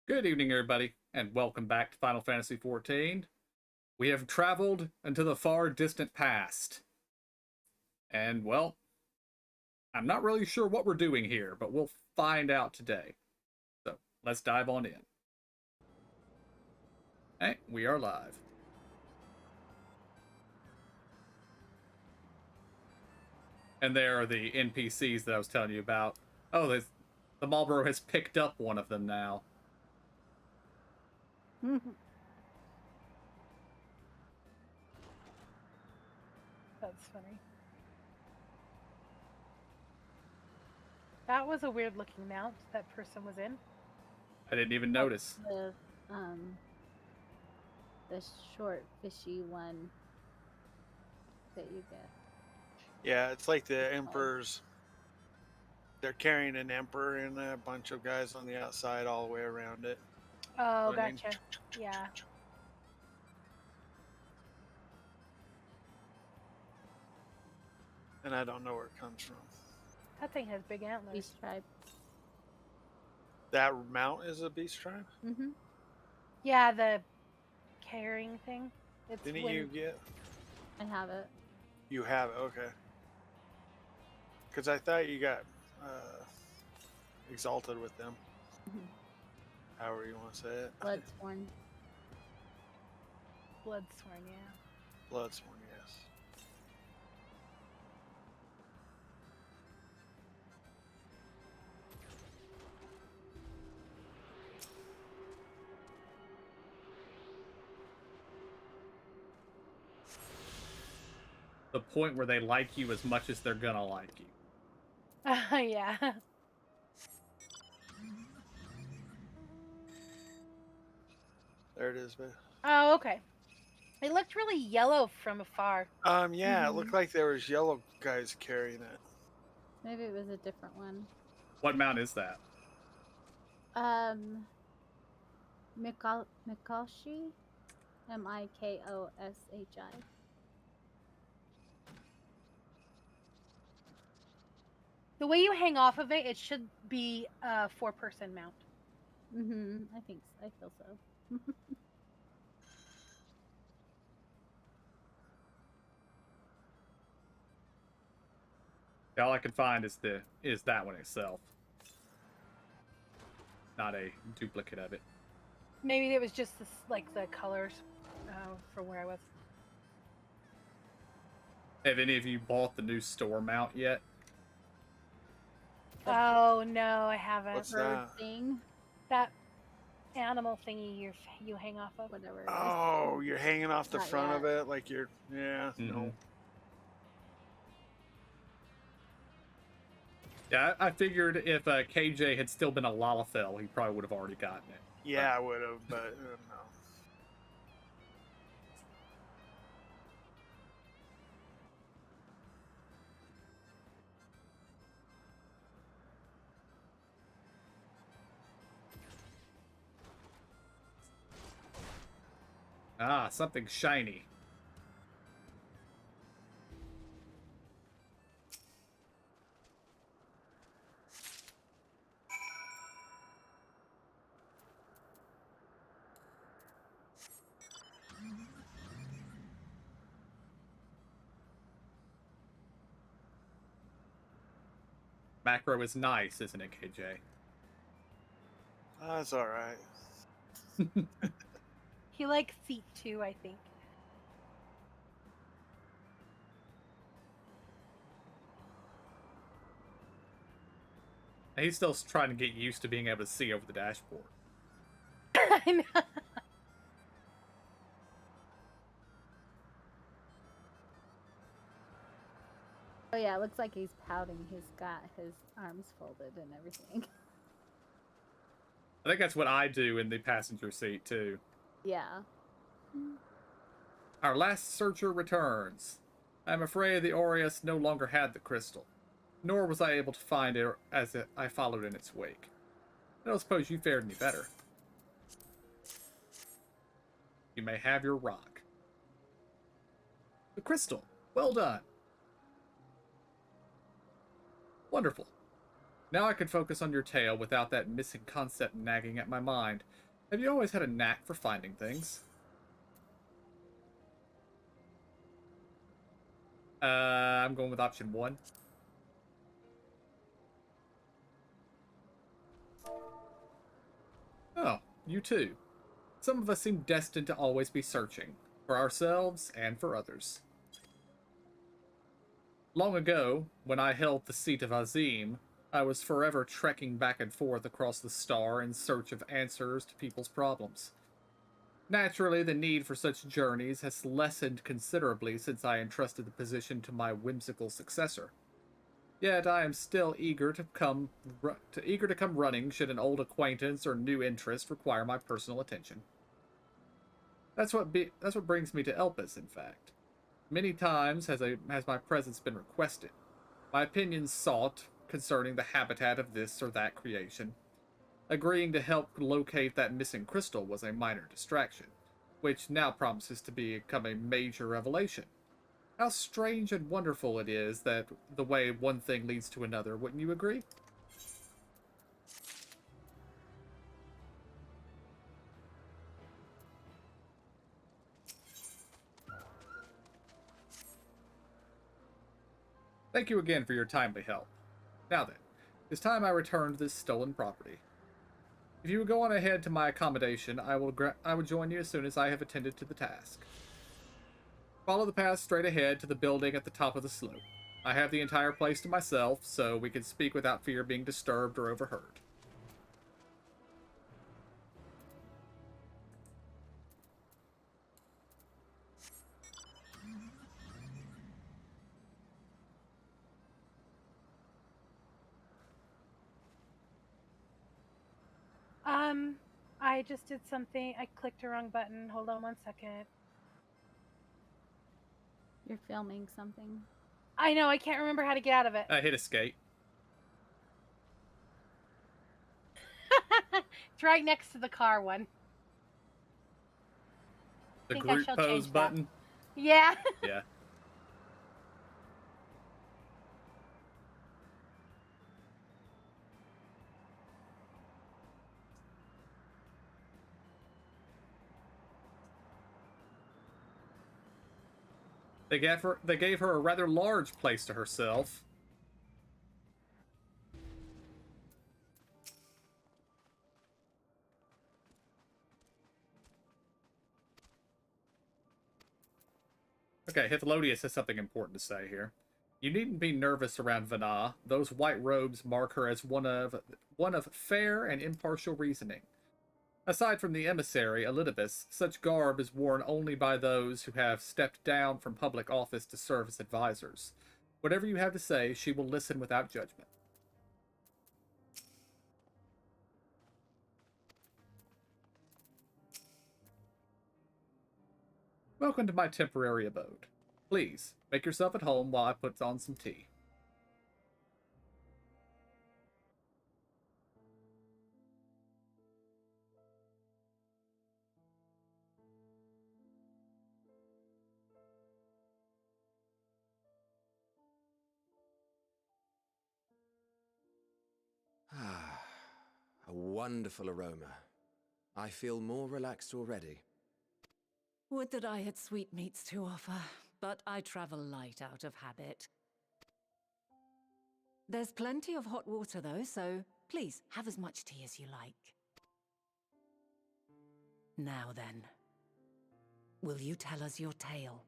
Good evening, everybody, and welcome back to Final Fantasy XIV. We have traveled into the far distant past. And, well, I'm not really sure what we're doing here, but we'll find out today. So, let's dive on in. Hey, we are live. And there are the NPCs that I was telling you about. Oh, the Marlboro has picked up one of them now. That's funny. That was a weird looking mount that person was in. I didn't even notice. Um, the short fishy one that you get. Yeah, it's like the emperors. They're carrying an emperor and a bunch of guys on the outside all the way around it. Oh, running. gotcha. Yeah. And I don't know where it comes from. That thing has big antlers. Beast tribe. That mount is a beast tribe? Mm-hmm. Yeah, the carrying thing. It's Didn't when... you get... I have it. You have it, okay. Because I thought you got exalted with them. However you want to say it. Bloodsworn. Bloodsworn, yeah. Bloodsworn, yes. The point where they like you as much as they're gonna like you. Yeah. There it is, babe. Oh, okay. It looked really yellow from afar. Yeah, it looked like there was yellow guys carrying it. Maybe it was a different one. What mount is that? Mikoshi? Mikoshi. The way you hang off of it, it should be a 4-person mount. I think so. I feel so. All I can find is that one itself. Not a duplicate of it. Maybe it was just this, like the colors from where I was. Have any of you bought the new store mount yet? Oh no, I haven't. What's Bird that? thing. That animal thingy you hang off of. Whatever it is. Oh, you're hanging off the Not front yet. of it like you're... Yeah, no. Yeah, I figured if KJ had still been a Lalafell, he probably would have already gotten it. Yeah, I would have, but no. Ah, something shiny. Macro is nice, isn't it, KJ? That's all right. He likes seat too, I think. He's still trying to get used to being able to see over the dashboard. I know. Oh yeah, it looks like he's pouting. He's got his arms folded and everything. I think that's what I do in the passenger seat, too. Yeah. Our last searcher returns. I'm afraid the Aureus no longer had the crystal, nor was I able to find it as I followed in its wake. I don't suppose you fared any better. You may have your rock. The crystal. Well done. Wonderful. Now I can focus on your tale without that missing concept nagging at my mind. Have you always had a knack for finding things? I'm going with option 1. Oh, you too. Some of us seem destined to always be searching, for ourselves and for others. Long ago, when I held the seat of Azim, I was forever trekking back and forth across the star in search of answers to people's problems. Naturally, the need for such journeys has lessened considerably since I entrusted the position to my whimsical successor. Yet I am still eager to come running should an old acquaintance or new interest require my personal attention. That's what brings me to Elpis, in fact. Many times has my presence been requested, my opinions sought concerning the habitat of this or that creation. Agreeing to help locate that missing crystal was a minor distraction, which now promises to become a major revelation. How strange and wonderful it is that the way one thing leads to another, wouldn't you agree? Thank you again for your timely help. Now then, it's time I returned this stolen property. If you would go on ahead to my accommodation, I will join you as soon as I have attended to the task. Follow the path straight ahead to the building at the top of the slope. I have the entire place to myself, so we can speak without fear of being disturbed or overheard. I just did something. I clicked the wrong button. Hold on 1 second. You're filming something. I know, I can't remember how to get out of it. I hit escape. It's right next to the car one. The think I group shall pose change that. button. Yeah. Yeah. They gave her a rather large place to herself. Okay, Hithlodius has something important to say here. You needn't be nervous around Vana. Those white robes mark her as one of fair and impartial reasoning. Aside from the emissary, Elidibus, such garb is worn only by those who have stepped down from public office to serve as advisors. Whatever you have to say, she will listen without judgment. Welcome to my temporary abode. Please, make yourself at home while I put on some tea. Ah, a wonderful aroma. I feel more relaxed already. Would that I had sweetmeats to offer, but I travel light out of habit. There's plenty of hot water though, so please have as much tea as you like. Now then, will you tell us your tale?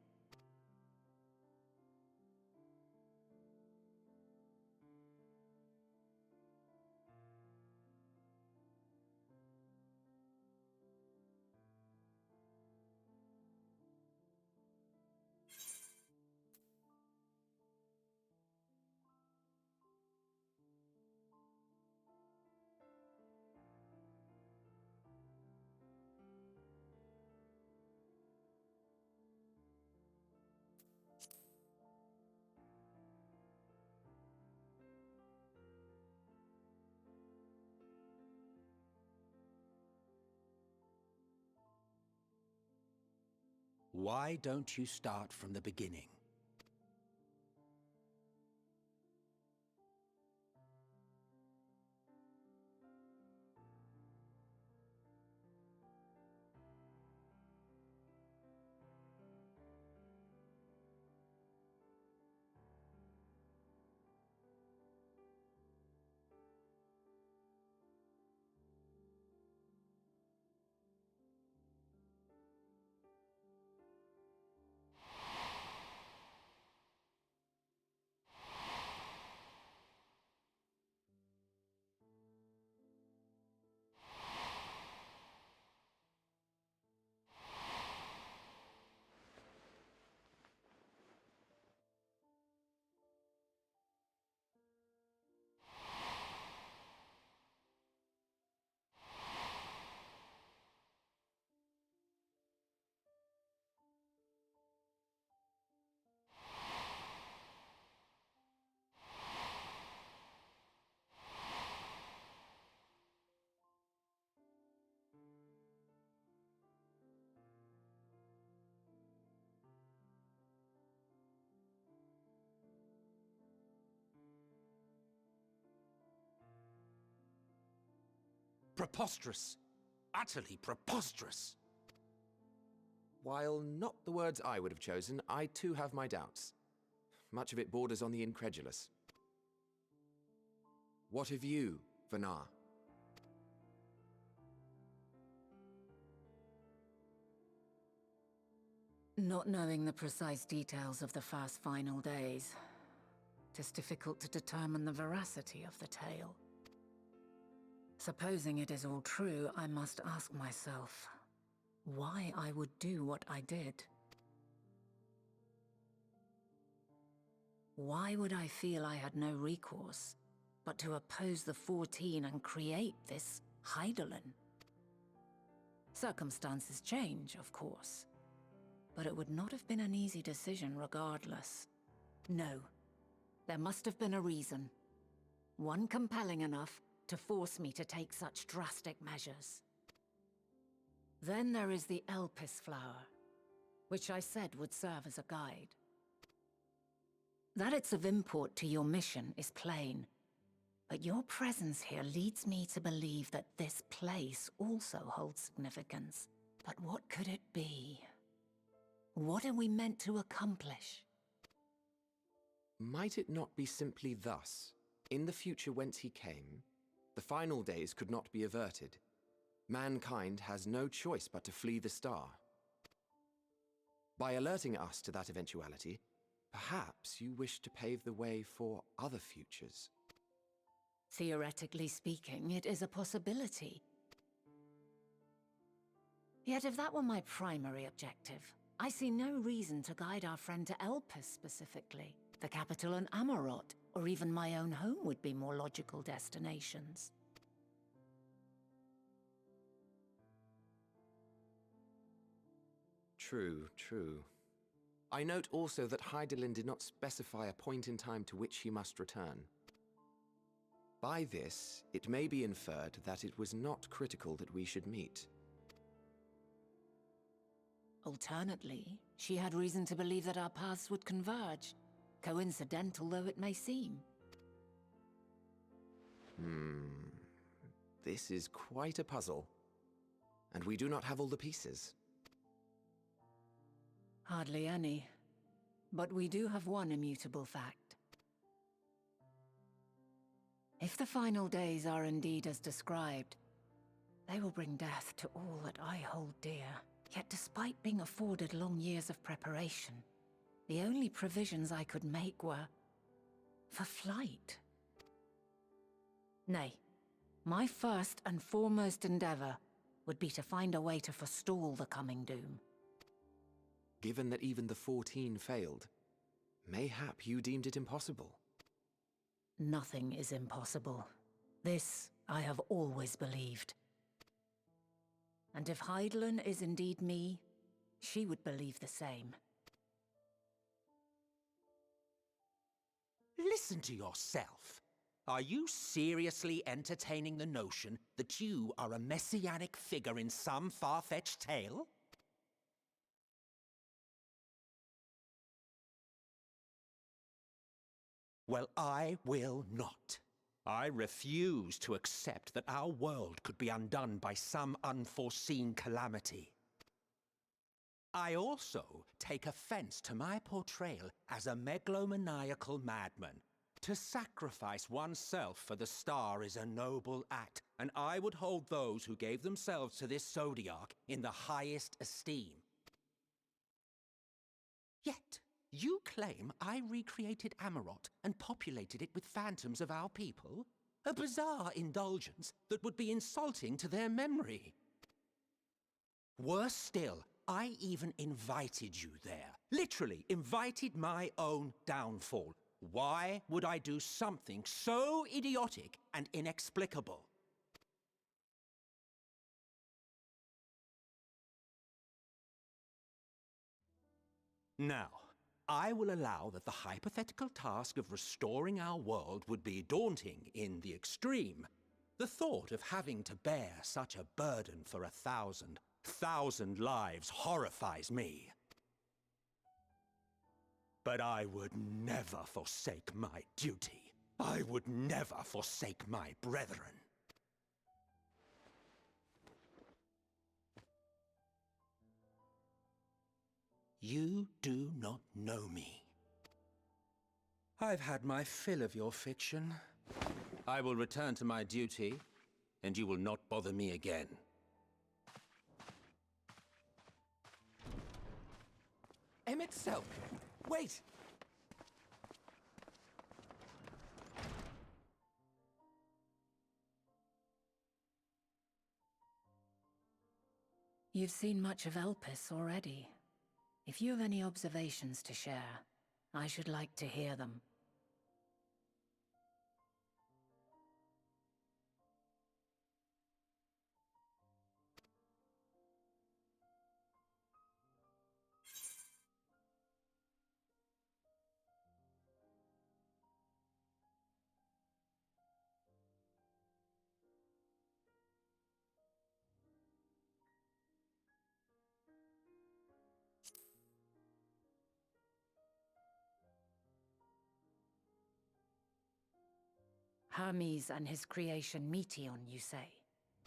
Why don't you start from the beginning? Preposterous. Utterly preposterous. While not the words I would have chosen, I too have my doubts. Much of it borders on the incredulous. What of you, Vanar? Not knowing the precise details of the first final days, it is difficult to determine the veracity of the tale. Supposing it is all true, I must ask myself why I would do what I did. Why would I feel I had no recourse but to oppose the 14 and create this Hydaelyn? Circumstances change, of course, but it would not have been an easy decision regardless. No, there must have been a reason. One compelling enough to force me to take such drastic measures. Then there is the Elpis flower, which I said would serve as a guide. That it's of import to your mission is plain, but your presence here leads me to believe that this place also holds significance. But what could it be? What are we meant to accomplish? Might it not be simply thus? In the future whence he came, the final days could not be averted. Mankind has no choice but to flee the star. By alerting us to that eventuality, perhaps you wish to pave the way for other futures. Theoretically speaking, it is a possibility. Yet if that were my primary objective, I see no reason to guide our friend to Elpis specifically. The capital and Amarot, or even my own home would be more logical destinations. True, true. I note also that Hydaelyn did not specify a point in time to which he must return. By this, it may be inferred that it was not critical that we should meet. Alternately, she had reason to believe that our paths would converge, coincidental though it may seem. This is quite a puzzle, and we do not have all the pieces. Hardly any, but we do have one immutable fact. If the final days are indeed as described, they will bring death to all that I hold dear. Yet despite being afforded long years of preparation, the only provisions I could make were for flight. Nay, my first and foremost endeavor would be to find a way to forestall the coming doom. Given that even the 14 failed, mayhap you deemed it impossible. Nothing is impossible. This I have always believed. And if Hydaelyn is indeed me, she would believe the same. Listen to yourself. Are you seriously entertaining the notion that you are a messianic figure in some far-fetched tale? Well, I will not. I refuse to accept that our world could be undone by some unforeseen calamity. I also take offense to my portrayal as a megalomaniacal madman. To sacrifice oneself for the star is a noble act, and I would hold those who gave themselves to this zodiac in the highest esteem. Yet, you claim I recreated Amarot and populated it with phantoms of our people? A bizarre indulgence that would be insulting to their memory. Worse still, I even invited you there. Literally invited my own downfall. Why would I do something so idiotic and inexplicable? Now, I will allow that the hypothetical task of restoring our world would be daunting in the extreme. The thought of having to bear such a burden for 1,000 lives horrifies me. But I would never forsake my duty. I would never forsake my brethren. You do not know me. I've had my fill of your fiction. I will return to my duty, and you will not bother me again. Emmett Selk! Wait! You've seen much of Elpis already. If you have any observations to share, I should like to hear them. Hermes and his creation Meteon, you say?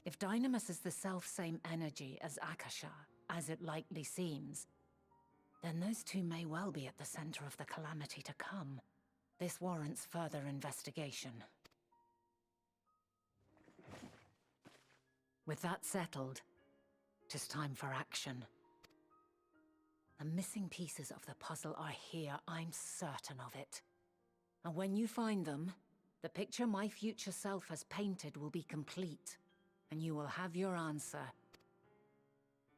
If Dynamis is the self-same energy as Akasha, as it likely seems, then those two may well be at the center of the calamity to come. This warrants further investigation. With that settled, it is time for action. The missing pieces of the puzzle are here, I'm certain of it. And when you find them, the picture my future self has painted will be complete, and you will have your answer.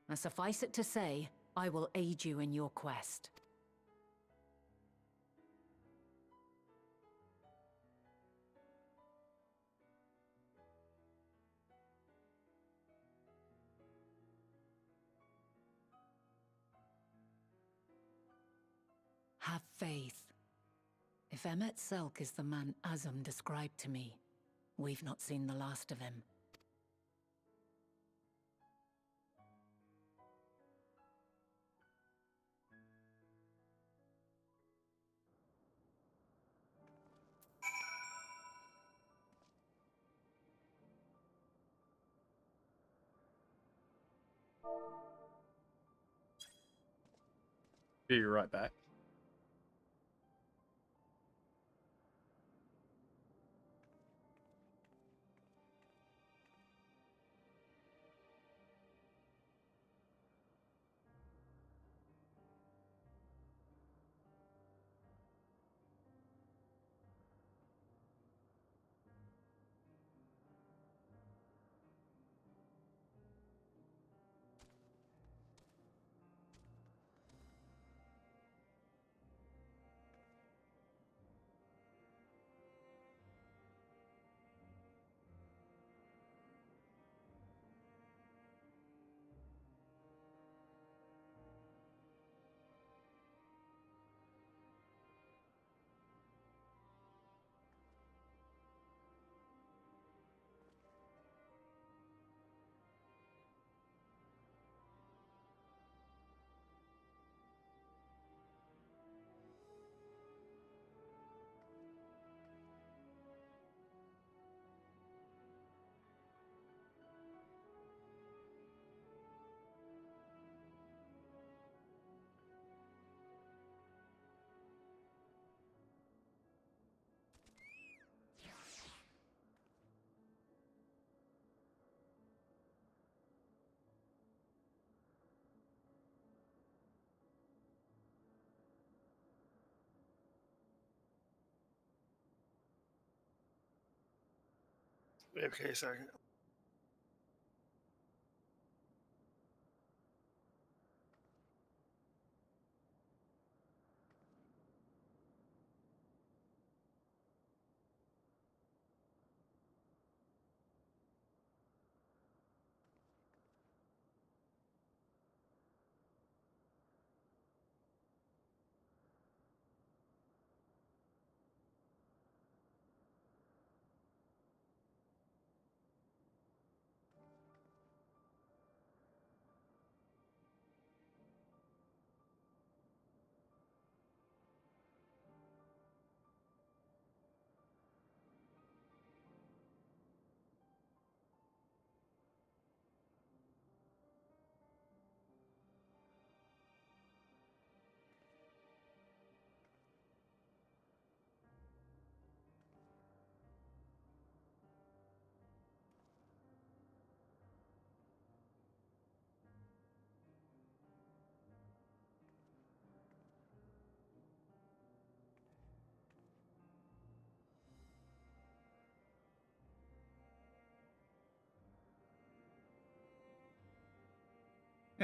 Now suffice it to say, I will aid you in your quest. Have faith. If Emmett Selk is the man Azam described to me, we've not seen the last of him. Be right back. Okay, second.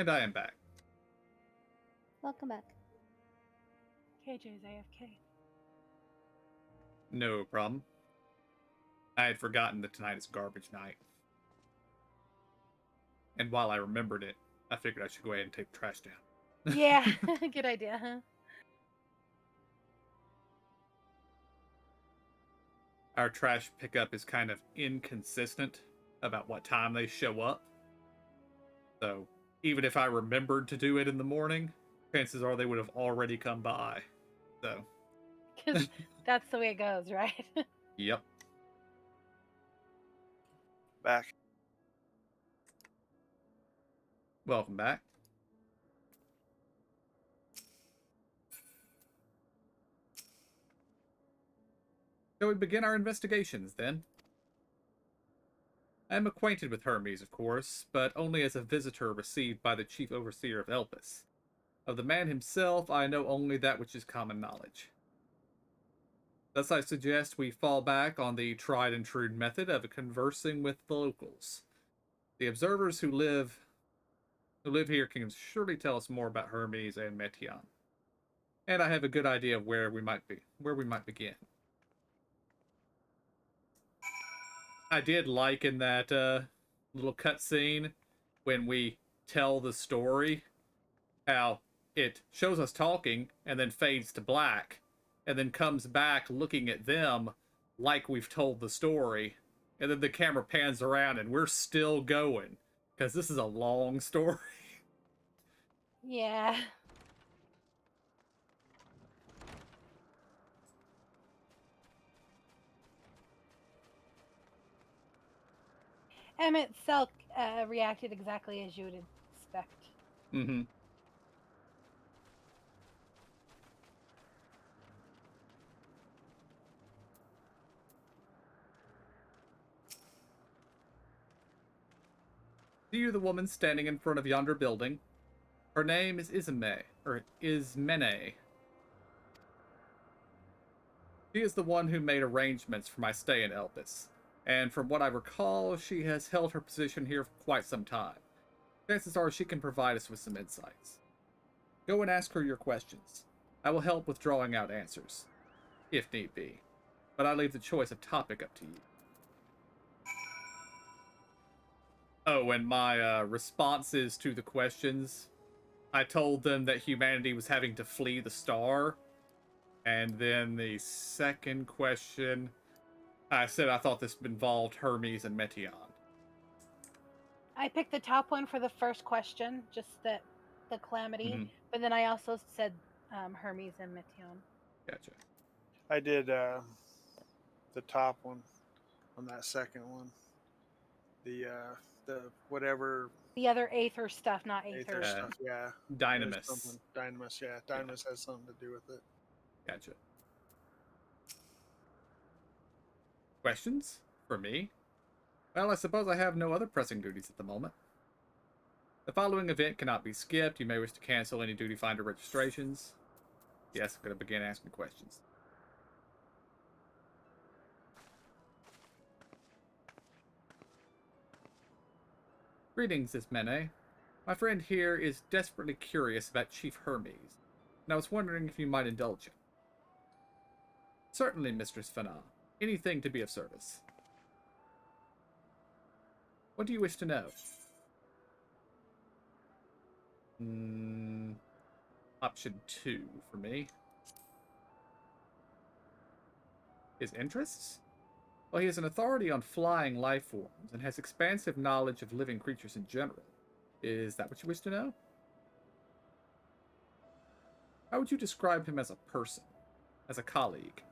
And I am back. Welcome back. KJ's AFK. No problem. I had forgotten that tonight is garbage night. And while I remembered it, I figured I should go ahead and take the trash down. Yeah, good idea, huh? Our trash pickup is kind of inconsistent about what time they show up. So even if I remembered to do it in the morning, chances are they would have already come by. So, Because that's the way it goes, right? yep. Back. Welcome back. Shall we begin our investigations, then? I am acquainted with Hermes, of course, but only as a visitor received by the chief overseer of Elpis. Of the man himself, I know only that which is common knowledge. Thus I suggest we fall back on the tried and true method of conversing with the locals. The observers who live here can surely tell us more about Hermes and Metion. And I have a good idea of where we might begin. I did like in that little cutscene when we tell the story how it shows us talking and then fades to black and then comes back looking at them like we've told the story, and then the camera pans around and we're still going because this is a long story. Yeah. Emmett Selk reacted exactly as you would expect. Mm-hmm. See you, the woman standing in front of yonder building. Her name is Ismene. She is the one who made arrangements for my stay in Elpis, and from what I recall, she has held her position here for quite some time. Chances are she can provide us with some insights. Go and ask her your questions. I will help with drawing out answers, if need be, but I leave the choice of topic up to you. Oh, and my responses to the questions, I told them that humanity was having to flee the star. And then the second question, I said I thought this involved Hermes and Metion. I picked the top one for the first question, just the calamity, Mm-hmm. but then I also said Hermes and Metion. Gotcha. I did the top one on that second one. The whatever The other Aether stuff, not Aether. Aether stuff, yeah. Dynamis. Dynamis, yeah. Dynamis has something to do with it. Gotcha. Questions? For me? Well, I suppose I have no other pressing duties at the moment. The following event cannot be skipped. You may wish to cancel any duty finder registrations. Yes, I'm going to begin asking questions. Greetings, Ismene. My friend here is desperately curious about Chief Hermes, and I was wondering if you might indulge him. Certainly, Mistress Fana. Anything to be of service. What do you wish to know? Option 2 for me. His interests? Well, he is an authority on flying life forms and has expansive knowledge of living creatures in general. Is that what you wish to know? How would you describe him as a person? As a colleague?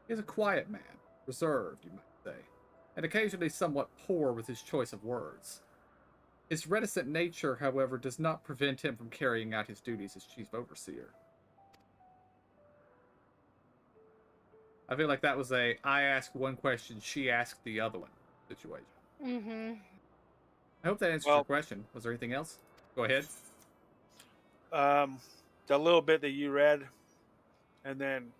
He is a quiet man, reserved, you might say, and occasionally somewhat poor with his choice of words. His reticent nature, however, does not prevent him from carrying out his duties as chief overseer. I feel like that was a I asked one question, she asked the other one situation. Mm-hmm. I hope that answers your question. Was there anything else? Go ahead. The little bit that you read, and then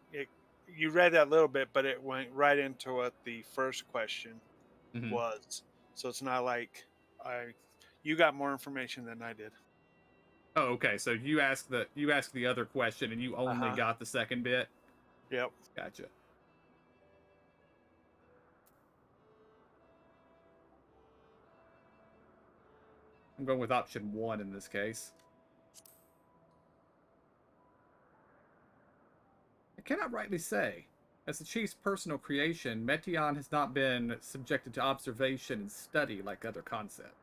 you read that little bit, but it went right into what the first question was. So it's not like You got more information than I did. Oh, okay. So you asked the other question, and you only Uh-huh. got the second bit. Yep. Gotcha. I'm going with option 1 in this case. I cannot rightly say. As the chief's personal creation, Metion has not been subjected to observation and study like other concepts.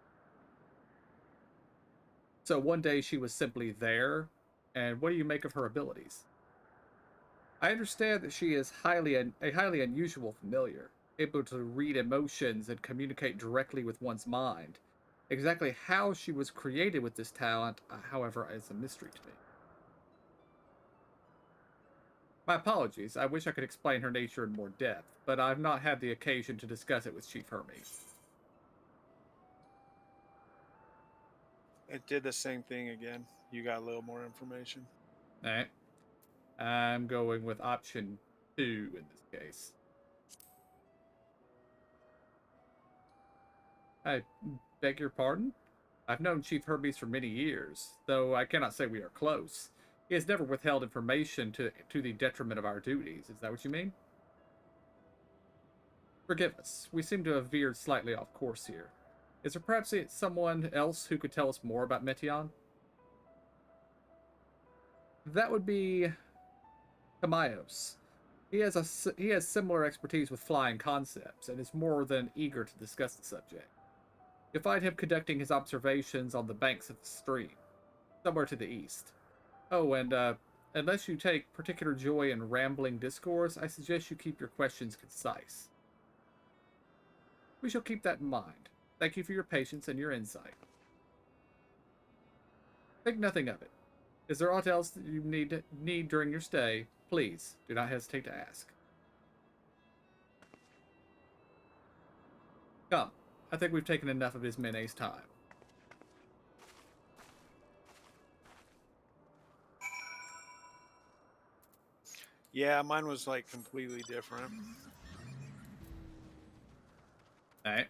So one day she was simply there, and what do you make of her abilities? I understand that she is a highly unusual familiar, able to read emotions and communicate directly with one's mind. Exactly how she was created with this talent, however, is a mystery to me. My apologies, I wish I could explain her nature in more depth, but I've not had the occasion to discuss it with Chief Hermes. It did the same thing again. You got a little more information. Alright. I'm going with option 2 in this case. I beg your pardon? I've known Chief Hermes for many years, though I cannot say we are close. He has never withheld information to the detriment of our duties. Is that what you mean? Forgive us. We seem to have veered slightly off course here. Is there perhaps someone else who could tell us more about Metion? That would be Tamios. He has similar expertise with flying concepts and is more than eager to discuss the subject. You'll find him conducting his observations on the banks of the stream, somewhere to the east. Oh, and unless you take particular joy in rambling discourse, I suggest you keep your questions concise. We shall keep that in mind. Thank you for your patience and your insight. Think nothing of it. Is there aught else that you need during your stay? Please do not hesitate to ask. Come, I think we've taken enough of His Mene's time. Yeah, mine was like completely different. Alright.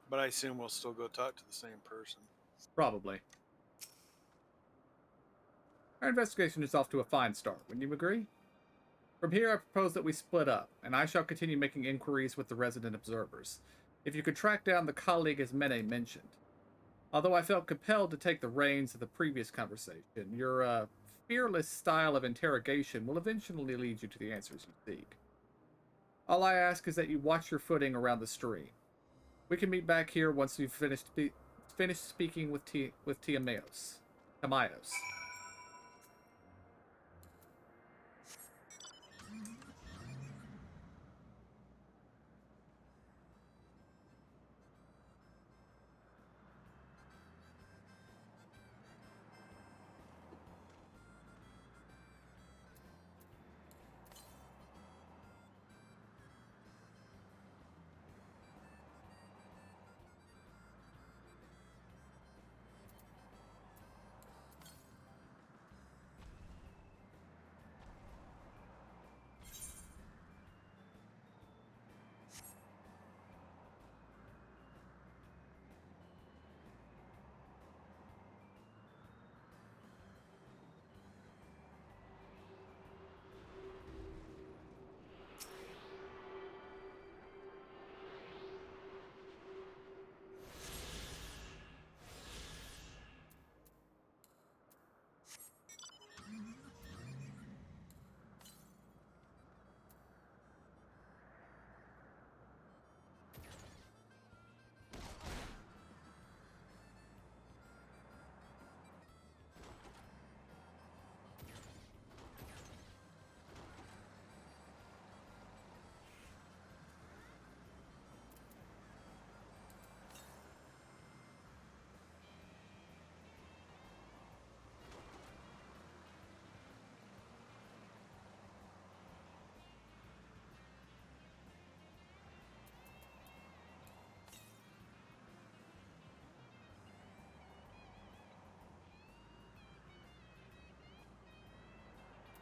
But I assume we'll still go talk to the same person. Probably. Our investigation is off to a fine start, wouldn't you agree? From here, I propose that we split up, and I shall continue making inquiries with the resident observers. If you could track down the colleague as Mene mentioned. Although I felt compelled to take the reins of the previous conversation, your fearless style of interrogation will eventually lead you to the answers you seek. All I ask is that you watch your footing around the stream. We can meet back here once we've finished speaking with Tamios.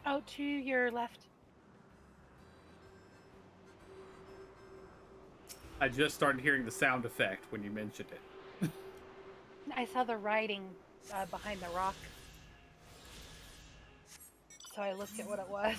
Oh, to your left. I just started hearing the sound effect when you mentioned it. I saw the writing behind the rock. So I looked at what it was.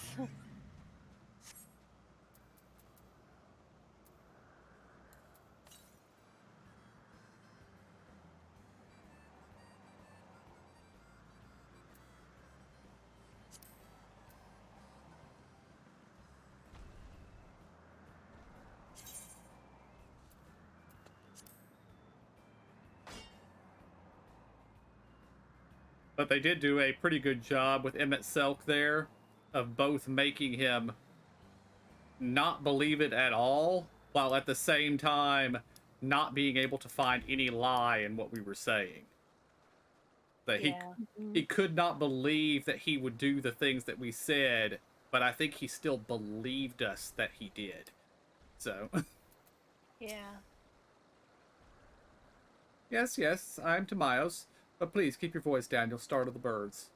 But they did do a pretty good job with Emmett Selk there of both making him not believe it at all, while at the same time not being able to find any lie in what we were saying. That Yeah. he could not believe that he would do the things that we said, but I think he still believed us that he did. So, Yeah. yes, I'm Tamios, but please keep your voice down. You'll startle the birds.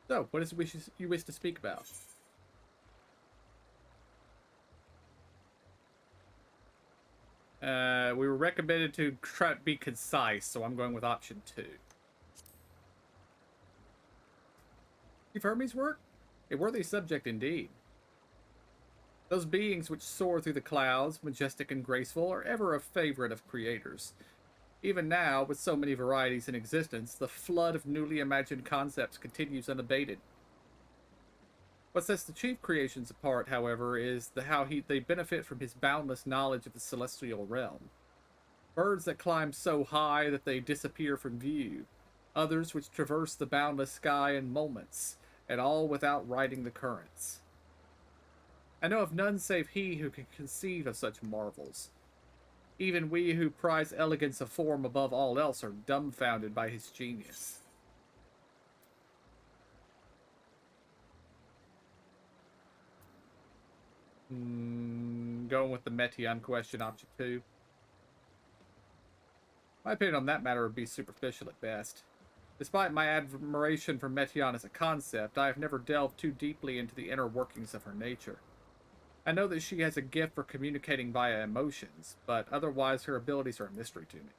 So, what is it you wish to speak about? We were recommended to try to be concise, so I'm going with option 2. Chief Hermes' work? A worthy subject indeed. Those beings which soar through the clouds, majestic and graceful, are ever a favorite of creators. Even now, with so many varieties in existence, the flood of newly imagined concepts continues unabated. What sets the chief creations apart, however, is how they benefit from his boundless knowledge of the celestial realm. Birds that climb so high that they disappear from view, others which traverse the boundless sky in moments, and all without riding the currents. I know of none save he who can conceive of such marvels. Even we who prize elegance of form above all else are dumbfounded by his genius. Going with the Metion question, option 2. My opinion on that matter would be superficial at best. Despite my admiration for Metion as a concept, I have never delved too deeply into the inner workings of her nature. I know that she has a gift for communicating via emotions, but otherwise her abilities are a mystery to me.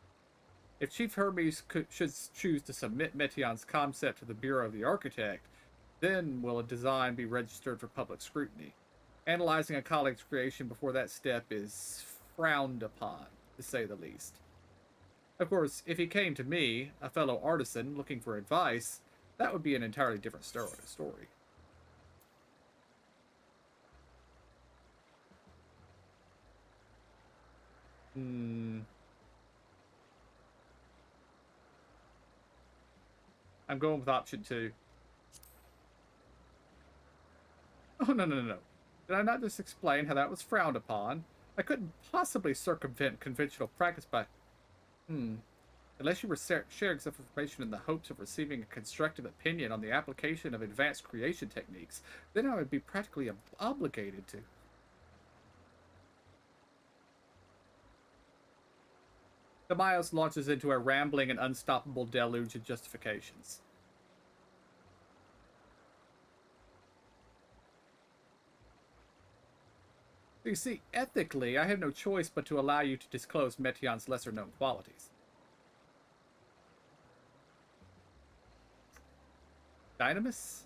If Chief Hermes should choose to submit Metion's concept to the Bureau of the Architect, then will a design be registered for public scrutiny. Analyzing a colleague's creation before that step is frowned upon, to say the least. Of course, if he came to me, a fellow artisan, looking for advice, that would be an entirely different story. I'm going with option 2. Oh, no. Did I not just explain how that was frowned upon? I couldn't possibly circumvent conventional practice by... Unless you were sharing some information in the hopes of receiving a constructive opinion on the application of advanced creation techniques, then I would be practically obligated to. Tamios launches into a rambling and unstoppable deluge of justifications. You see, ethically, I have no choice but to allow you to disclose Metion's lesser-known qualities. Dynamis?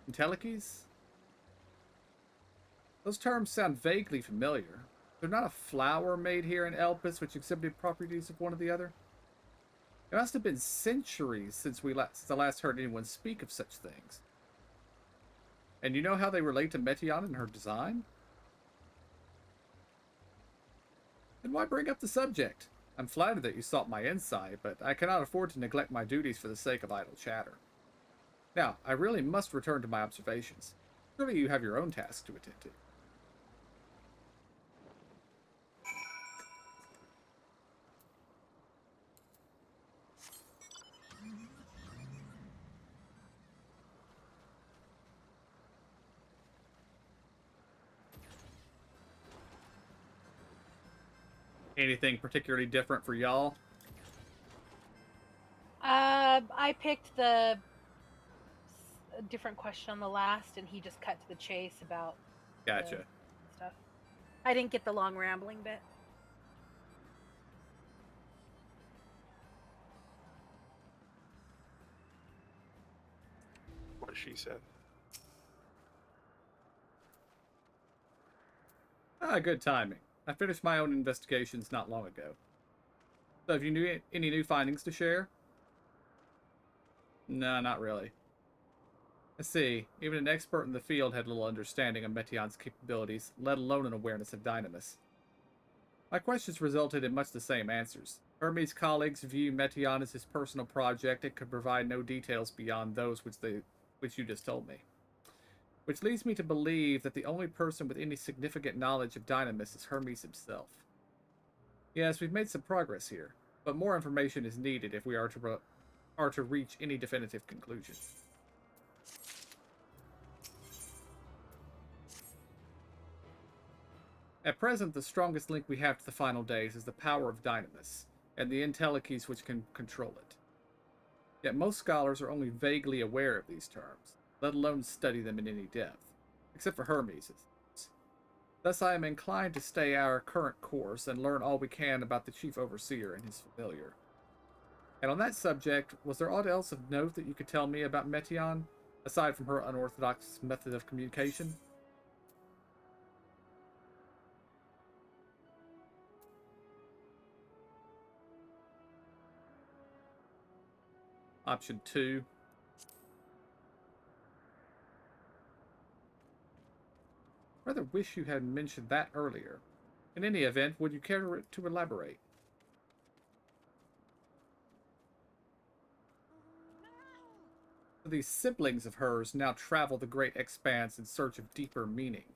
Intellices? Those terms sound vaguely familiar. They're not a flower made here in Elpis which exhibited properties of one or the other? It must have been centuries since I last heard anyone speak of such things. And you know how they relate to Metion and her design? Then why bring up the subject? I'm flattered that you sought my insight, but I cannot afford to neglect my duties for the sake of idle chatter. Now, I really must return to my observations. Surely you have your own tasks to attend to. Anything particularly different for y'all? I picked the a different question on the last, and he just cut to the chase about Gotcha. the stuff. I didn't get the long rambling bit. What she said. Ah, good timing. I finished my own investigations not long ago. So have you any new findings to share? No, not really. Let's see. Even an expert in the field had little understanding of Meteon's capabilities, let alone an awareness of Dynamis. My questions resulted in much the same answers. Hermes' colleagues view Meteon as his personal project and could provide no details beyond those which you just told me. Which leads me to believe that the only person with any significant knowledge of Dynamis is Hermes himself. Yes, we've made some progress here, but more information is needed if we are to reach any definitive conclusion. At present, the strongest link we have to the final days is the power of Dynamis, and the Intellikeys which can control it. Yet most scholars are only vaguely aware of these terms, let alone study them in any depth, except for Hermes. Thus I am inclined to stay our current course and learn all we can about the Chief Overseer and his familiar. And on that subject, was there aught else of note that you could tell me about Meteon, aside from her unorthodox method of communication? Option 2. Rather wish you had mentioned that earlier. In any event, would you care to elaborate? These siblings of hers now travel the great expanse in search of deeper meaning.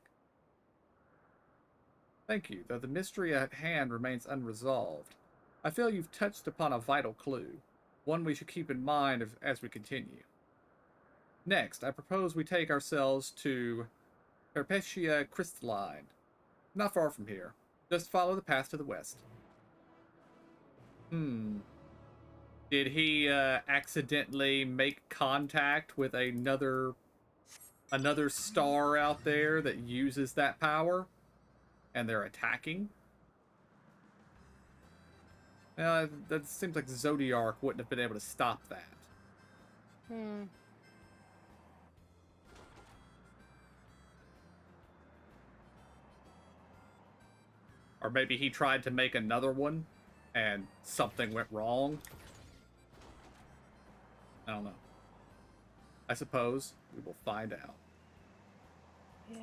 Thank you, though the mystery at hand remains unresolved. I feel you've touched upon a vital clue, one we should keep in mind as we continue. Next, I propose we take ourselves to Perpetua Crystalline. Not far from here. Just follow the path to the west. Did he accidentally make contact with another star out there that uses that power? And they're attacking? That seems like Zodiark wouldn't have been able to stop that. Or maybe he tried to make another one, and something went wrong. I don't know. I suppose we will find out. Yeah.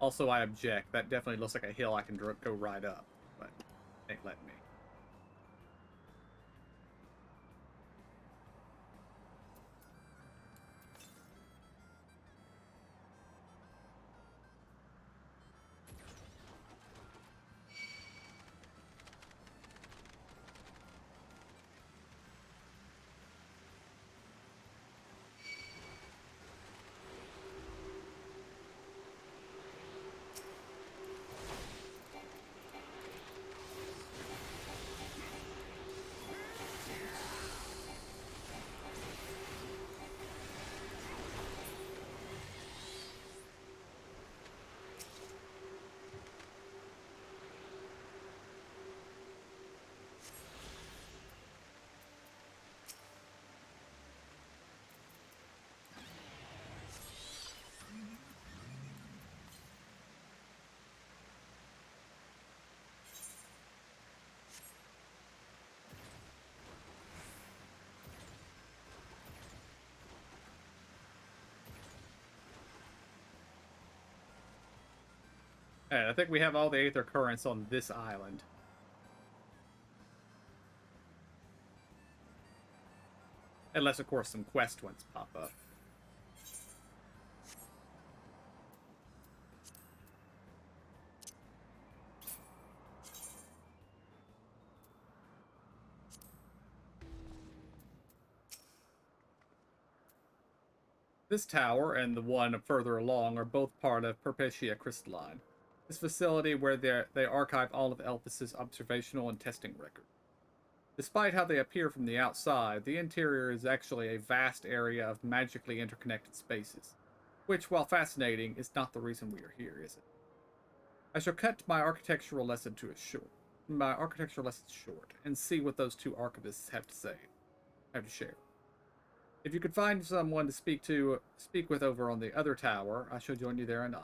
Also, I object. That definitely looks like a hill I can go right up, but ain't letting me. Alright, I think we have all the Aether Currents on this island. Unless, of course, some quest ones pop up. This tower and the one further along are both part of Perpetua Crystalline. This facility where they archive all of Elpis's observational and testing record. Despite how they appear from the outside, the interior is actually a vast area of magically interconnected spaces, which, while fascinating, is not the reason we are here, is it? I shall cut my architectural lesson short, and see what those two archivists have to share. If you could find someone to speak with over on the other tower, I shall join you there anon.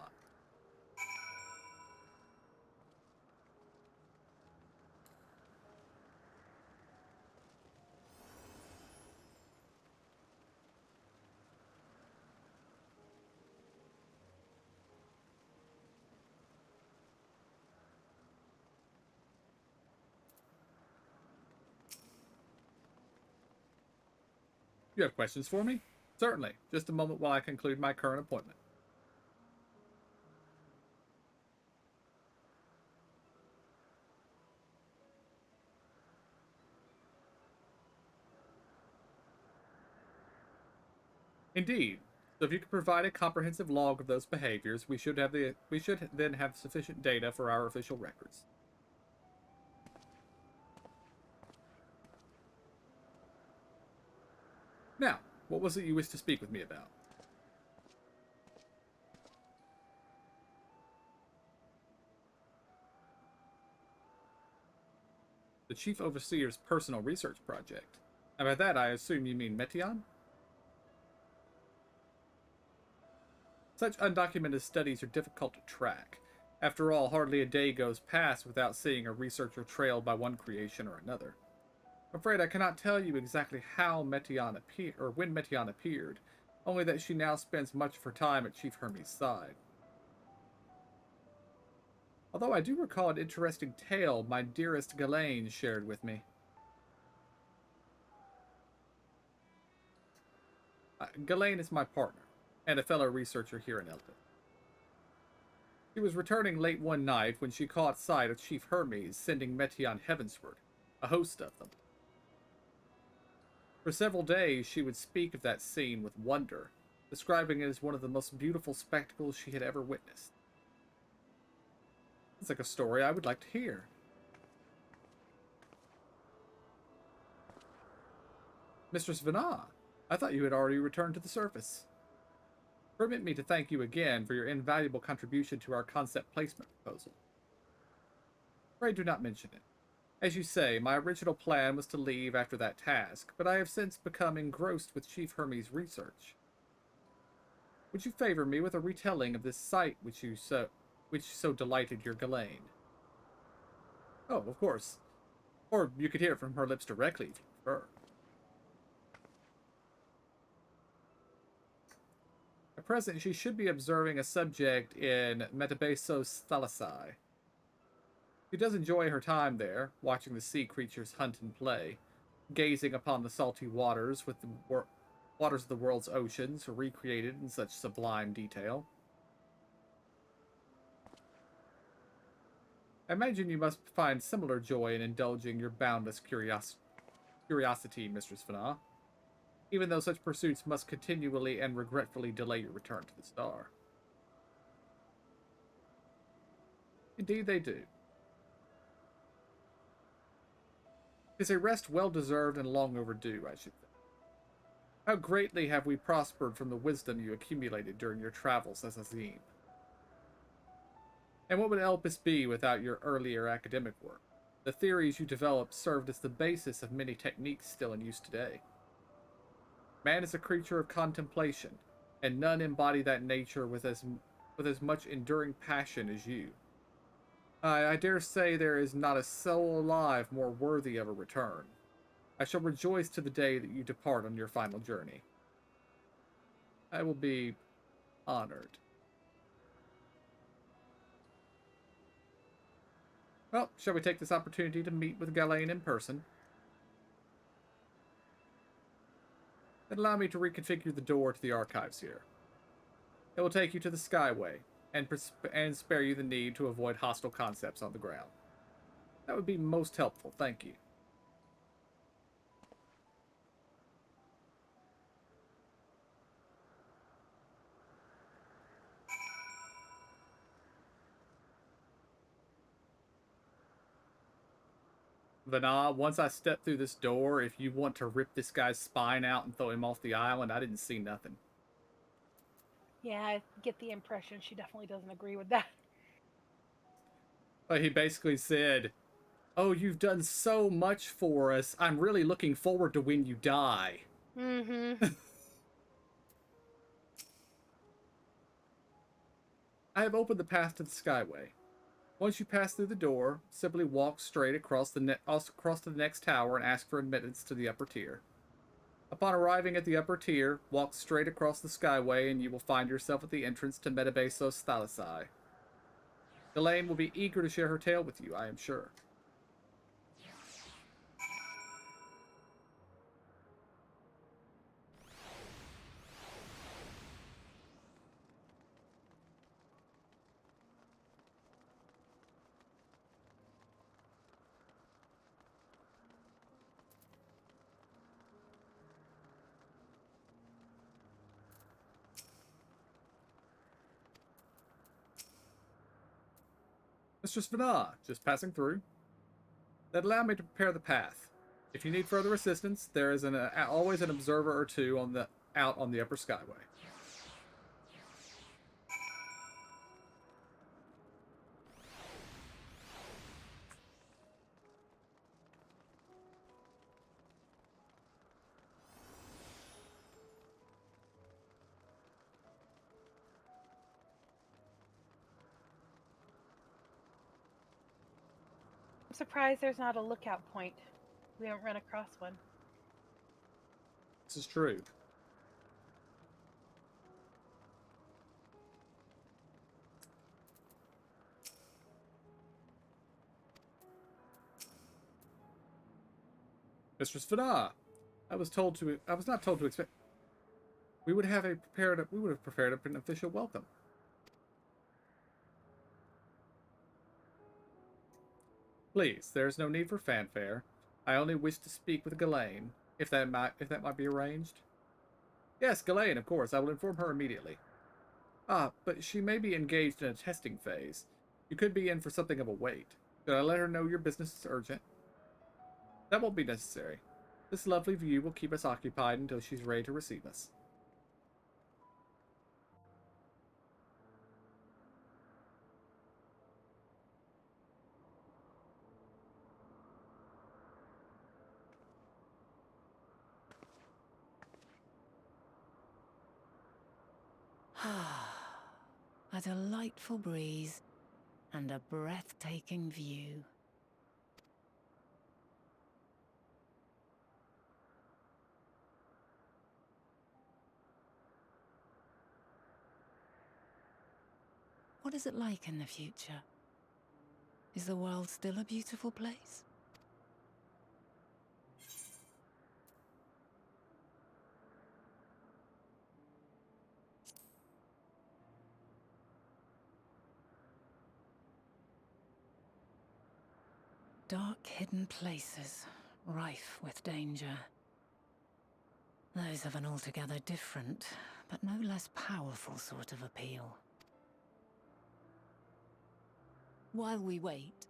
You have questions for me? Certainly. Just a moment while I conclude my current appointment. Indeed. So if you could provide a comprehensive log of those behaviors, we should then have sufficient data for our official records. Now, what was it you wished to speak with me about? The Chief Overseer's personal research project. And by that, I assume you mean Metion? Such undocumented studies are difficult to track. After all, hardly a day goes past without seeing a researcher trailed by one creation or another. I'm afraid I cannot tell you exactly how Metion appeared, or when Metion appeared, only that she now spends much of her time at Chief Hermes' side. Although I do recall an interesting tale my dearest Ghislaine shared with me. Ghislaine is my partner, and a fellow researcher here in Elpis. She was returning late one night when she caught sight of Chief Hermes sending Metion heavensward, a host of them. For several days she would speak of that scene with wonder, describing it as one of the most beautiful spectacles she had ever witnessed. It's like a story I would like to hear. Mistress Vana, I thought you had already returned to the surface. Permit me to thank you again for your invaluable contribution to our concept placement proposal. Pray do not mention it. As you say, my original plan was to leave after that task, but I have since become engrossed with Chief Hermes' research. Would you favor me with a retelling of this sight which so delighted your Ghislaine? Oh, of course. Or you could hear it from her lips directly if you prefer. At present, she should be observing a subject in Metabesos Thalassai. She does enjoy her time there, watching the sea creatures hunt and play, gazing upon the salty waters with the waters of the world's oceans recreated in such sublime detail. I imagine you must find similar joy in indulging your boundless curiosity, Mistress Vana, even though such pursuits must continually and regretfully delay your return to the star. Indeed they do. It is a rest well-deserved and long overdue, I should think. How greatly have we prospered from the wisdom you accumulated during your travels as Azim. And what would Elpis be without your earlier academic work? The theories you developed served as the basis of many techniques still in use today. Man is a creature of contemplation, and none embody that nature with as much enduring passion as you. I dare say there is not a soul alive more worthy of a return. I shall rejoice to the day that you depart on your final journey. I will be honored. Well, shall we take this opportunity to meet with Ghislaine in person? Then allow me to reconfigure the door to the archives here. It will take you to the Skyway, and spare you the need to avoid hostile concepts on the ground. That would be most helpful, thank you. Vana, once I step through this door, if you want to rip this guy's spine out and throw him off the island, I didn't see nothing. Yeah, I get the impression she definitely doesn't agree with that. But he basically said, "Oh, you've done so much for us. I'm really looking forward to when you die." Mm-hmm. I have opened the path to the Skyway. Once you pass through the door, simply walk straight across across to the next tower and ask for admittance to the upper tier. Upon arriving at the upper tier, walk straight across the Skyway and you will find yourself at the entrance to Metabasos Thalassai. Elaine will be eager to share her tale with you, I am sure. Mistress Vana, just passing through. That allowed me to prepare the path. If you need further assistance, there is always an observer or two out on the upper Skyway. I'm surprised there's not a lookout point. We haven't run across one. This is true. Mistress Vana, I was not told to expect. We would have prepared an official welcome. Please, there is no need for fanfare. I only wish to speak with Ghislaine, if that might be arranged. Yes, Ghislaine, of course. I will inform her immediately. Ah, but she may be engaged in a testing phase. You could be in for something of a wait. Should I let her know your business is urgent? That won't be necessary. This lovely view will keep us occupied until she's ready to receive us. A delightful breeze and a breathtaking view. What is it like in the future? Is the world still a beautiful place? Dark, hidden places, rife with danger. Those have an altogether different, but no less powerful sort of appeal. While we wait,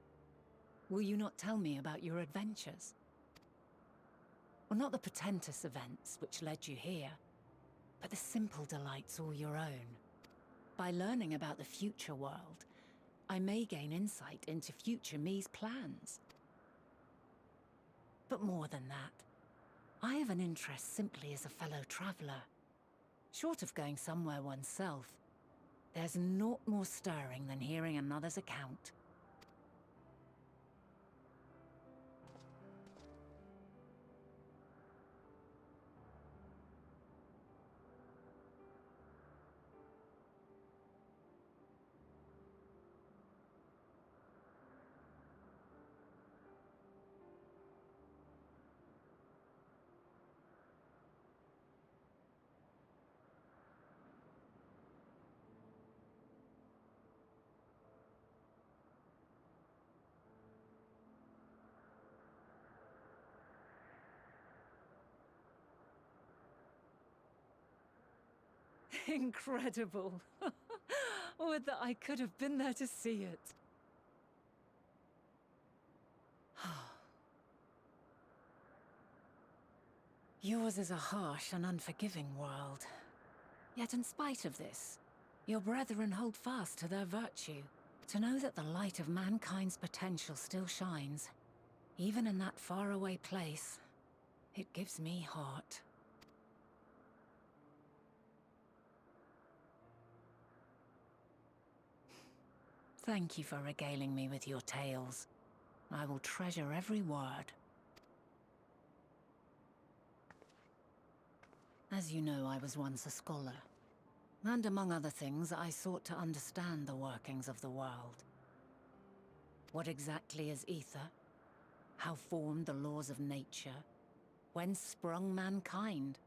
will you not tell me about your adventures? Well, not the portentous events which led you here, but the simple delights all your own. By learning about the future world, I may gain insight into future me's plans. But more than that, I have an interest simply as a fellow traveller. Short of going somewhere oneself, there's naught more stirring than hearing another's account. Incredible! Would that I could have been there to see it. Yours is a harsh and unforgiving world. Yet in spite of this, your brethren hold fast to their virtue. To know that the light of mankind's potential still shines, even in that faraway place, it gives me heart. Thank you for regaling me with your tales. I will treasure every word. As you know, I was once a scholar. And among other things, I sought to understand the workings of the world. What exactly is ether? How formed the laws of nature? Whence sprung mankind?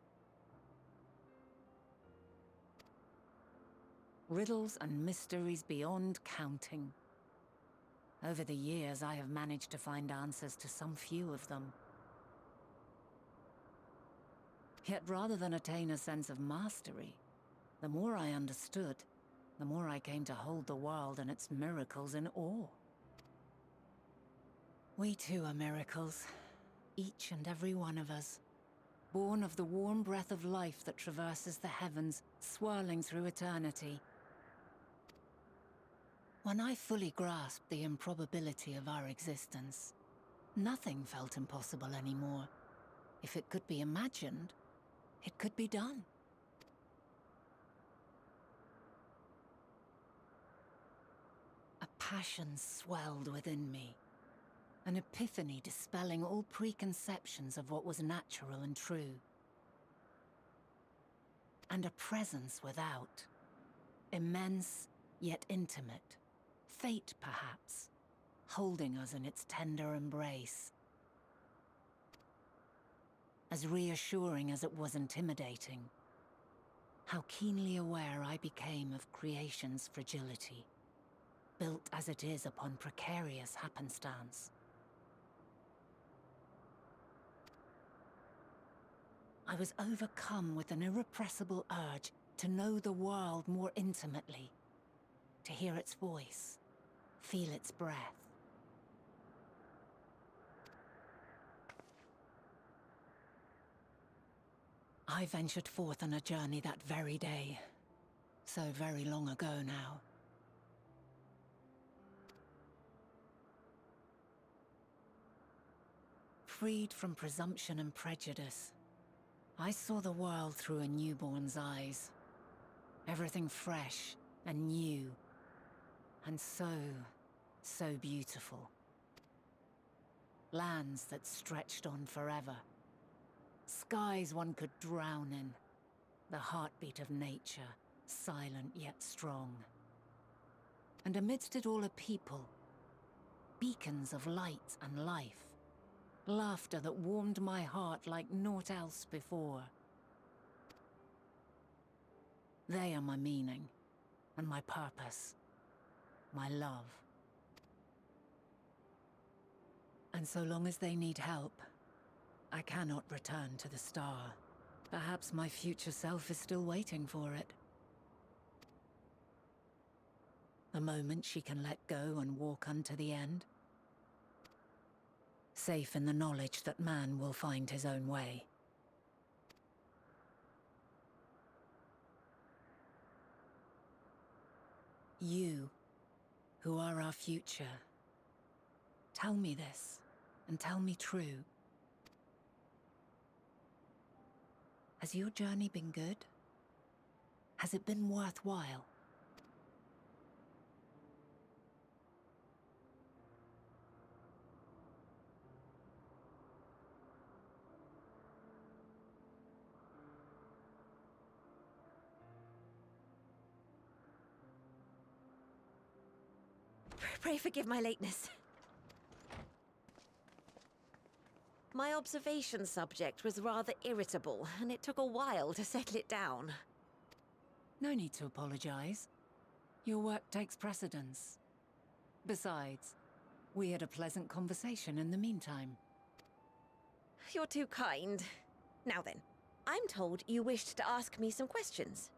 Riddles and mysteries beyond counting. Over the years, I have managed to find answers to some few of them. Yet rather than attain a sense of mastery, the more I understood, the more I came to hold the world and its miracles in awe. We too are miracles, each and every one of us, born of the warm breath of life that traverses the heavens, swirling through eternity. When I fully grasped the improbability of our existence, nothing felt impossible anymore. If it could be imagined, it could be done. A passion swelled within me, an epiphany dispelling all preconceptions of what was natural and true. And a presence without, immense yet intimate, fate perhaps, holding us in its tender embrace. As reassuring as it was intimidating, how keenly aware I became of creation's fragility, built as it is upon precarious happenstance. I was overcome with an irrepressible urge to know the world more intimately, to hear its voice, feel its breath. I ventured forth on a journey that very day, so very long ago now. Freed from presumption and prejudice, I saw the world through a newborn's eyes. Everything fresh and new, and so beautiful. Lands that stretched on forever. Skies one could drown in. The heartbeat of nature, silent yet strong. And amidst it all a people. Beacons of light and life. Laughter that warmed my heart like naught else before. They are my meaning, and my purpose, my love. And so long as they need help, I cannot return to the star. Perhaps my future self is still waiting for it. The moment she can let go and walk unto the end. Safe in the knowledge that man will find his own way. You, who are our future, tell me this, and tell me true. Has your journey been good? Has it been worthwhile? Pray forgive my lateness. My observation subject was rather irritable, and it took a while to settle it down. No need to apologize. Your work takes precedence. Besides, we had a pleasant conversation in the meantime. You're too kind. Now then, I'm told you wished to ask me some questions.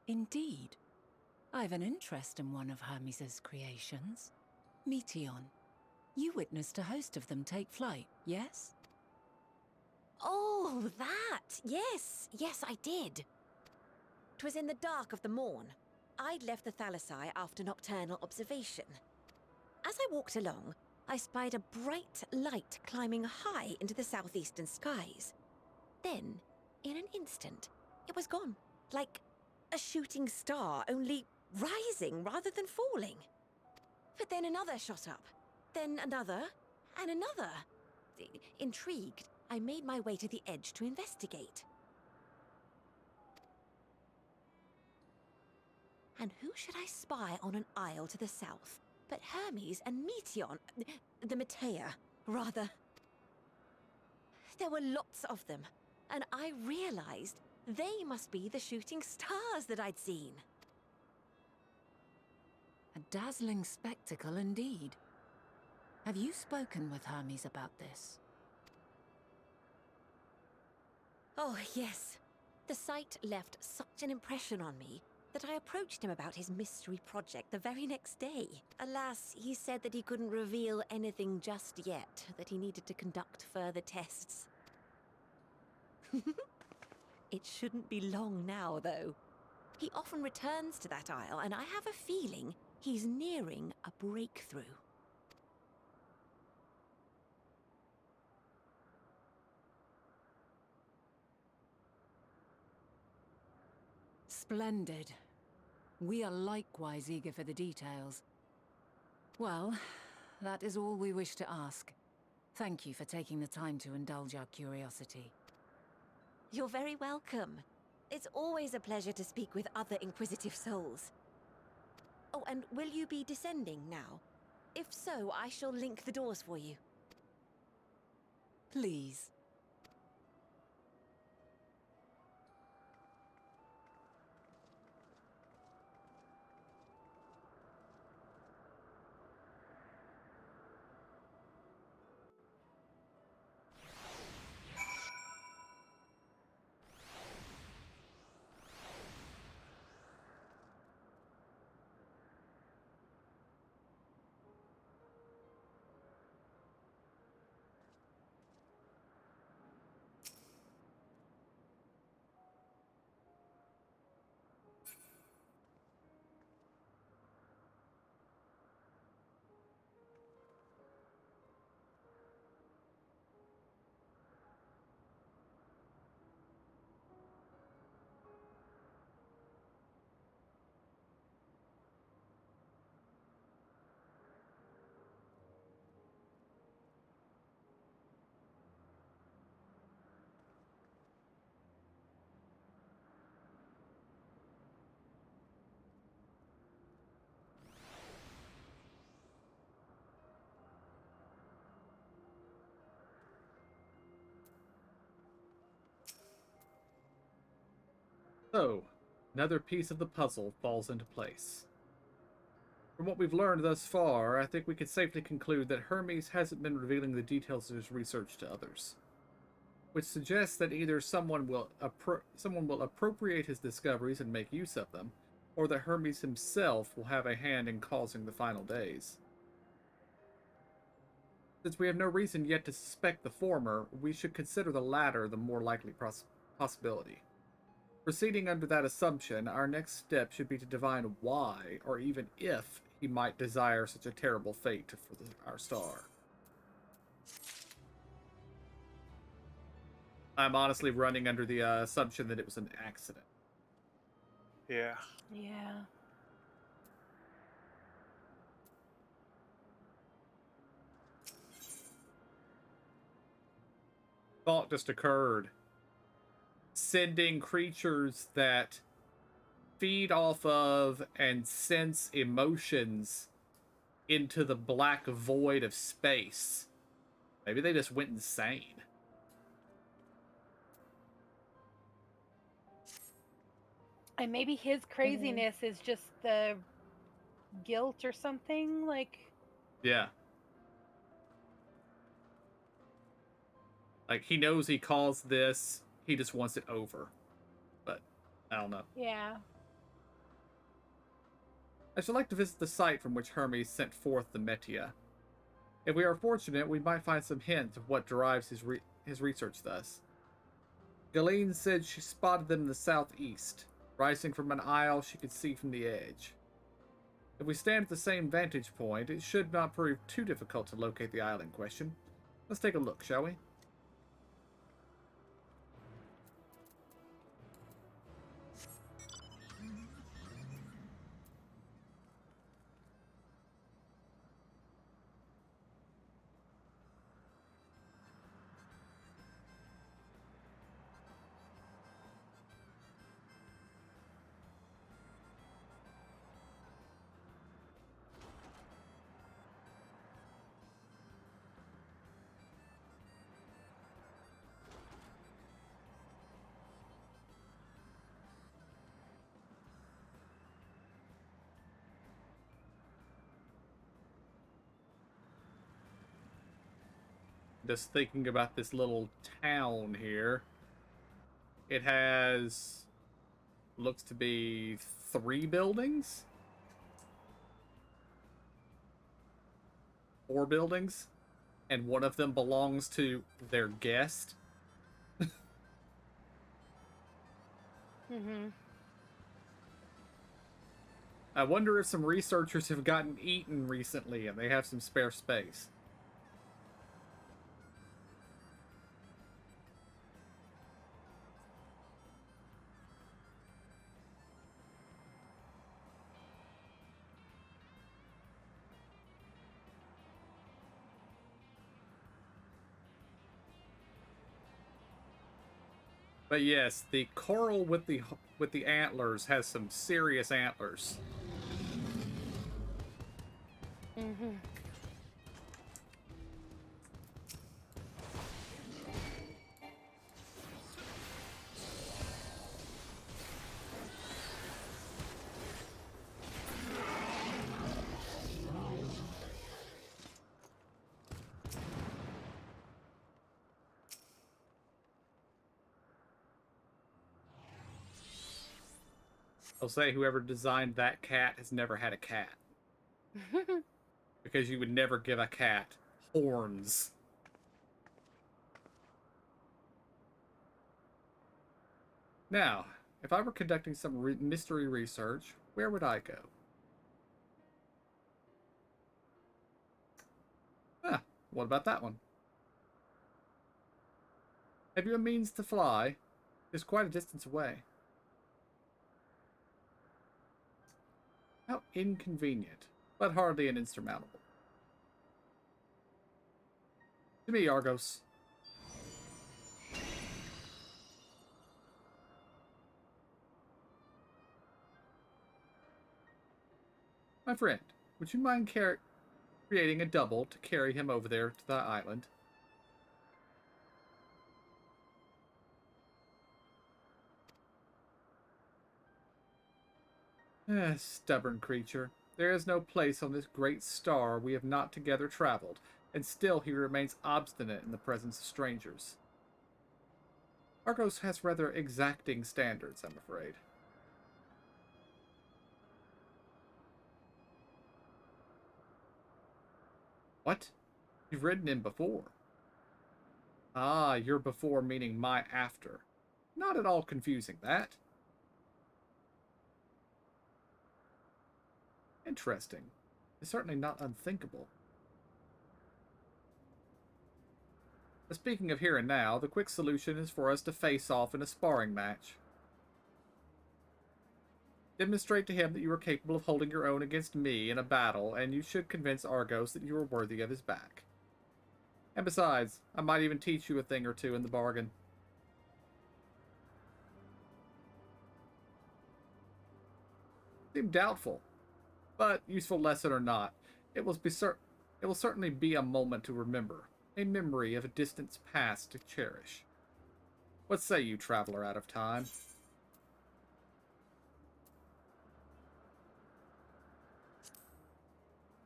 Indeed. I've an interest in one of Hermes' creations. Meteon. You witnessed a host of them take flight, yes? Oh, that! Yes, yes, I did. 'Twas in the dark of the morn. I'd left the Thalassai after nocturnal observation. As I walked along, I spied a bright light climbing high into the southeastern skies. Then, in an instant, it was gone, like a shooting star, only rising rather than falling. But then another shot up, then another, and another. Intrigued, I made my way to the edge to investigate. And who should I spy on an isle to the south but Hermes and Meteon, the Metea, rather. There were lots of them, and I realized they must be the shooting stars that I'd seen. A dazzling spectacle indeed. Have you spoken with Hermes about this? Oh, yes. The sight left such an impression on me that I approached him about his mystery project the very next day. Alas, he said that he couldn't reveal anything just yet, that he needed to conduct further tests. It shouldn't be long now, though. He often returns to that isle, and I have a feeling he's nearing a breakthrough. Splendid. We are likewise eager for the details. Well, that is all we wish to ask. Thank you for taking the time to indulge our curiosity. You're very welcome. It's always a pleasure to speak with other inquisitive souls. Oh, and will you be descending now? If so, I shall link the doors for you. Please. So, another piece of the puzzle falls into place. From what we've learned thus far, I think we can safely conclude that Hermes hasn't been revealing the details of his research to others, which suggests that either someone will appropriate his discoveries and make use of them, or that Hermes himself will have a hand in causing the final days. Since we have no reason yet to suspect the former, we should consider the latter the more likely possibility. Proceeding under that assumption, our next step should be to divine why, or even if, he might desire such a terrible fate for our star. I'm honestly running under the assumption that it was an accident. Yeah. Yeah. Thought just occurred. Sending creatures that feed off of and sense emotions into the black void of space. Maybe they just went insane. And maybe his craziness is just the guilt or something, like... Yeah. Like, he knows he caused this, he just wants it over. But, I don't know. Yeah. I should like to visit the site from which Hermes sent forth the Metea. If we are fortunate, we might find some hint of what drives his research thus. Galeen said she spotted them in the southeast, rising from an isle she could see from the edge. If we stand at the same vantage point, it should not prove too difficult to locate the isle in question. Let's take a look, shall we? Just thinking about this little town here. It has, looks to be 3 buildings? 4 buildings? And one of them belongs to their guest. Mm-hmm. I wonder if some researchers have gotten eaten recently and they have some spare space. But yes, the coral with the antlers has some serious antlers. Mm-hmm. I'll say whoever designed that cat has never had a cat. Because you would never give a cat horns. Now, if I were conducting some mystery research, where would I go? Ah, what about that one? Have you a means to fly? It's quite a distance away. How inconvenient, but hardly an insurmountable. To me, Argos. My friend, would you mind creating a double to carry him over there to the island? Stubborn creature. There is no place on this great star we have not together traveled, and still he remains obstinate in the presence of strangers. Argos has rather exacting standards, I'm afraid. What? You've ridden him before? Ah, your before meaning my after. Not at all confusing, that. Interesting. It's certainly not unthinkable. But speaking of here and now, the quick solution is for us to face off in a sparring match. Demonstrate to him that you are capable of holding your own against me in a battle, and you should convince Argos that you are worthy of his back. And besides, I might even teach you a thing or two in the bargain. Seem doubtful, but useful lesson or not, it will certainly be a moment to remember, a memory of a distant past to cherish. What say you, traveler out of time?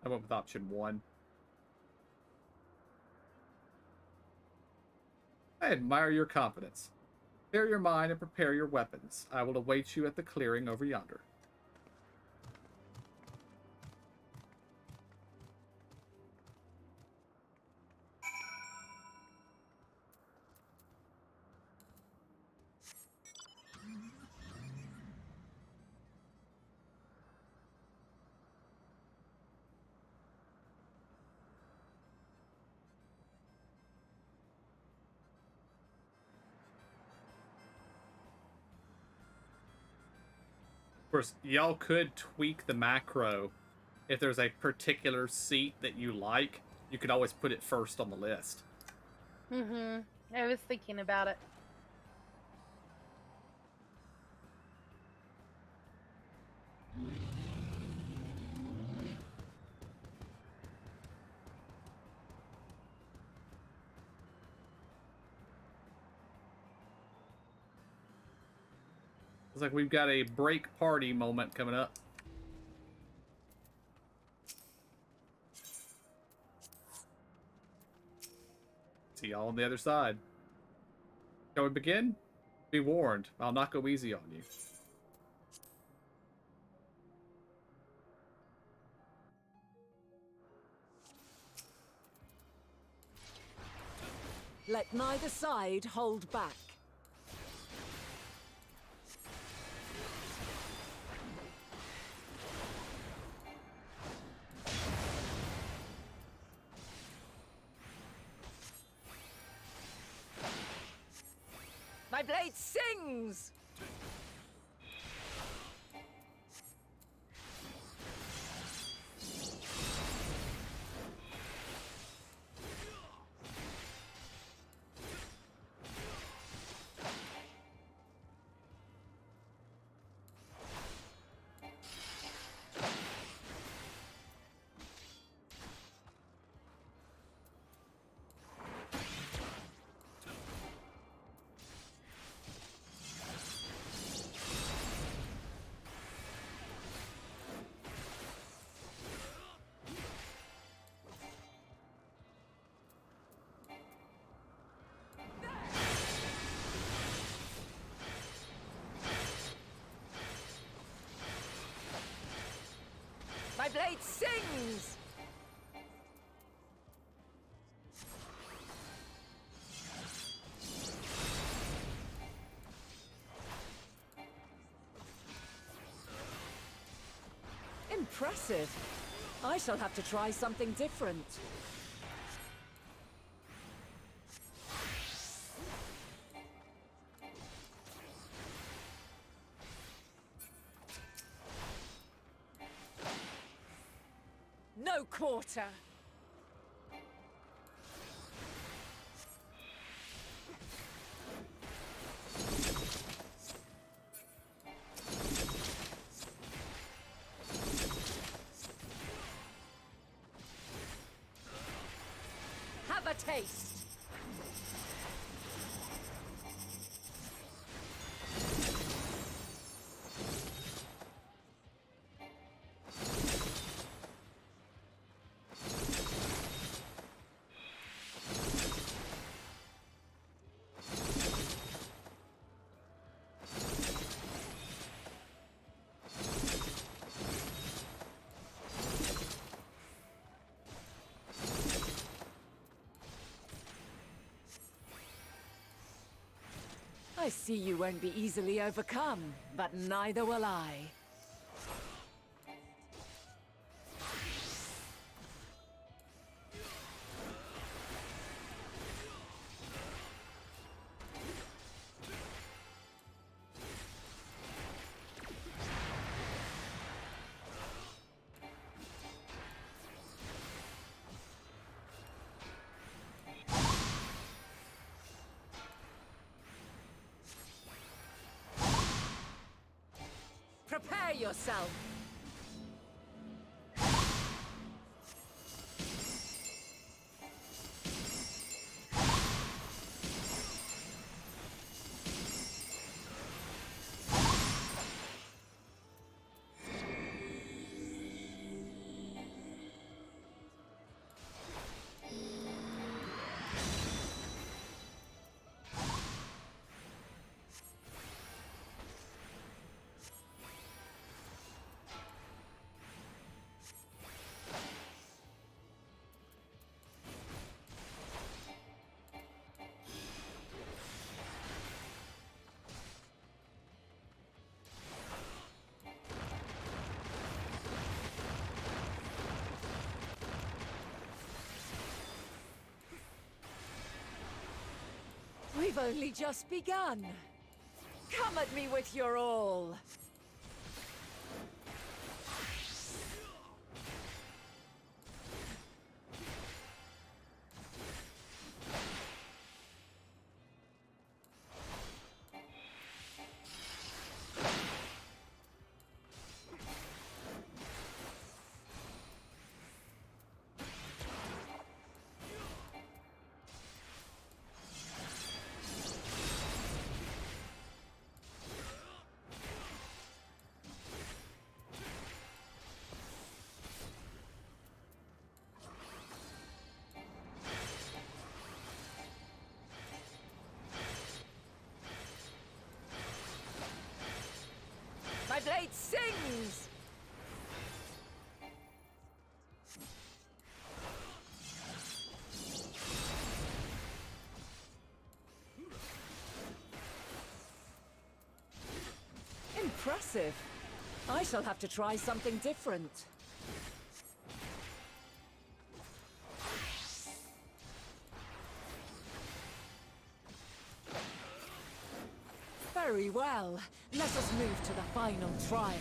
I went with option 1. I admire your confidence. Clear your mind and prepare your weapons. I will await you at the clearing over yonder. Of course, y'all could tweak the macro. If there's a particular seat that you like, you could always put it first on the list. Mm-hmm. I was thinking about it. Looks like we've got a break party moment coming up. See y'all on the other side. Shall we begin? Be warned, I'll not go easy on you. Let neither side hold back. My blade sings! My blade sings! Impressive. I shall have to try something different. No quarter. Have a taste. I see you won't be easily overcome, but neither will I. Prepare yourself! We've only just begun. Come at me with your all. impressive. I shall have to try something different. Very well. Let us move to the final trial.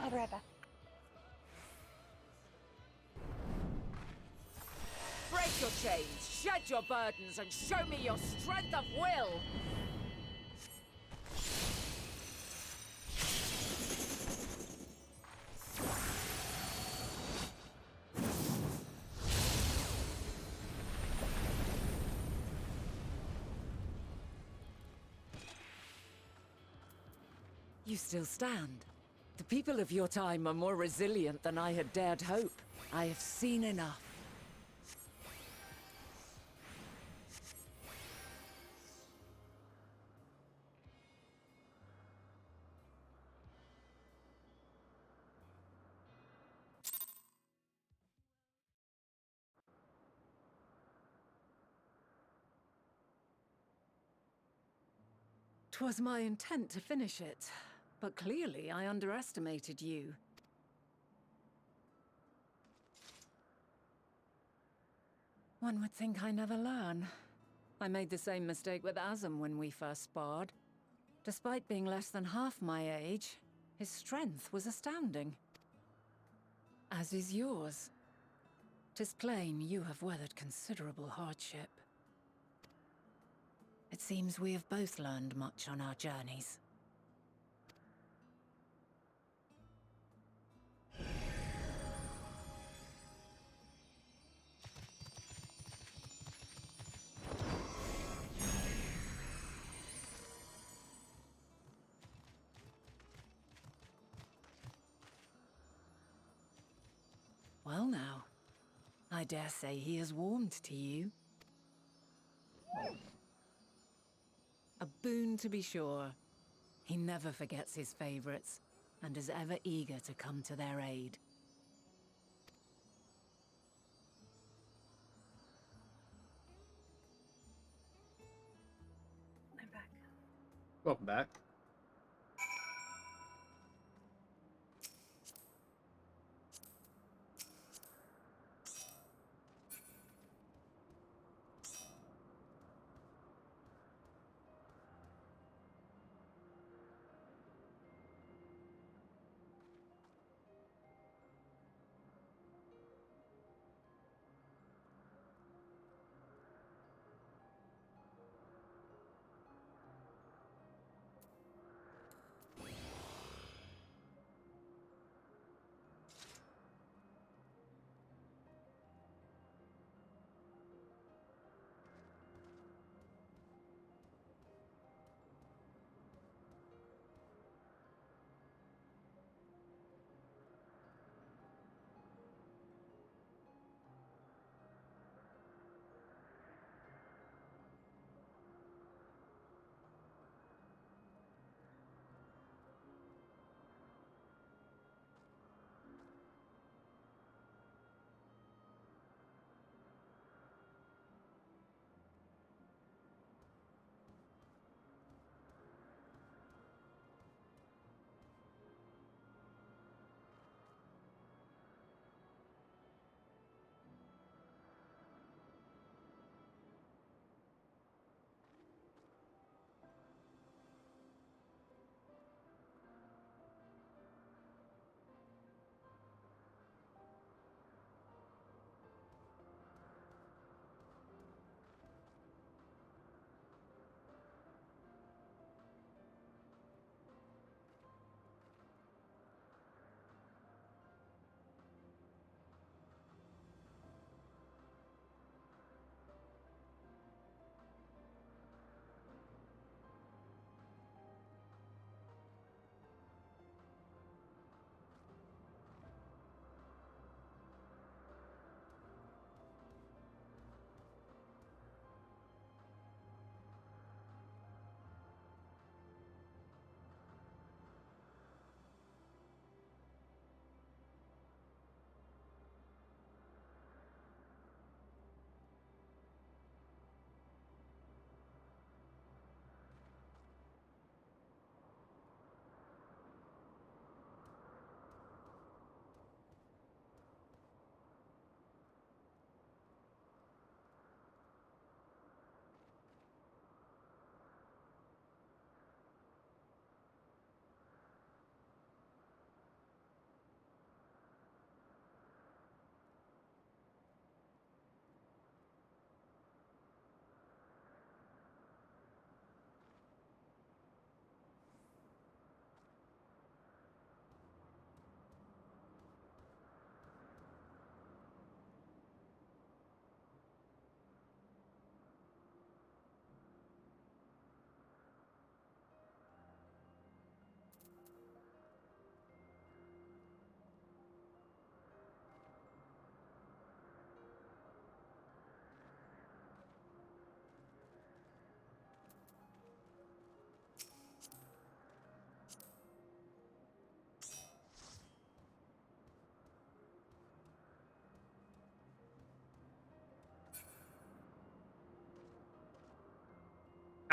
I'll be right back. Break your chains, shed your burdens, and show me your strength of will! You still stand. The people of your time are more resilient than I had dared hope. I have seen enough. "'Twas my intent to finish it, but clearly I underestimated you. One would think I never learn. I made the same mistake with Azam when we first sparred. Despite being less than half my age, his strength was astounding. As is yours. 'Tis plain you have weathered considerable hardship. It seems we have both learned much on our journeys. Well now, I dare say he has warmed to you. A boon to be sure. He never forgets his favorites, and is ever eager to come to their aid. I'm back. Welcome back.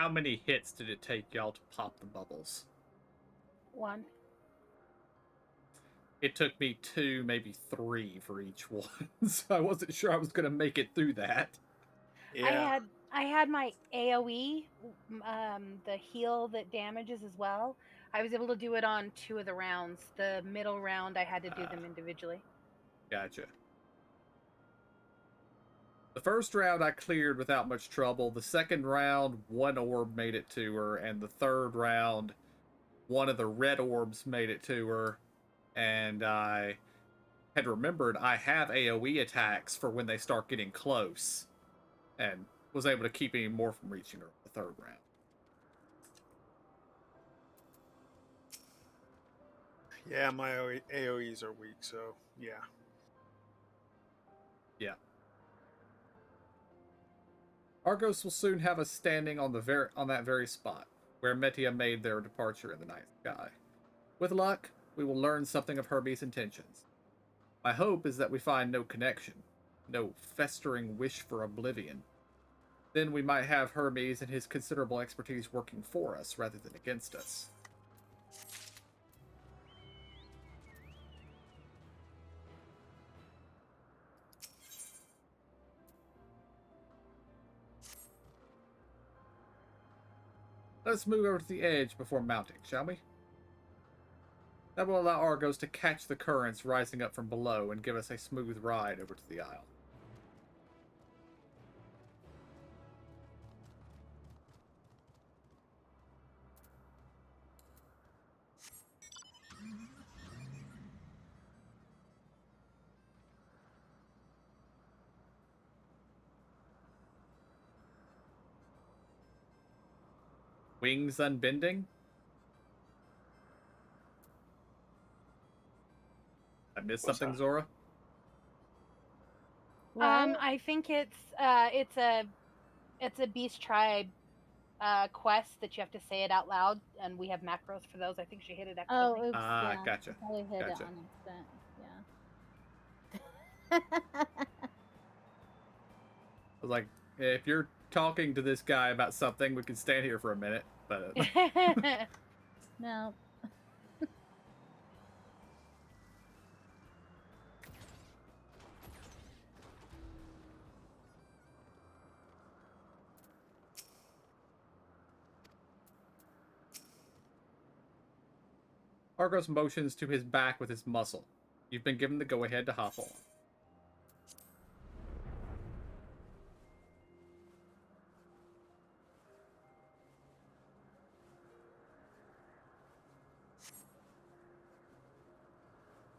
How many hits did it take y'all to pop the bubbles? 1. It took me 2, maybe 3 for each one, so I wasn't sure I was gonna make it through that. Yeah. I had my AoE, the heal that damages as well. I was able to do it on 2 of the rounds. The middle round, I had to do them individually. Gotcha. The first round I cleared without much trouble. The second round, 1 orb made it to her, and the third round, 1 of the red orbs made it to her, and I had remembered I have AoE attacks for when they start getting close, and was able to keep any more from reaching her the third round. Yeah, my AoEs are weak, so yeah. Yeah. Argos will soon have us standing on that very spot where Metia made their departure in the night sky. With luck, we will learn something of Hermes' intentions. My hope is that we find no connection, no festering wish for oblivion. Then we might have Hermes and his considerable expertise working for us rather than against us. Let's move over to the edge before mounting, shall we? That will allow Argos to catch the currents rising up from below and give us a smooth ride over to the isle. Wings unbending? I missed What's something, that? Zora? What? I think it's a Beast Tribe quest that you have to say it out loud, and we have macros for those. I think she hit it Oh, accidentally. oops, Ah, yeah. gotcha. Probably hit Gotcha. it on accident. Yeah. I was like, if you're talking to this guy about something, we can stand here for a minute. But No. Argos motions to his back with his muscle. You've been given the go-ahead to hop on.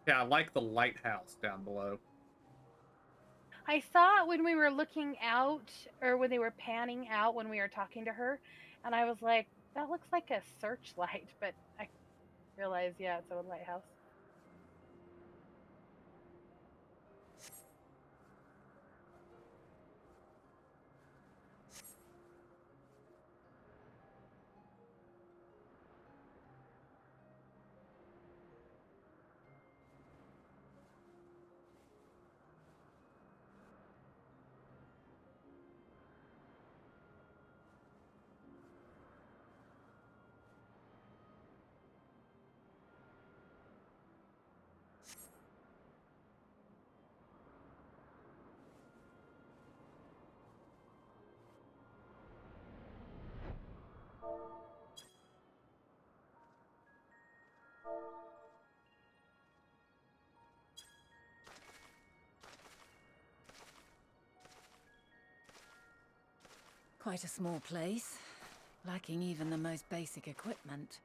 Yeah, I like the lighthouse down below. I saw it when we were looking out, or when they were panning out when we were talking to her, and I was like, that looks like a searchlight, but I realized, yeah, it's a lighthouse. Quite a small place, lacking even the most basic equipment.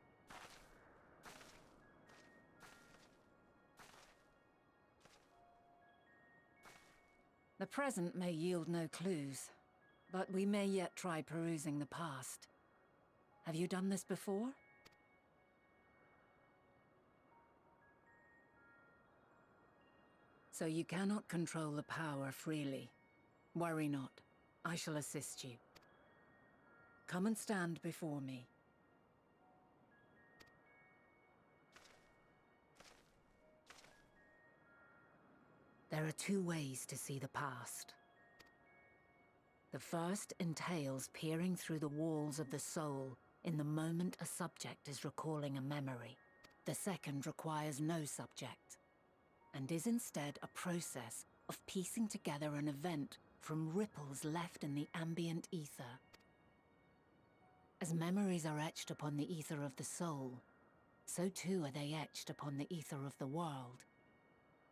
The present may yield no clues, but we may yet try perusing the past. Have you done this before? So you cannot control the power freely. Worry not. I shall assist you. Come and stand before me. There are 2 ways to see the past. The first entails peering through the walls of the soul in the moment a subject is recalling a memory. The second requires no subject, and is instead a process of piecing together an event from ripples left in the ambient ether. As memories are etched upon the ether of the soul, so too are they etched upon the ether of the world.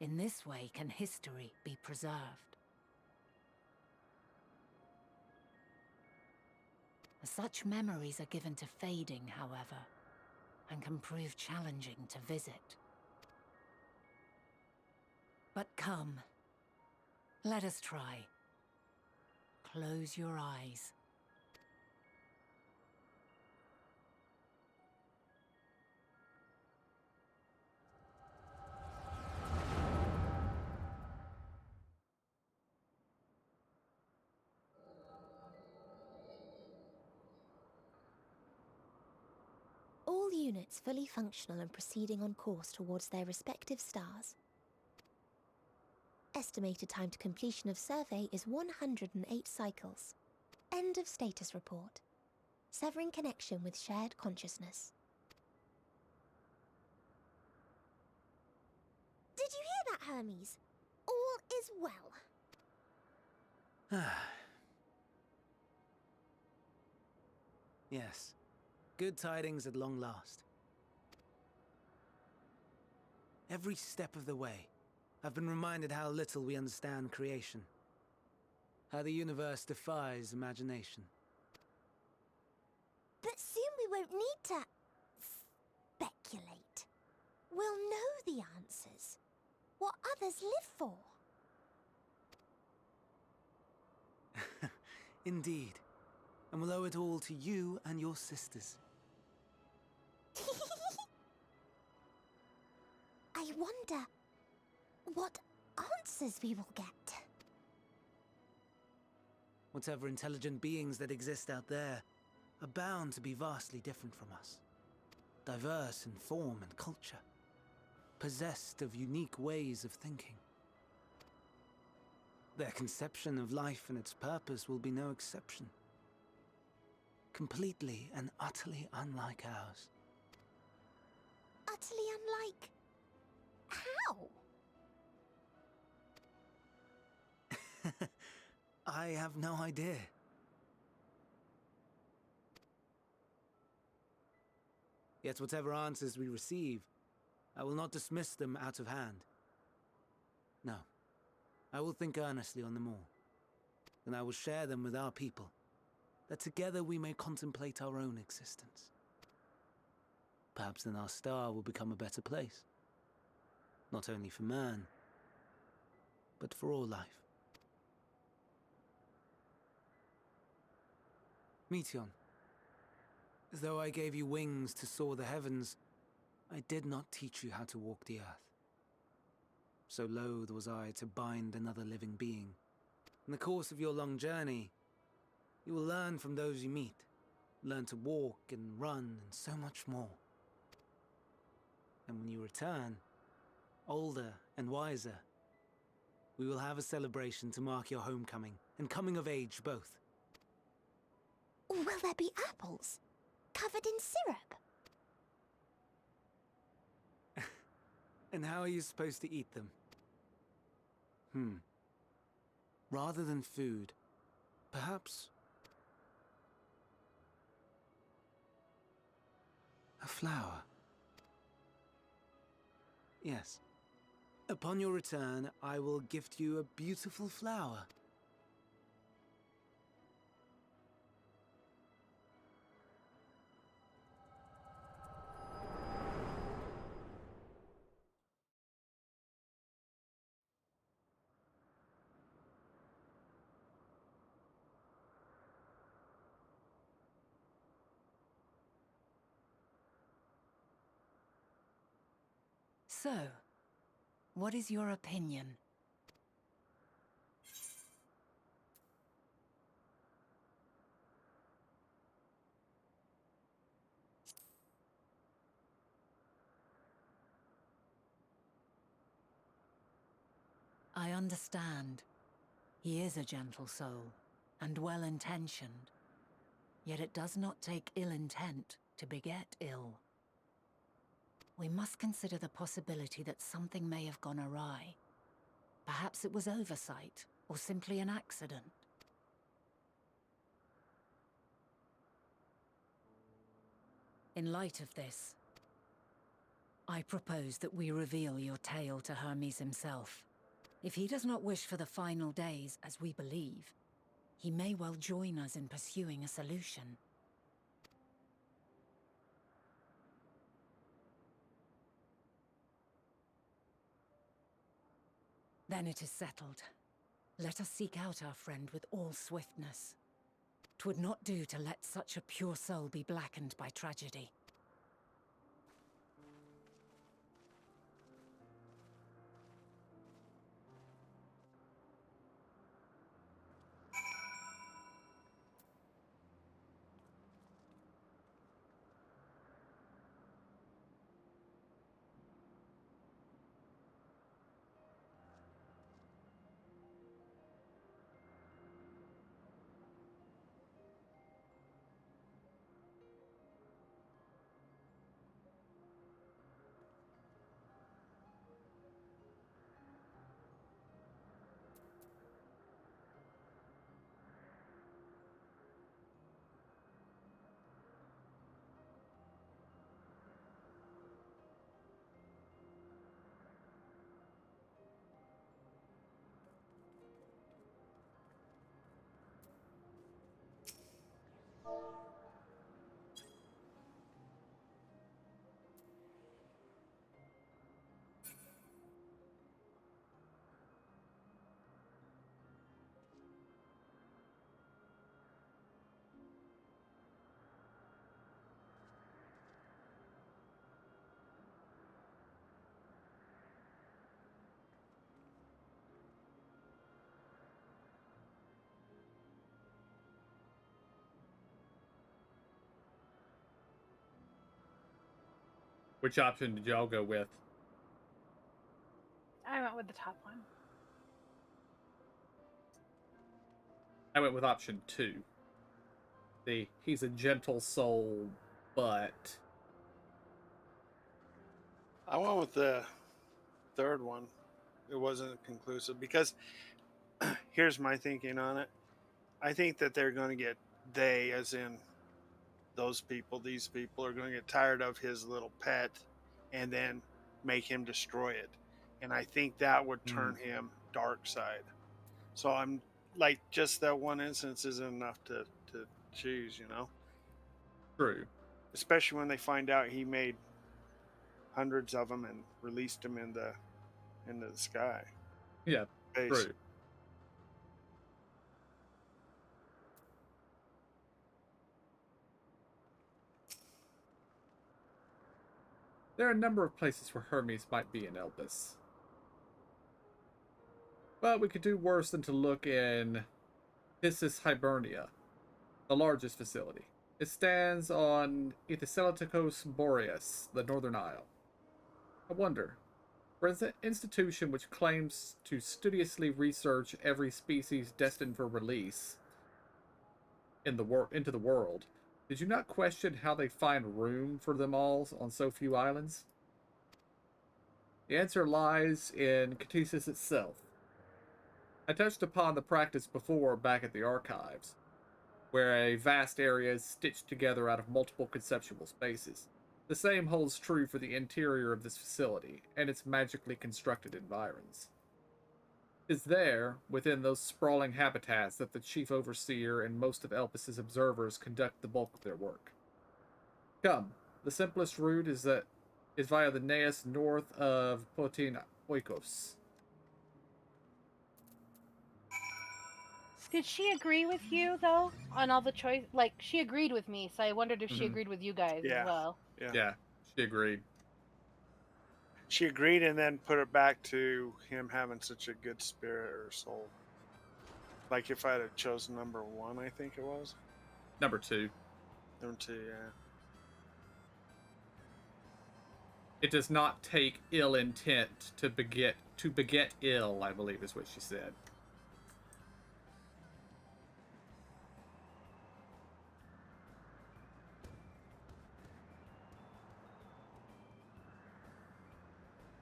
In this way can history be preserved. Such memories are given to fading, however, and can prove challenging to visit. But come, let us try. Close your eyes. All units fully functional and proceeding on course towards their respective stars. Estimated time to completion of survey is 108 cycles. End of status report. Severing connection with shared consciousness. Did you hear that, Hermes? All is well. Yes. Good tidings at long last. Every step of the way, I've been reminded how little we understand creation. How the universe defies imagination. But soon we won't need to speculate. We'll know the answers. What others live for. Indeed. And we'll owe it all to you and your sisters. I wonder what answers we will get. Whatever intelligent beings that exist out there are bound to be vastly different from us. Diverse in form and culture. Possessed of unique ways of thinking. Their conception of life and its purpose will be no exception. Completely and utterly unlike ours. Utterly unlike... how? I have no idea. Yet whatever answers we receive, I will not dismiss them out of hand. No. I will think earnestly on them all. Then I will share them with our people, that together we may contemplate our own existence. Perhaps then our star will become a better place. Not only for man, but for all life. Meteion, though I gave you wings to soar the heavens, I did not teach you how to walk the earth. So loath was I to bind another living being. In the course of your long journey, you will learn from those you meet, learn to walk and run and so much more. And when you return, older and wiser, we will have a celebration to mark your homecoming and coming of age both. Will there be apples? Covered in syrup? And how are you supposed to eat them? Rather than food, perhaps a flower. Yes. Upon your return, I will gift you a beautiful flower. So, what is your opinion? I understand. He is a gentle soul, and well-intentioned. Yet it does not take ill intent to beget ill. We must consider the possibility that something may have gone awry. Perhaps it was oversight, or simply an accident. In light of this, I propose that we reveal your tale to Hermes himself. If he does not wish for the final days, as we believe, he may well join us in pursuing a solution. Then it is settled. Let us seek out our friend with all swiftness. 'Twould not do to let such a pure soul be blackened by tragedy. Which option did y'all go with? I went with the top one. I went with option 2. He's a gentle soul, but I went with the third one. It wasn't conclusive because here's my thinking on it. I think that they're going to get, they as in those people, these people are going to get tired of his little pet and then make him destroy it. And I think that would turn him dark side. So I'm like, just that one instance isn't enough to choose, you know? true. Especially when they find out he made hundreds of them and released them into the sky. Yeah, Space. true. There are a number of places where Hermes might be in Elpis. But we could do worse than to look in Piscis Hibernia, the largest facility. It stands on Ethicelaticos Boreas, the Northern Isle. I wonder, for an institution which claims to studiously research every species destined for release into the world, did you not question how they find room for them all on so few islands? The answer lies in Catesis itself. I touched upon the practice before back at the archives, where a vast area is stitched together out of multiple conceptual spaces. The same holds true for the interior of this facility and its magically constructed environs. It is there, within those sprawling habitats, that the chief overseer and most of Elpis's observers conduct the bulk of their work. Come, the simplest route is via the naos north of Potin Oikos. Did she agree with you though on all the choice? Like she agreed with me, so I wondered if she agreed with you guys Yeah. as well. Yeah, she agreed. She agreed and then put it back to him having such a good spirit or soul. Like if I had chosen number 1, I think it was. Number 2. Number 2, yeah. It does not take ill intent to beget ill, I believe is what she said.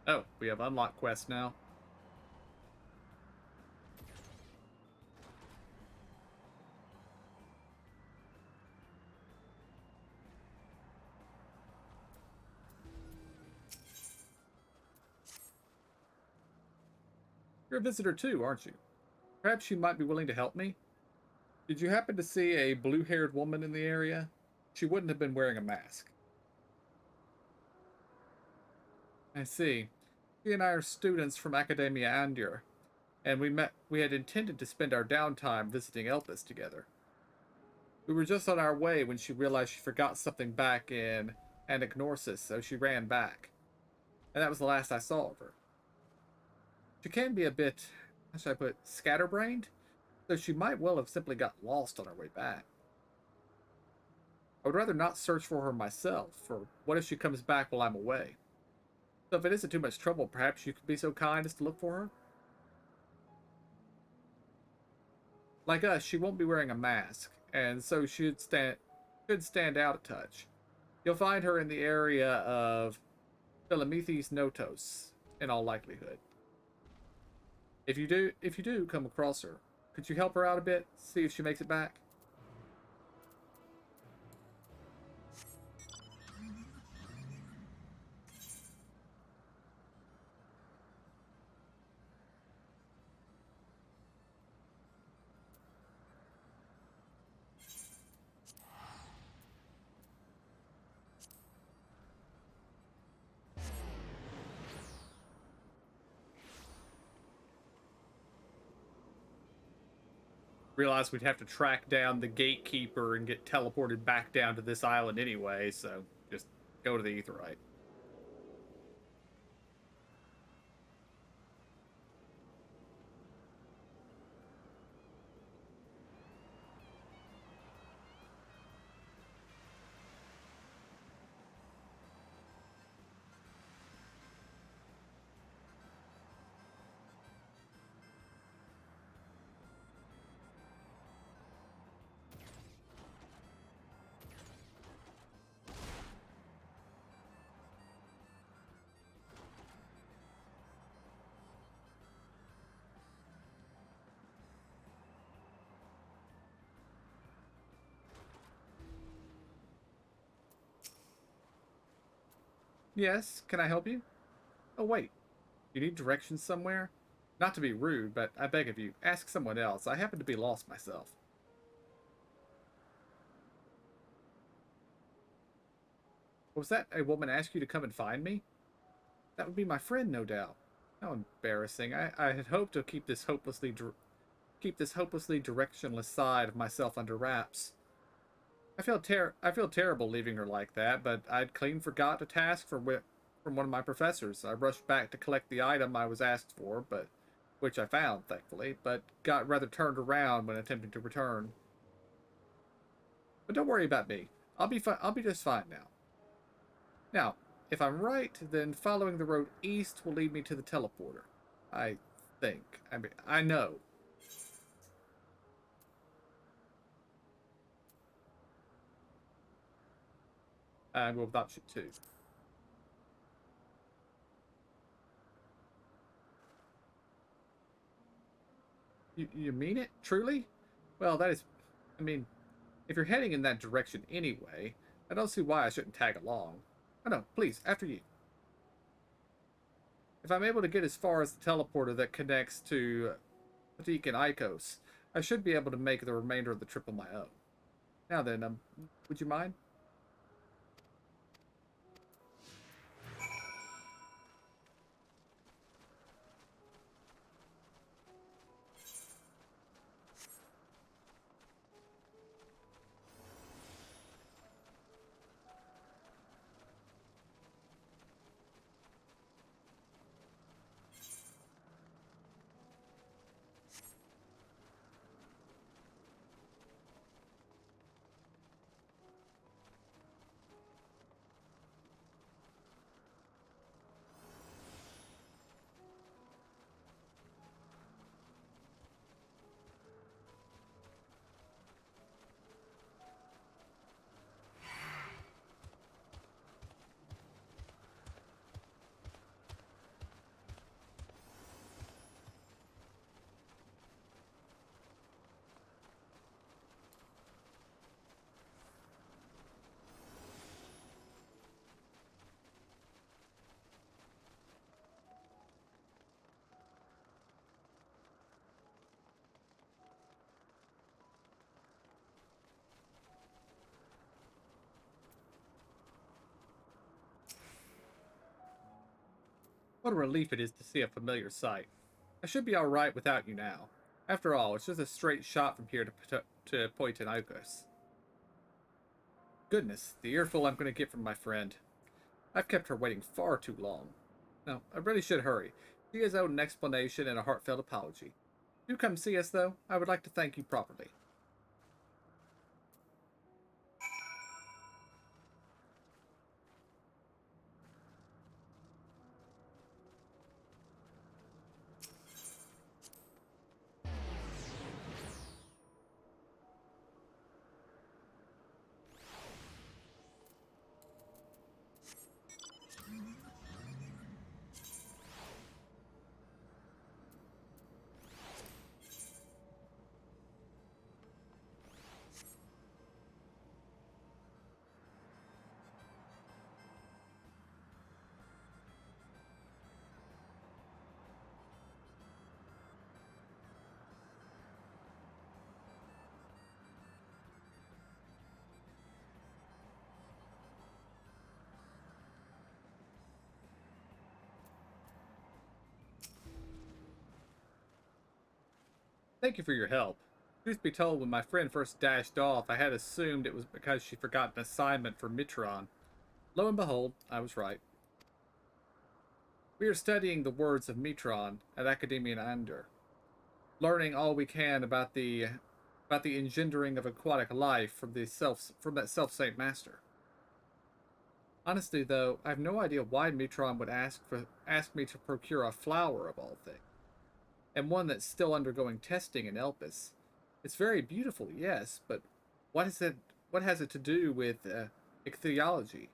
Oh, we have unlocked quests now. You're a visitor too, aren't you? Perhaps you might be willing to help me? Did you happen to see a blue-haired woman in the area? She wouldn't have been wearing a mask. I see. She and I are students from Academia Andur, and we had intended to spend our downtime visiting Elpis together. We were just on our way when she realized she forgot something back in Anagnorsis, so she ran back. And that was the last I saw of her. She can be a bit, how should I put, scatterbrained, so she might well have simply got lost on her way back. I would rather not search for her myself, for what if she comes back while I'm away? So if it isn't too much trouble, perhaps you could be so kind as to look for her? Like us, she won't be wearing a mask, and so should stand out a touch. You'll find her in the area of Philomethes Notos, in all likelihood. If you do come across her, could you help her out a bit? See if she makes it back? Realized we'd have to track down the gatekeeper and get teleported back down to this island anyway, so just go to the Aetheryte. Yes, can I help you? Oh, wait. You need directions somewhere? Not to be rude, but I beg of you, ask someone else. I happen to be lost myself. Was that a woman ask you to come and find me? That would be my friend, no doubt. How embarrassing. I had hoped to keep this hopelessly directionless side of myself under wraps. I feel terrible leaving her like that, but I'd clean forgot a task from one of my professors. I rushed back to collect the item I was asked for, but which I found, thankfully, but got rather turned around when attempting to return. But don't worry about me. I'll be just fine now. Now, if I'm right, then following the road east will lead me to the teleporter. I think. I mean, I know. And go with option 2. You mean it? Truly? Well, that is... I mean, if you're heading in that direction anyway, I don't see why I shouldn't tag along. Oh no, please, after you. If I'm able to get as far as the teleporter that connects to Patik and Icos, I should be able to make the remainder of the trip on my own. Now then, would you mind? What a relief it is to see a familiar sight. I should be alright without you now. After all, it's just a straight shot from here to Poitanaikos. Goodness, the earful I'm going to get from my friend. I've kept her waiting far too long. No, I really should hurry. She has owed an explanation and a heartfelt apology. Do come see us, though. I would like to thank you properly. Thank you for your help. Truth be told, when my friend first dashed off, I had assumed it was because she forgot an assignment for Mitron. Lo and behold, I was right. We are studying the words of Mitron at Academia Ander, learning all we can about the engendering of aquatic life from that self-same master. Honestly, though, I have no idea why Mitron would ask me to procure a flower of all things, and one that's still undergoing testing in Elpis. It's very beautiful, yes, but what has it to do with ichthyology?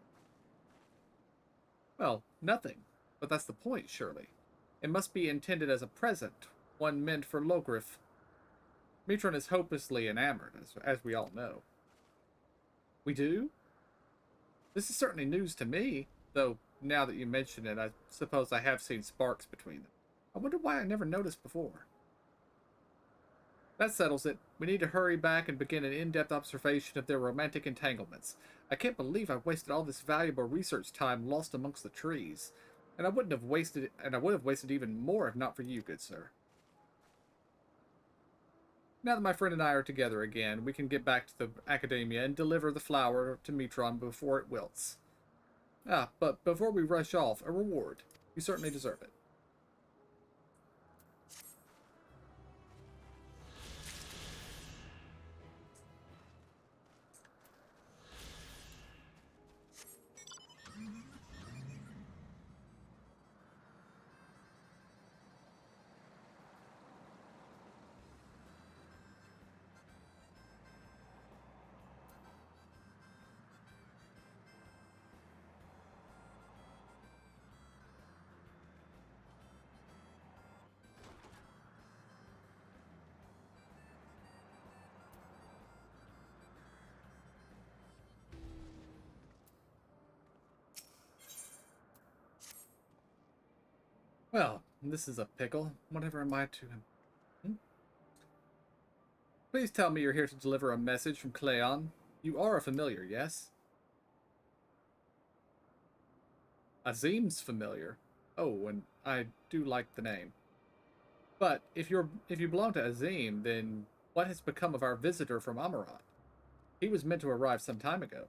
Well, nothing. But that's the point, surely. It must be intended as a present, one meant for Logrif. Mitron is hopelessly enamored, as we all know. We do? This is certainly news to me, though now that you mention it, I suppose I have seen sparks between them. I wonder why I never noticed before. That settles it. We need to hurry back and begin an in-depth observation of their romantic entanglements. I can't believe I've wasted all this valuable research time lost amongst the trees. And I would have wasted even more if not for you, good sir. Now that my friend and I are together again, we can get back to the academia and deliver the flower to Mitron before it wilts. Ah, but before we rush off, a reward. You certainly deserve it. Well, this is a pickle. Whatever am I to him? Please tell me you're here to deliver a message from Cleon. You are a familiar, yes? Azim's familiar. Oh, and I do like the name. But if you belong to Azim, then what has become of our visitor from Amarat? He was meant to arrive some time ago.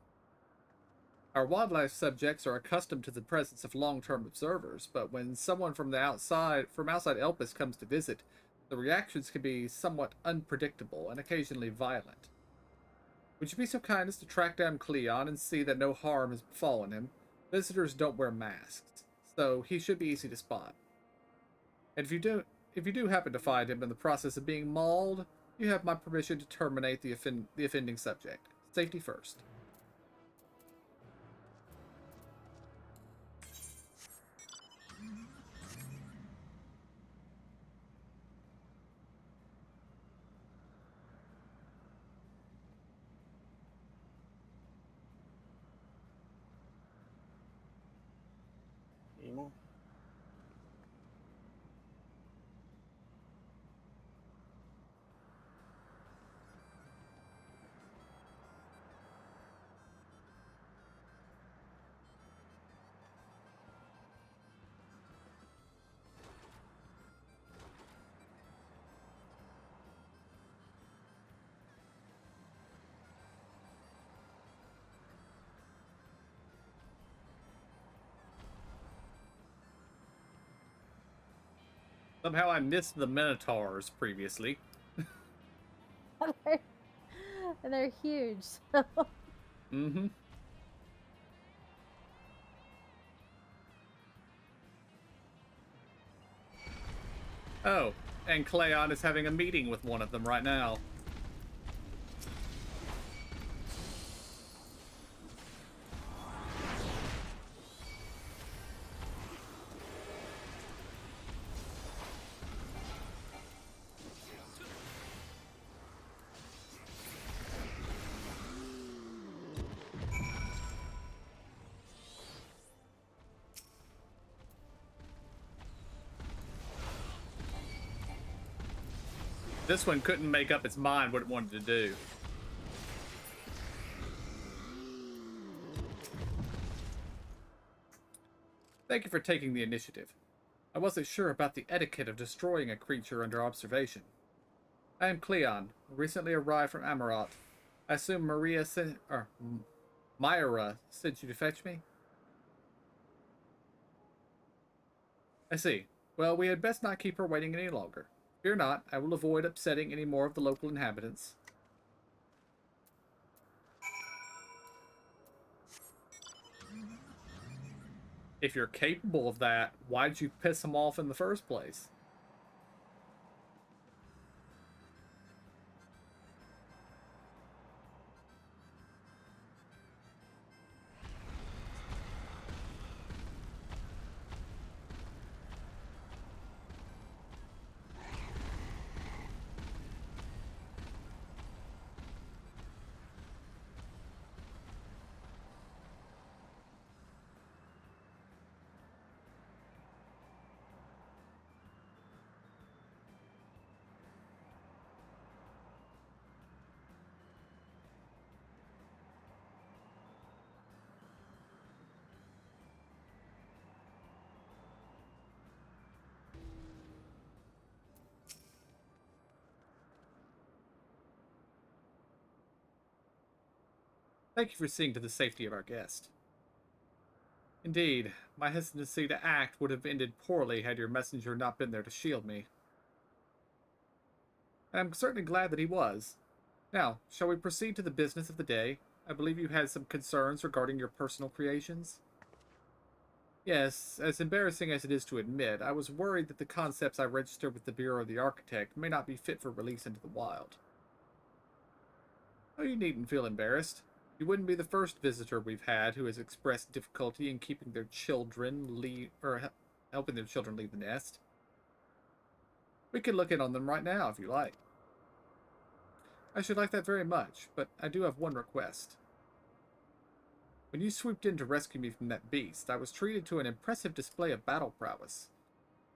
Our wildlife subjects are accustomed to the presence of long-term observers, but when someone from outside Elpis comes to visit, the reactions can be somewhat unpredictable and occasionally violent. Would you be so kind as to track down Cleon and see that no harm has befallen him? Visitors don't wear masks, so he should be easy to spot. And if you do happen to find him in the process of being mauled, you have my permission to terminate the offending subject. Safety first. Emo? Somehow I missed the Minotaurs previously. And they're huge. So. Mm-hmm. Oh, and Cleon is having a meeting with one of them right now. This one couldn't make up its mind what it wanted to do. Thank you for taking the initiative. I wasn't sure about the etiquette of destroying a creature under observation. I am Cleon, recently arrived from Amarat. I assume Myra sent you to fetch me? I see. Well, we had best not keep her waiting any longer. Fear not, I will avoid upsetting any more of the local inhabitants. If you're capable of that, why'd you piss them off in the first place? Thank you for seeing to the safety of our guest. Indeed, my hesitancy to act would have ended poorly had your messenger not been there to shield me. And I'm certainly glad that he was. Now, shall we proceed to the business of the day? I believe you had some concerns regarding your personal creations. Yes, as embarrassing as it is to admit, I was worried that the concepts I registered with the Bureau of the Architect may not be fit for release into the wild. Oh, you needn't feel embarrassed. You wouldn't be the first visitor we've had who has expressed difficulty in keeping their children helping their children leave the nest. We can look in on them right now if you like. I should like that very much, but I do have one request. When you swooped in to rescue me from that beast, I was treated to an impressive display of battle prowess.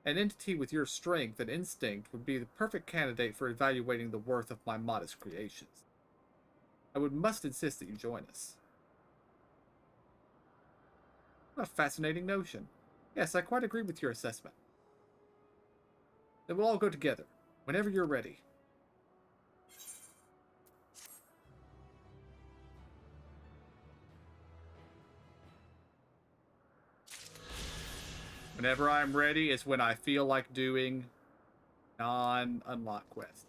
An entity with your strength and instinct would be the perfect candidate for evaluating the worth of my modest creations. I must insist that you join us. What a fascinating notion. Yes, I quite agree with your assessment. Then we'll all go together, whenever you're ready. Whenever I'm ready is when I feel like doing non-unlock quests.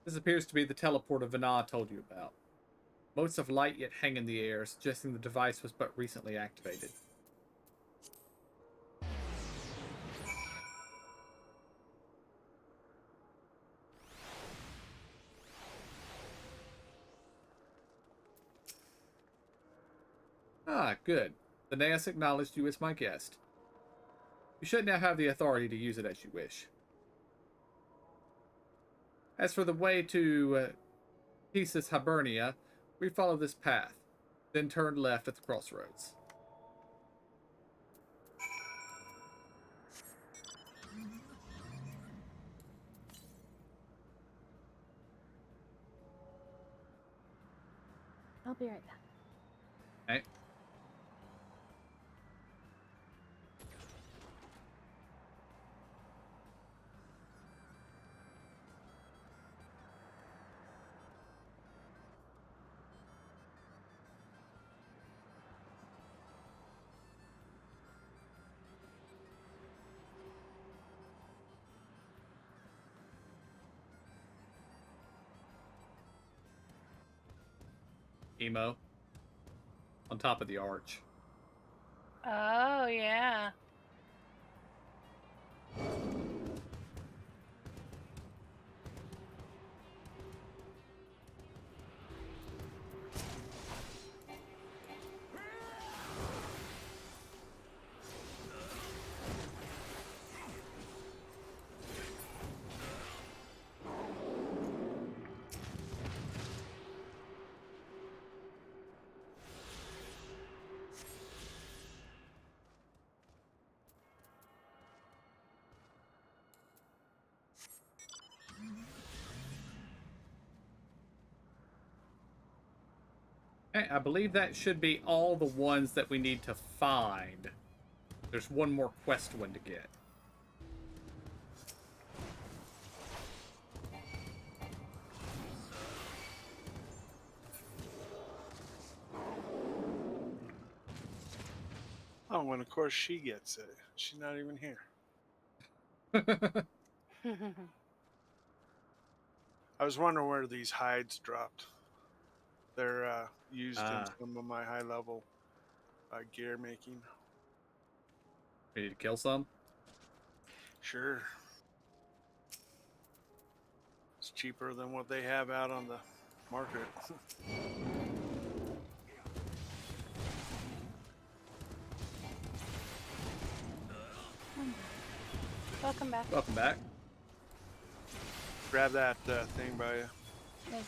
This appears to be the teleporter Vana told you about. Motes of light yet hang in the air, suggesting the device was but recently activated. Ah, good. The Naeus acknowledged you as my guest. You should now have the authority to use it as you wish. As for the way to Thesis Hibernia, we follow this path, then turn left at the crossroads. I'll be right back. Okay. Emo. On top of the arch. Oh, yeah. Okay, I believe that should be all the ones that we need to find. There's one more quest one to get. Oh, and of course she gets it. She's not even here. I was wondering where these hides dropped. They're used in some of my high level gear making. We need to kill some? Sure. It's cheaper than what they have out on the market. Welcome back. Welcome back. Grab that thing by you. There's it.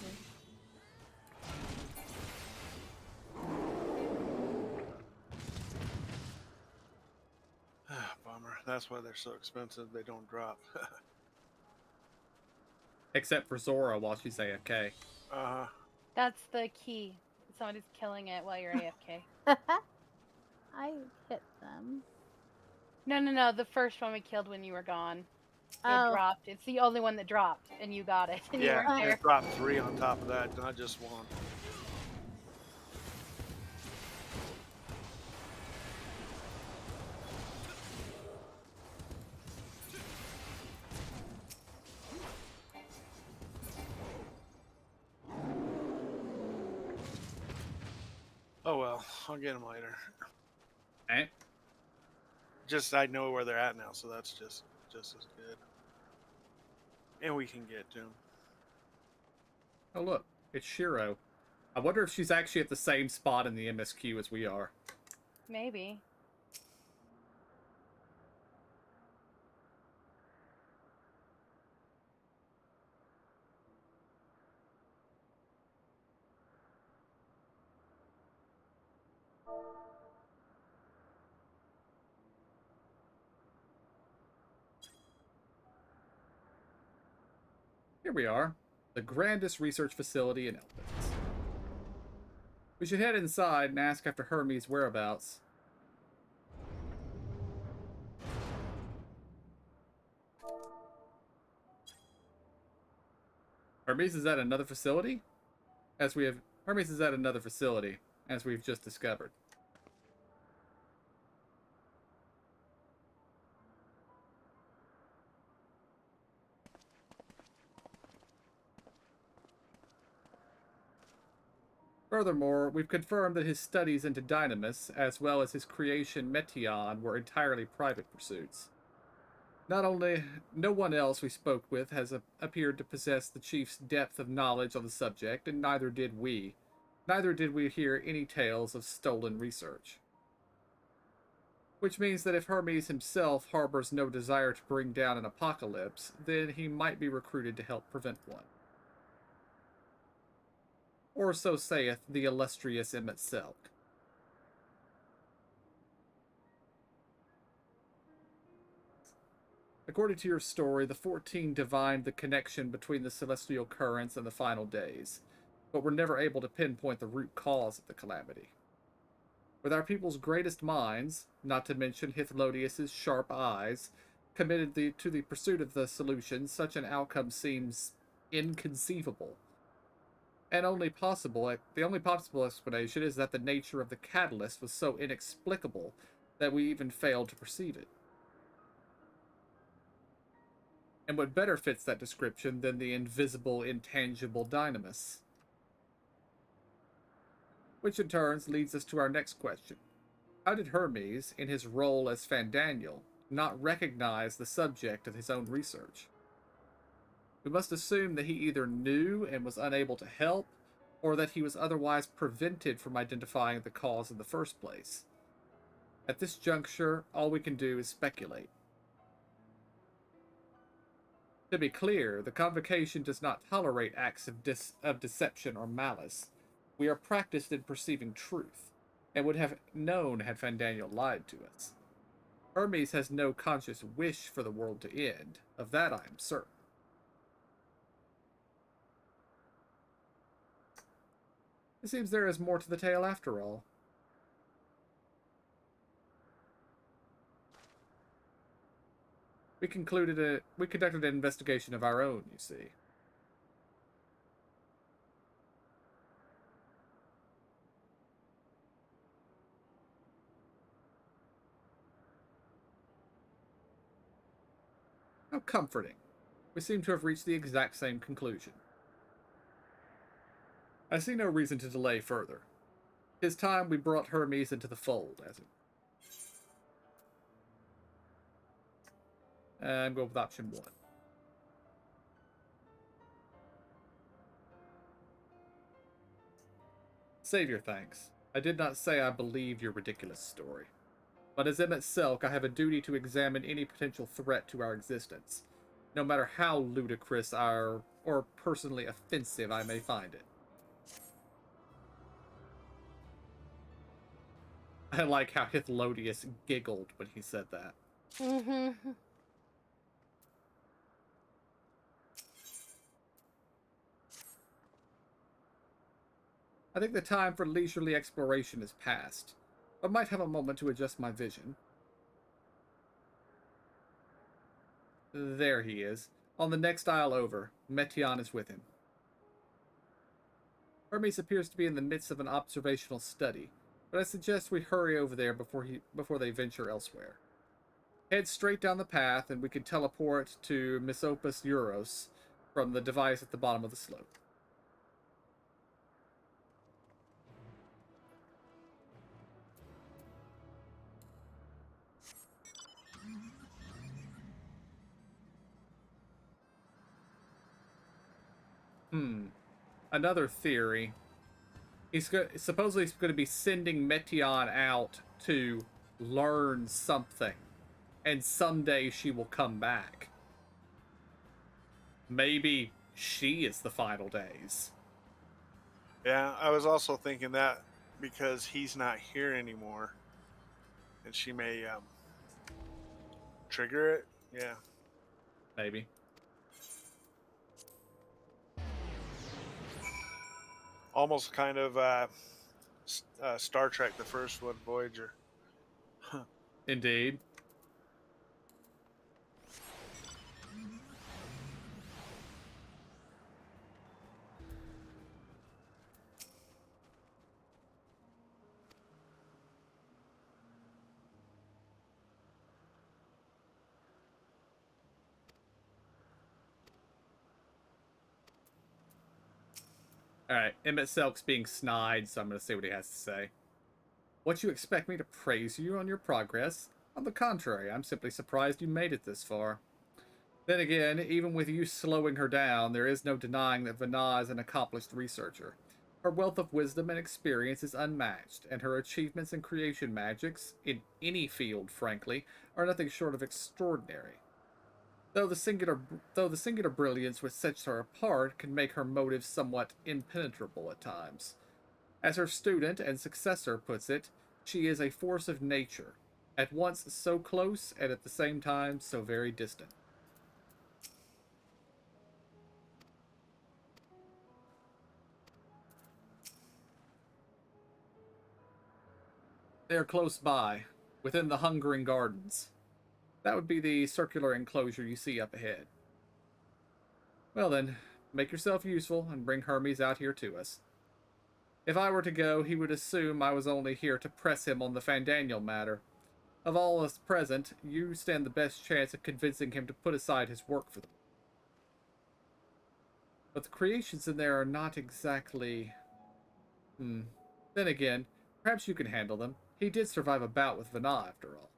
Bummer. That's why they're so expensive. They don't drop. Except for Zora while she's AFK. Uh-huh. That's the key. Somebody's killing it while you're AFK. I hit them. No. The first one we killed when you were gone. It Oh. dropped. It's the only one that dropped, and you got it. And you Yeah, weren't there. it dropped 3 on top of that, not just 1. Oh well, I'll get them later. Okay. Just I know where they're at now, so that's just as good. And we can get to them. Oh look, it's Shiro. I wonder if she's actually at the same spot in the MSQ as we are. Maybe. Here we are. The grandest research facility in Elpis. We should head inside and ask after Hermes' whereabouts. Hermes is at another facility? Hermes is at another facility, as we've just discovered. Furthermore, we've confirmed that his studies into Dynamis, as well as his creation Meteon, were entirely private pursuits. No one else we spoke with has appeared to possess the chief's depth of knowledge on the subject, and neither did we. Neither did we hear any tales of stolen research. Which means that if Hermes himself harbors no desire to bring down an apocalypse, then he might be recruited to help prevent one. or so saith the illustrious Emmett Selk. According to your story, the 14 divined the connection between the celestial currents and the final days, but were never able to pinpoint the root cause of the calamity. With our people's greatest minds, not to mention Hythlodius's sharp eyes, committed to the pursuit of the solution, such an outcome seems inconceivable. And the only possible explanation is that the nature of the catalyst was so inexplicable that we even failed to perceive it. And what better fits that description than the invisible, intangible dynamis? Which in turn leads us to our next question. How did Hermes, in his role as Fandaniel, not recognize the subject of his own research? We must assume that he either knew and was unable to help, or that he was otherwise prevented from identifying the cause in the first place. At this juncture, all we can do is speculate. To be clear, the Convocation does not tolerate acts of deception or malice. We are practiced in perceiving truth, and would have known had Fandaniel lied to us. Hermes has no conscious wish for the world to end. Of that I am certain. It seems there is more to the tale after all. We conducted an investigation of our own, you see. How comforting. We seem to have reached the exact same conclusion. I see no reason to delay further. 'Tis time we brought Hermes into the fold, as it. And go with option 1. Save your thanks. I did not say I believed your ridiculous story. But as Emmett Selk, I have a duty to examine any potential threat to our existence, no matter how ludicrous or personally offensive I may find it. I like how Hythlodius giggled when he said that. Mm-hmm. I think the time for leisurely exploration is past, but might have a moment to adjust my vision. There he is. On the next aisle over, Mettion is with him. Hermes appears to be in the midst of an observational study, but I suggest we hurry over there before they venture elsewhere. Head straight down the path, and we can teleport to Misopus Euros from the device at the bottom of the slope. Another theory. Supposedly he's going to be sending Mettion out to learn something, and someday she will come back. Maybe she is the final days. Yeah, I was also thinking that because he's not here anymore, and she may trigger it. Yeah. Maybe. Almost kind of Star Trek, the first one, Voyager. Indeed. Alright, Emmett Selk's being snide, so I'm going to see what he has to say. What, you expect me to praise you on your progress? On the contrary, I'm simply surprised you made it this far. Then again, even with you slowing her down, there is no denying that Vana is an accomplished researcher. Her wealth of wisdom and experience is unmatched, and her achievements in creation magics, in any field, frankly, are nothing short of extraordinary. though the singular brilliance which sets her apart can make her motives somewhat impenetrable at times. As her student and successor puts it, she is a force of nature, at once so close and at the same time so very distant. They are close by, within the Hungering Gardens. That would be the circular enclosure you see up ahead. Well then, make yourself useful and bring Hermes out here to us. If I were to go, he would assume I was only here to press him on the Fandaniel matter. Of all us present, you stand the best chance of convincing him to put aside his work for them. But the creations in there are not exactly... Then again, perhaps you can handle them. He did survive a bout with Vana, after all.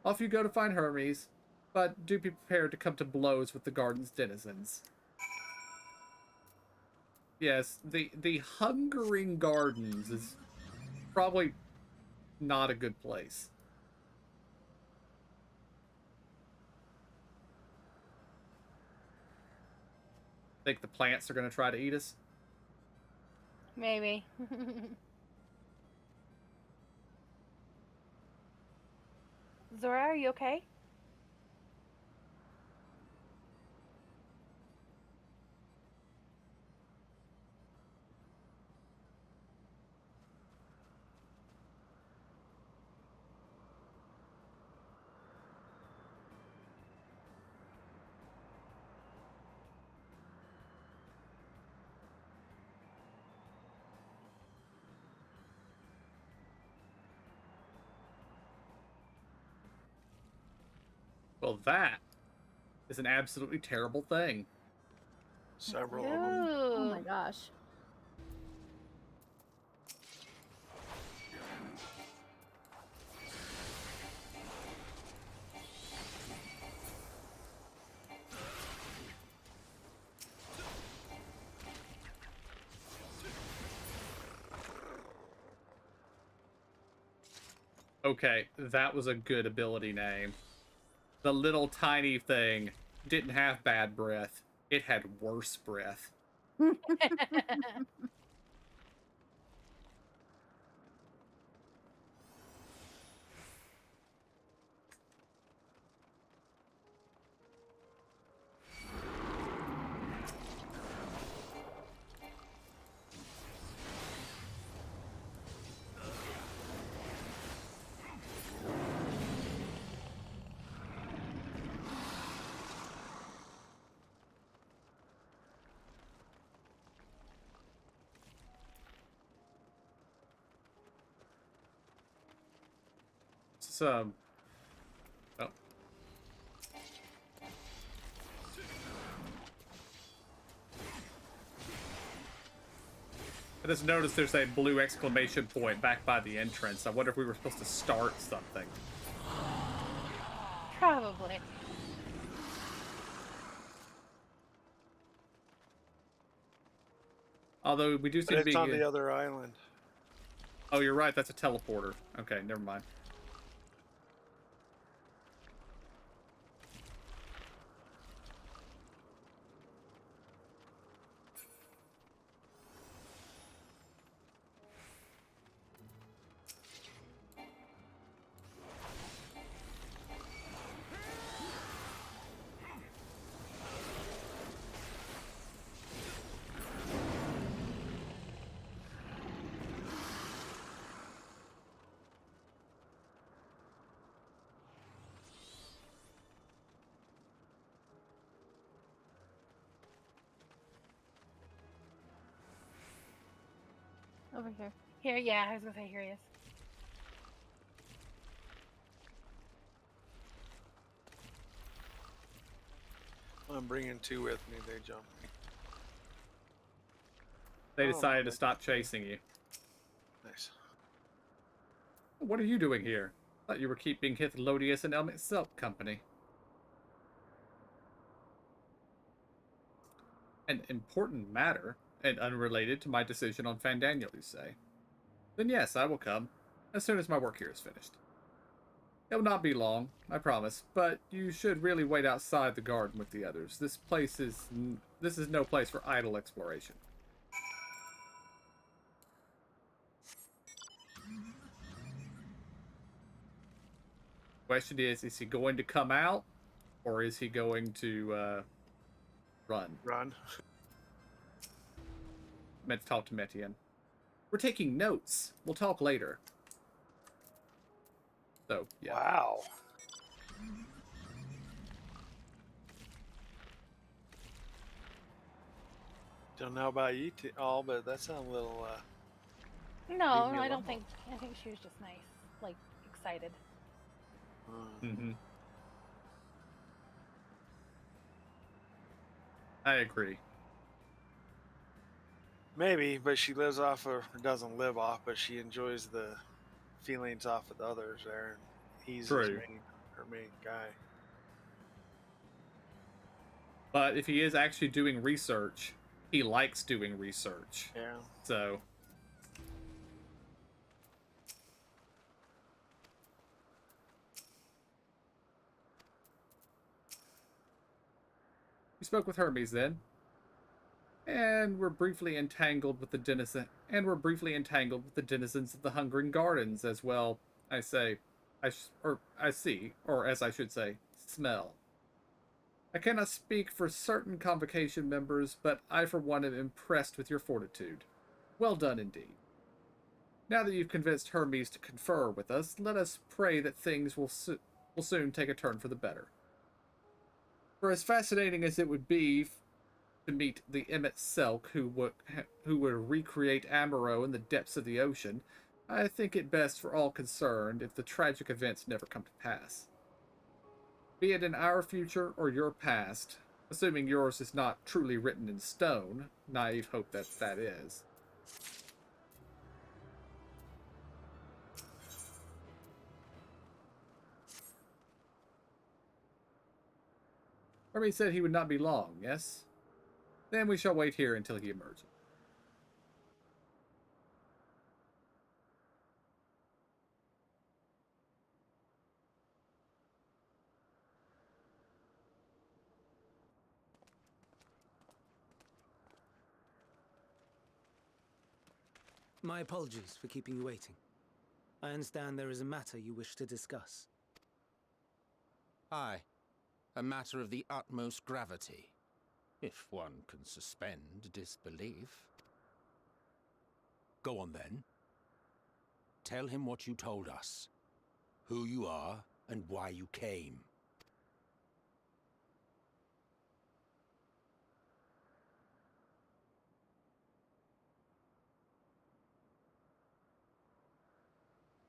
Off you go to find Hermes, but do be prepared to come to blows with the garden's denizens. Yes, the Hungering Gardens is probably not a good place. Think the plants are going to try to eat us? Maybe. Zora, are you okay? Well, that is an absolutely terrible thing. Several of them. Oh my gosh. Okay, that was a good ability name. The little tiny thing didn't have bad breath. It had worse breath. So, oh. I just noticed there's a blue exclamation point back by the entrance. I wonder if we were supposed to start something. Probably. Although we do seem to But be... it's on the other island. Oh, you're right. That's a teleporter. Okay, never mind. Over here. Here, yeah, I was gonna say here he is. I'm bringing two with me. They jump. They Oh, decided to okay. stop chasing you. Nice. What are you doing here? Thought you were keeping Hithlodius and Elmet Selp company. An important matter, and unrelated to my decision on Fandaniel, you say? Then yes, I will come, as soon as my work here is finished. It will not be long, I promise, but you should really wait outside the garden with the others. This is no place for idle exploration. Question is he going to come out, or is he going to run? Run. Meant to talk to Metienne. We're taking notes. We'll talk later. So, yeah. Wow. Don't know about you all, but that sounds a little. No, Leave me I don't alone. think. I think she was just nice, like excited. Mm-hmm. I agree. Maybe, but she lives off of, or doesn't live off, but she enjoys the feelings off of the others there. And he's True. her main guy. But if he is actually doing research, he likes doing research. Yeah. So. We spoke with Hermes then. And we're briefly entangled with the denizens of the Hungering Gardens as well. I say, I see, or as I should say, smell. I cannot speak for certain convocation members, but I for one am impressed with your fortitude. Well done indeed. Now that you've convinced Hermes to confer with us, let us pray that things will soon take a turn for the better. For as fascinating as it would be to meet the Emmett Selk who would recreate Amaro in the depths of the ocean, I think it best for all concerned if the tragic events never come to pass. Be it in our future or your past, assuming yours is not truly written in stone, naive hope that is. Hermes said he would not be long, yes? Then we shall wait here until he emerges. My apologies for keeping you waiting. I understand there is a matter you wish to discuss. Aye. A matter of the utmost gravity. If one can suspend disbelief. Go on then. Tell him what you told us. Who you are and why you came.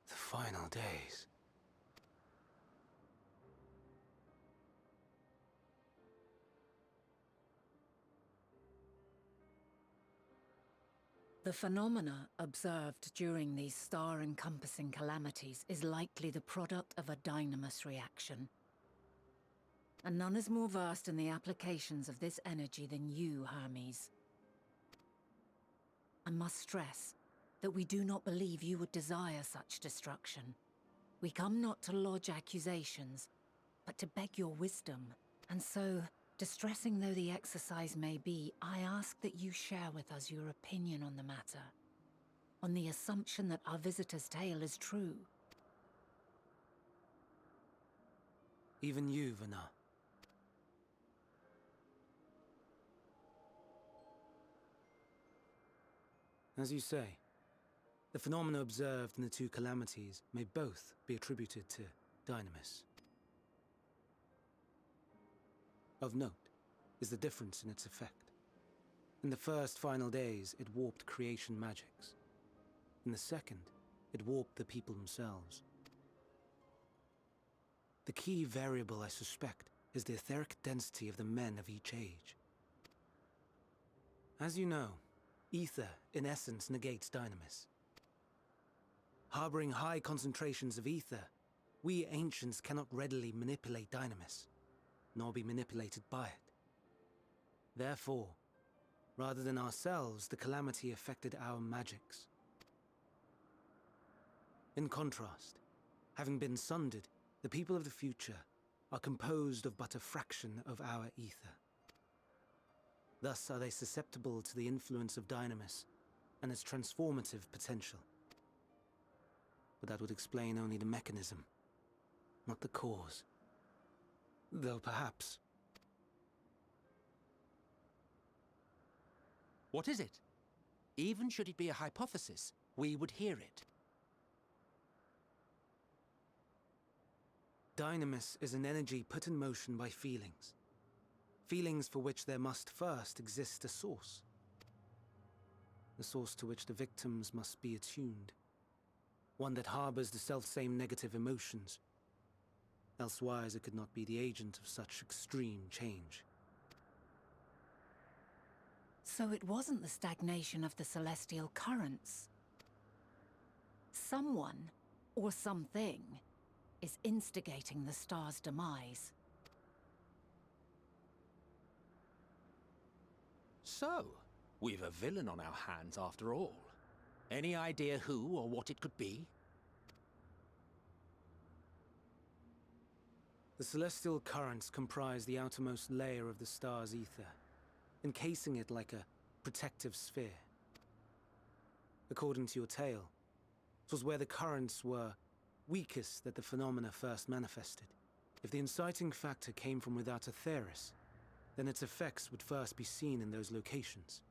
The final days. The phenomena observed during these star-encompassing calamities is likely the product of a dynamis reaction. And none is more versed in the applications of this energy than you, Hermes. I must stress that we do not believe you would desire such destruction. We come not to lodge accusations, but to beg your wisdom. And so, distressing though the exercise may be, I ask that you share with us your opinion on the matter, on the assumption that our visitor's tale is true. Even you, Vana. As you say, the phenomena observed in the two calamities may both be attributed to dynamis. Of note is the difference in its effect. In the first final days, it warped creation magics. In the second, it warped the people themselves. The key variable, I suspect, is the etheric density of the men of each age. As you know, ether, in essence, negates dynamis. Harboring high concentrations of ether, we ancients cannot readily manipulate dynamis, nor be manipulated by it. Therefore, rather than ourselves, the calamity affected our magics. In contrast, having been sundered, The people of the future are composed of but a fraction of our ether. Thus are they susceptible to the influence of Dynamis and its transformative potential. But that would explain only the mechanism, not the cause. Though perhaps... What is it? Even should it be a hypothesis, we would hear it. Dynamis is an energy put in motion by feelings. Feelings for which there must first exist a source. A source to which the victims must be attuned. One that harbors the selfsame negative emotions. Elsewise it could not be the agent of such extreme change. So it wasn't the stagnation of the celestial currents. Someone, or something, is instigating the star's demise. So, we've a villain on our hands after all. Any idea who or what it could be? The celestial currents comprise the outermost layer of the star's ether, encasing it like a protective sphere. According to your tale, it was where the currents were weakest that the phenomena first manifested. If the inciting factor came from without Aetheris, then its effects would first be seen in those locations.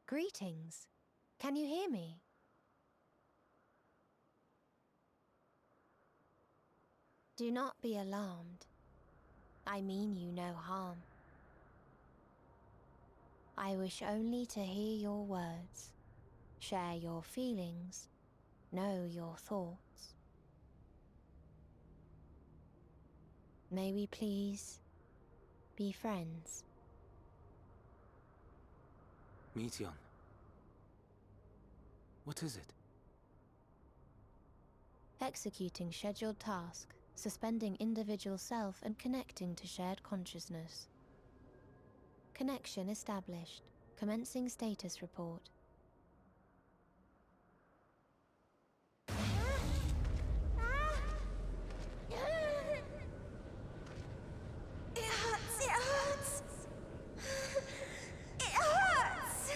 Greetings. Can you hear me? Do not be alarmed. I mean you no harm. I wish only to hear your words, share your feelings, know your thoughts. May we please be friends? Meteion. What is it? Executing scheduled task, suspending individual self and connecting to shared consciousness. Connection established. Commencing status report. It hurts, it hurts! It hurts!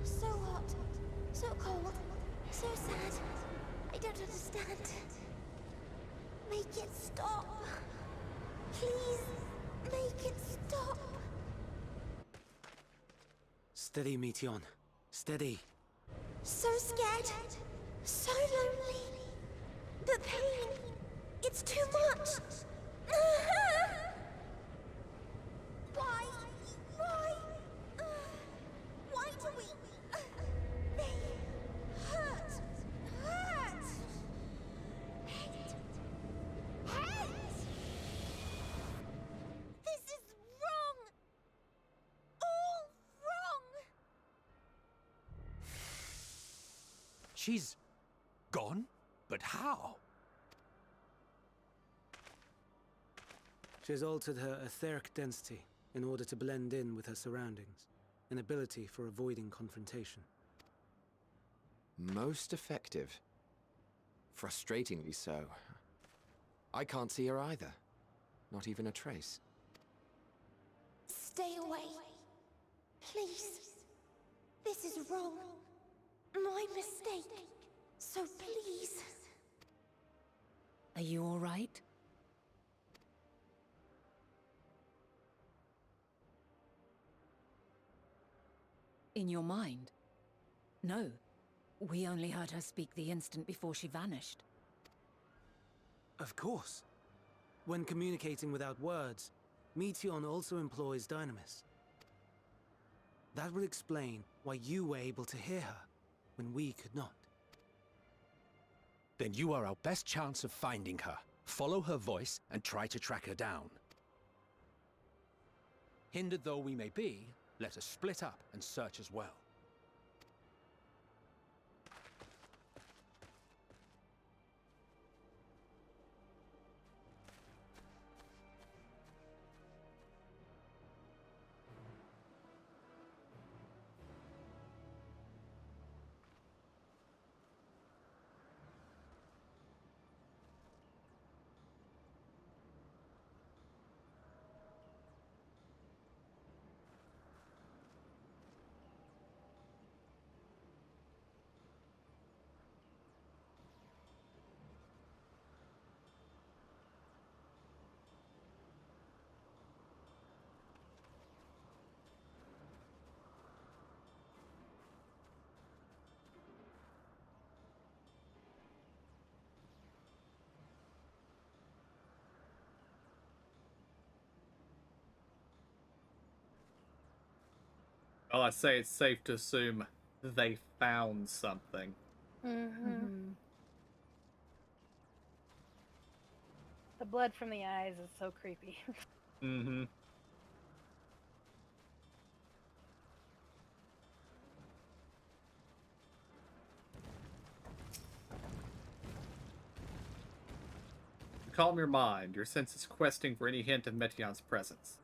So hot, so cold, so sad. I don't understand. Make it stop. Please, make it stop. Steady, Meteion. Steady. So scared, so lonely. The pain, it's too much. Why? Why do we? They hurt. Hate. This is wrong. All wrong. She's gone? But how? She has altered her etheric density in order to blend in with her surroundings, an ability for avoiding confrontation. Most effective. Frustratingly so. I can't see her either. Not even a trace. Stay away. Please. This is wrong. My mistake. So please. Are you all right? In your mind? No. We only heard her speak the instant before she vanished. Of course. When communicating without words, Meteion also employs Dynamis. That would explain why you were able to hear her, when we could not. Then you are our best chance of finding her. Follow her voice and try to track her down. Hindered though we may be, let us split up and search as well. Well, I say it's safe to assume they found something. Mm-hmm. The blood from the eyes is so creepy. Mm-hmm. Calm your mind. Your sense is questing for any hint of Meteon's presence.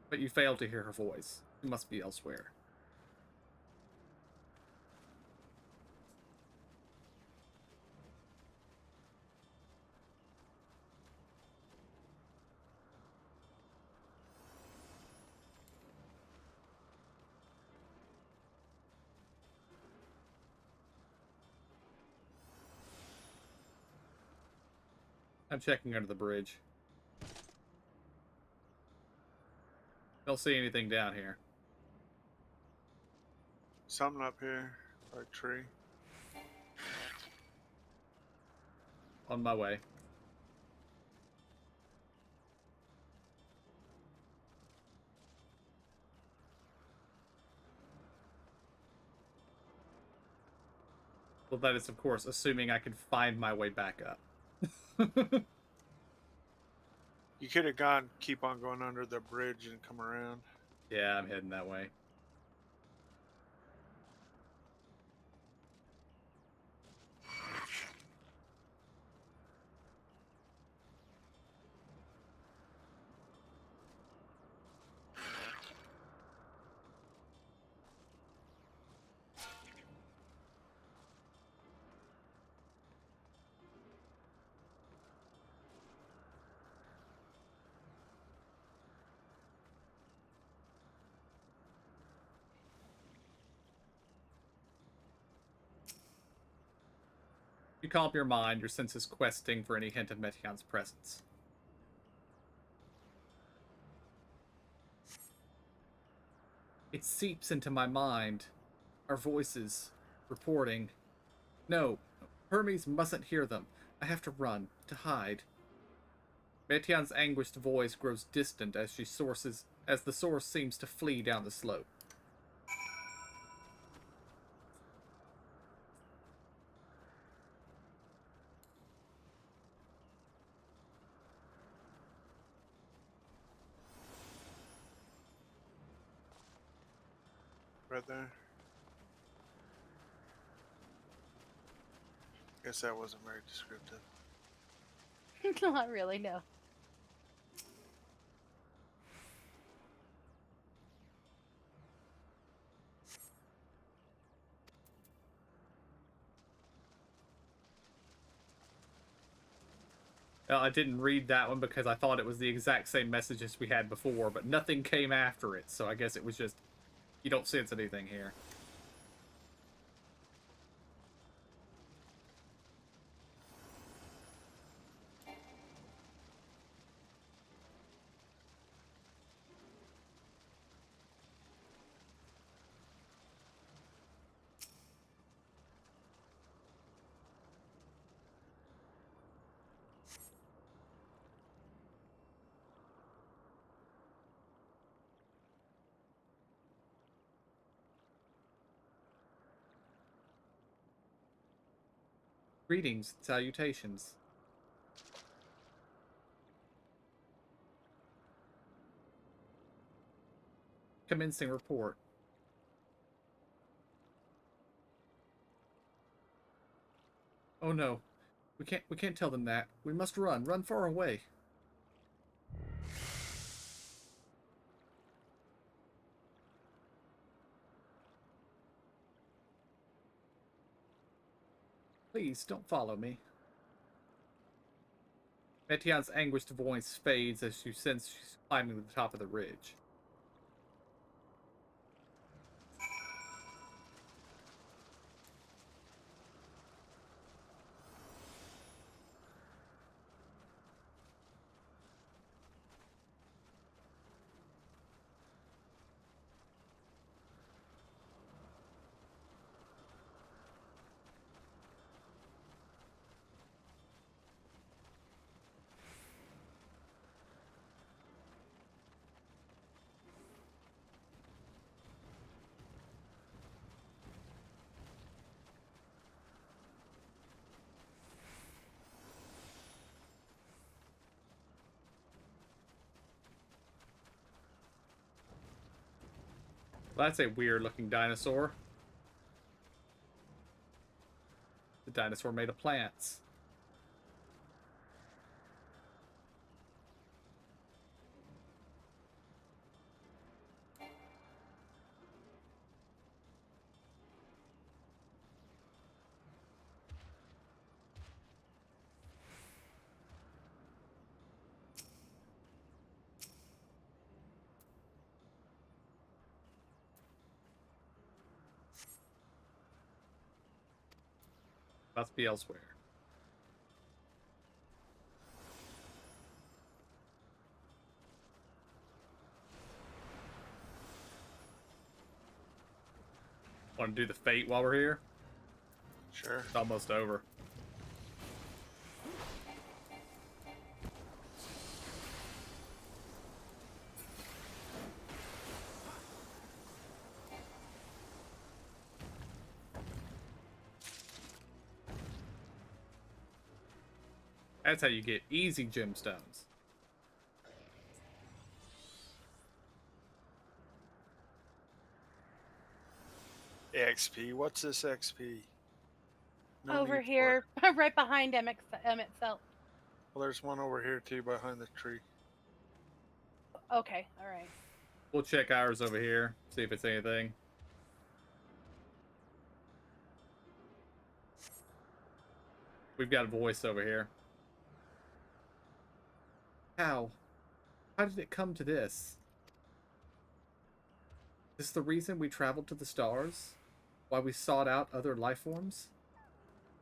But you fail to hear her voice. She must be elsewhere. I'm checking under the bridge. Don't see anything down here. Something up here by a tree. On my way. Well, that is, of course, assuming I can find my way back up. You could have keep on going under the bridge and come around. Yeah, I'm heading that way. You calm your mind, your senses questing for any hint of Meteon's presence. It seeps into my mind. Our voices, reporting. No, Hermes mustn't hear them. I have to run, to hide. Meteon's anguished voice grows distant as the source seems to flee down the slope. Right there. Guess that wasn't very descriptive. Not really, no. I didn't read that one because I thought it was the exact same messages we had before, but nothing came after it, so I guess it was just, you don't sense anything here. Greetings, salutations. Commencing report. Oh no. We can't tell them that. We must run. Run far away. Please, don't follow me. Meteon's anguished voice fades as you sense she's climbing to the top of the ridge. That's a weird looking dinosaur. The dinosaur made of plants. Must be elsewhere. Want to do the fate while we're here? Sure. It's almost over. That's how you get easy gemstones. XP. What's this XP? No Over need for here, right behind Emmett Felt. Well, there's one over here too behind the tree. Okay, all right. We'll check ours over here, see if it's anything. We've got a voice over here. How? How did it come to this? Is this the reason we traveled to the stars? Why we sought out other life forms?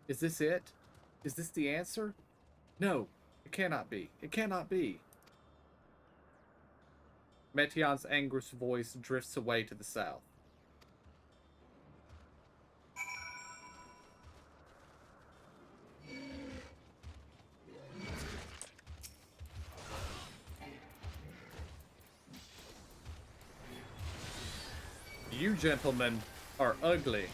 Is this it? Is this the answer? No, it cannot be. It cannot be. Metion's anguished voice drifts away to the south. You gentlemen are ugly.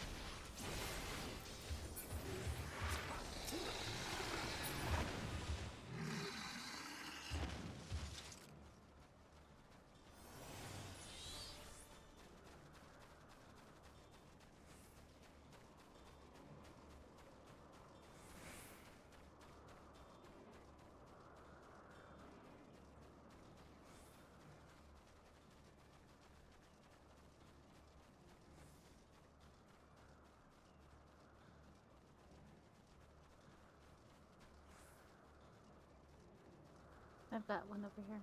I've got one over here.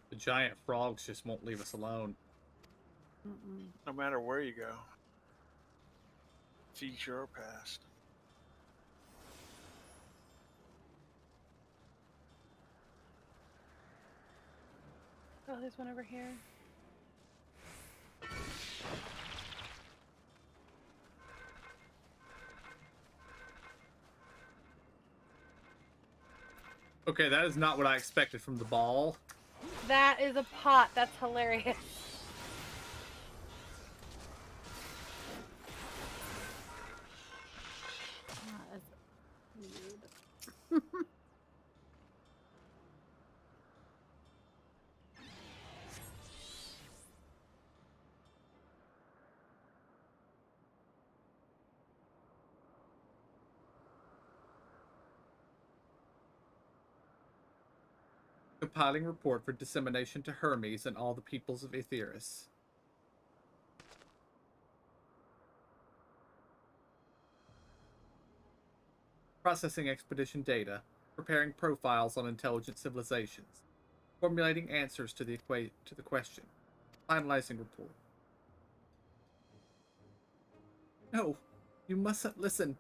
The giant frogs just won't leave us alone. No matter where you go. Future or past. Oh, there's one over here. Okay, that is not what I expected from the ball. That is a pot. That's hilarious. That is weird. Compiling report for dissemination to Hermes and all the peoples of Aetheris. Processing expedition data, preparing profiles on intelligent civilizations, formulating answers to the question, finalizing report. No, you mustn't listen.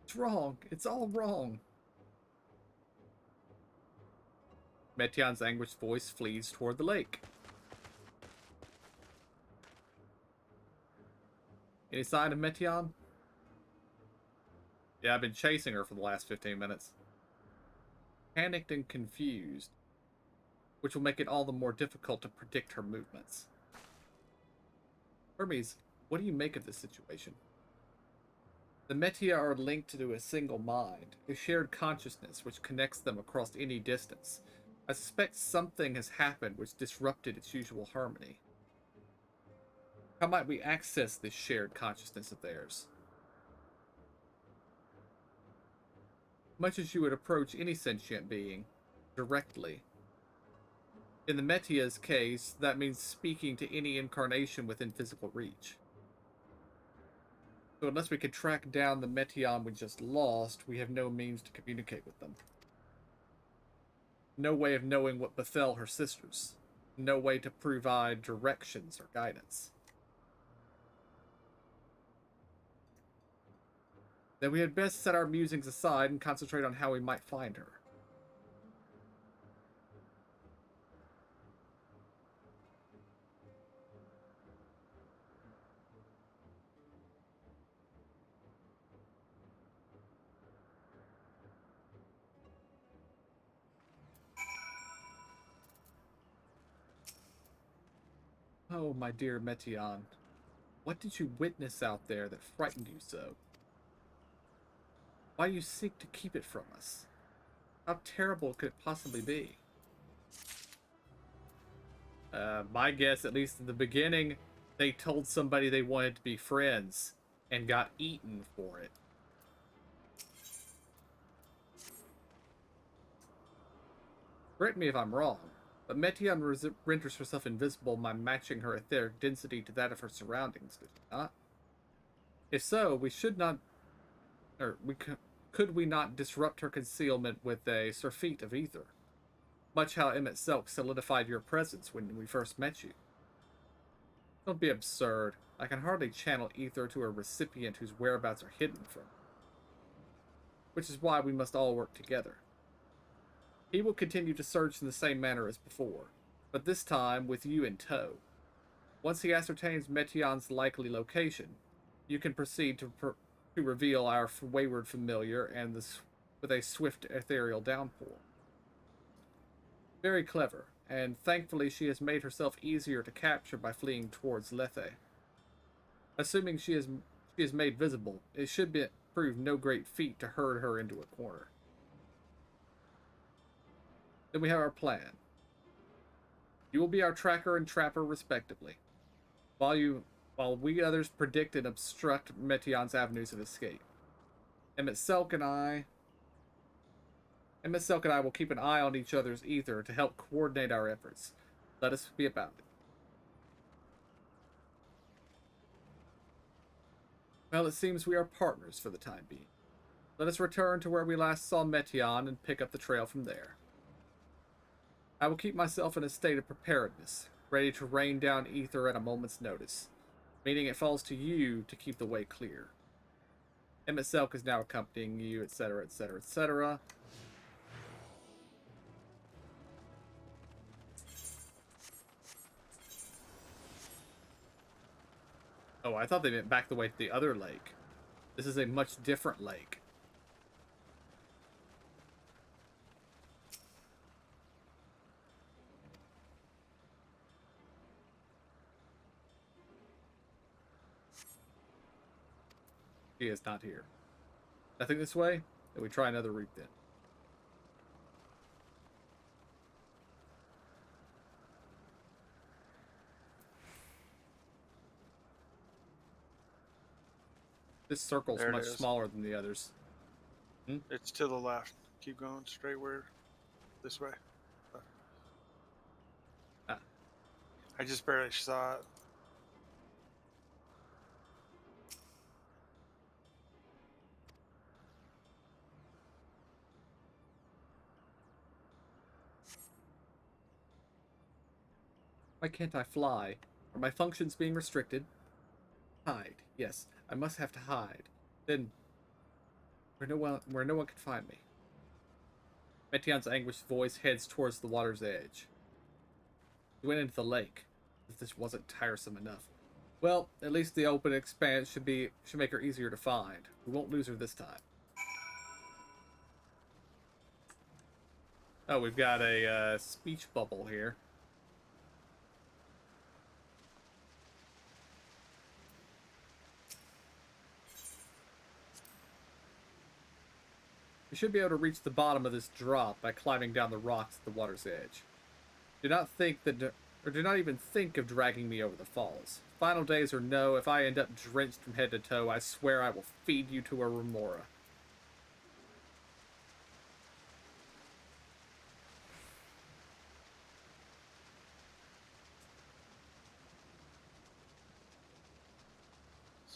It's wrong. It's all wrong. Metion's anguished voice flees toward the lake. Any sign of Metion? Yeah, I've been chasing her for the last 15 minutes. Panicked and confused, which will make it all the more difficult to predict her movements. Hermes, what do you make of this situation? The Metia are linked to a single mind, a shared consciousness which connects them across any distance. I suspect something has happened which disrupted its usual harmony. How might we access this shared consciousness of theirs? Much as you would approach any sentient being, directly. In the Metia's case, that means speaking to any incarnation within physical reach. So unless we can track down the Metion we just lost, we have no means to communicate with them. No way of knowing what befell her sisters. No way to provide directions or guidance. Then we had best set our musings aside and concentrate on how we might find her. Oh, my dear Metion, what did you witness out there that frightened you so? Why do you seek to keep it from us? How terrible could it possibly be? My guess, at least in the beginning, they told somebody they wanted to be friends and got eaten for it. Correct me if I'm wrong, but Metion renders herself invisible by matching her etheric density to that of her surroundings, does she not? If so, we should not, or could we not disrupt her concealment with a surfeit of ether? Much how Emmett Selk solidified your presence when we first met you. Don't be absurd. I can hardly channel ether to a recipient whose whereabouts are hidden from me. Which is why we must all work together. He will continue to search in the same manner as before, but this time with you in tow. Once he ascertains Metion's likely location, you can proceed to reveal our wayward familiar and with a swift ethereal downpour. Very clever, and thankfully she has made herself easier to capture by fleeing towards Lethe. Assuming she is made visible, it should prove no great feat to herd her into a corner. Then we have our plan. You will be our tracker and trapper respectively, while we others predict and obstruct Metion's avenues of escape. Emmett Selk and I will keep an eye on each other's ether to help coordinate our efforts. Let us be about it. Well, it seems we are partners for the time being. Let us return to where we last saw Metion and pick up the trail from there. I will keep myself in a state of preparedness, ready to rain down ether at a moment's notice, meaning it falls to you to keep the way clear. Emmett Selk is now accompanying you, etc., etc., etc. Oh, I thought they meant back the way to the other lake. This is a much different lake. He is not here. Nothing this way? Then we try another route then. This circle's There it much is. smaller than the others. It's to the left. Keep going straight where this way. Ah. I just barely saw it. Why can't I fly? Are my functions being restricted? Hide. Yes, I must have to hide. Then, where no one can find me. Metion's anguished voice heads towards the water's edge. He went into the lake. If this wasn't tiresome enough. Well, at least the open expanse should make her easier to find. We won't lose her this time. Oh, we've got a speech bubble here. We should be able to reach the bottom of this drop by climbing down the rocks at the water's edge. Do not even think of dragging me over the falls. Final days or no, if I end up drenched from head to toe, I swear I will feed you to a remora.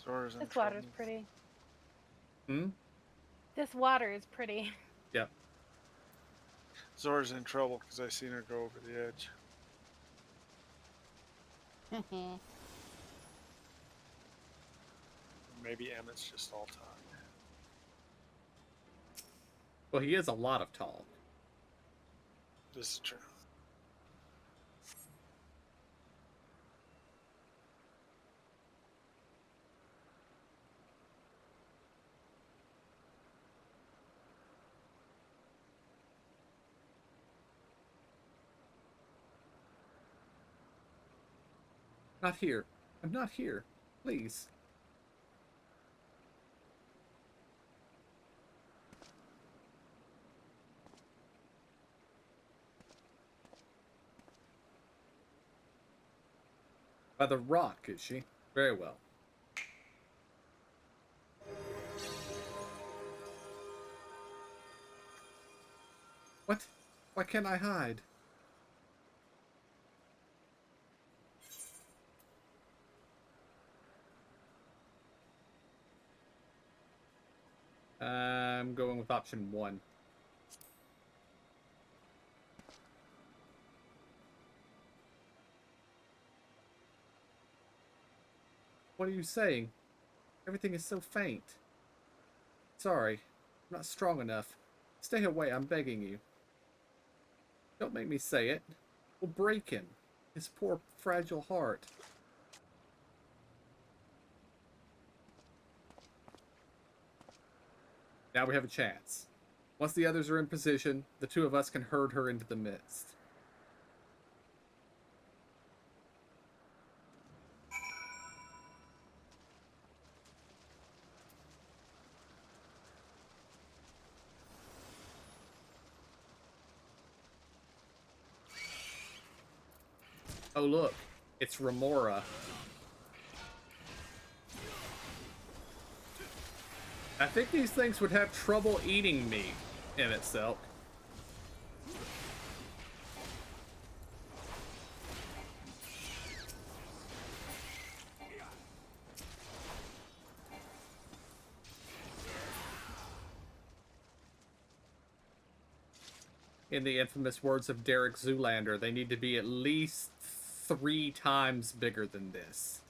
Zora's in This water's trouble. pretty. Hmm? This water is pretty. Yep. Zora's in trouble because I seen her go over the edge. Maybe Emmett's just all talk. Well, he is a lot of tall. This is true. Not here. I'm not here. Please. By the rock, is she? Very well. What? Why can't I hide? I'm going with option 1. What are you saying? Everything is so faint. Sorry, I'm not strong enough. Stay away, I'm begging you. Don't make me say it. We'll break him. His poor, fragile heart. Now we have a chance. Once the others are in position, the two of us can herd her into the midst. Oh look, it's Remora. I think these things would have trouble eating me in itself. In the infamous words of Derek Zoolander, they need to be at least 3 times bigger than this.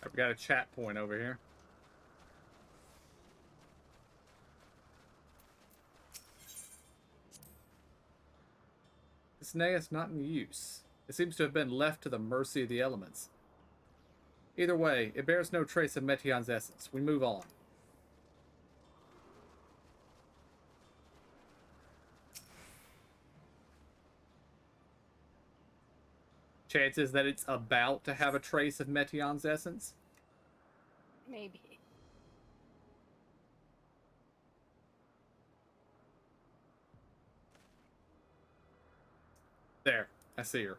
I've got a chat point over here. This nay is not in use. It seems to have been left to the mercy of the elements. Either way, it bears no trace of Metion's essence. We move on. chances that it's about to have a trace of Meteion's essence? Maybe. There, I see her.